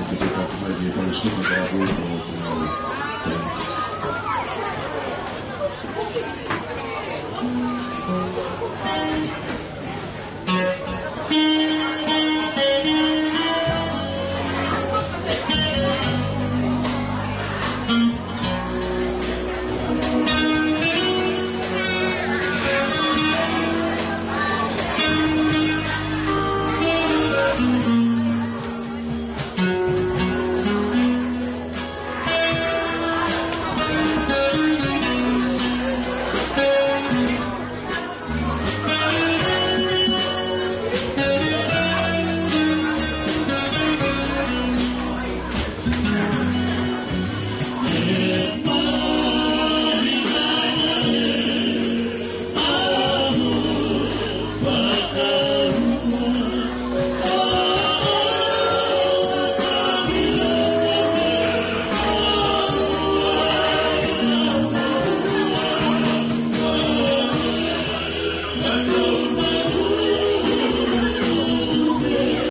Speaker 13: Ketika kembali di Palestina,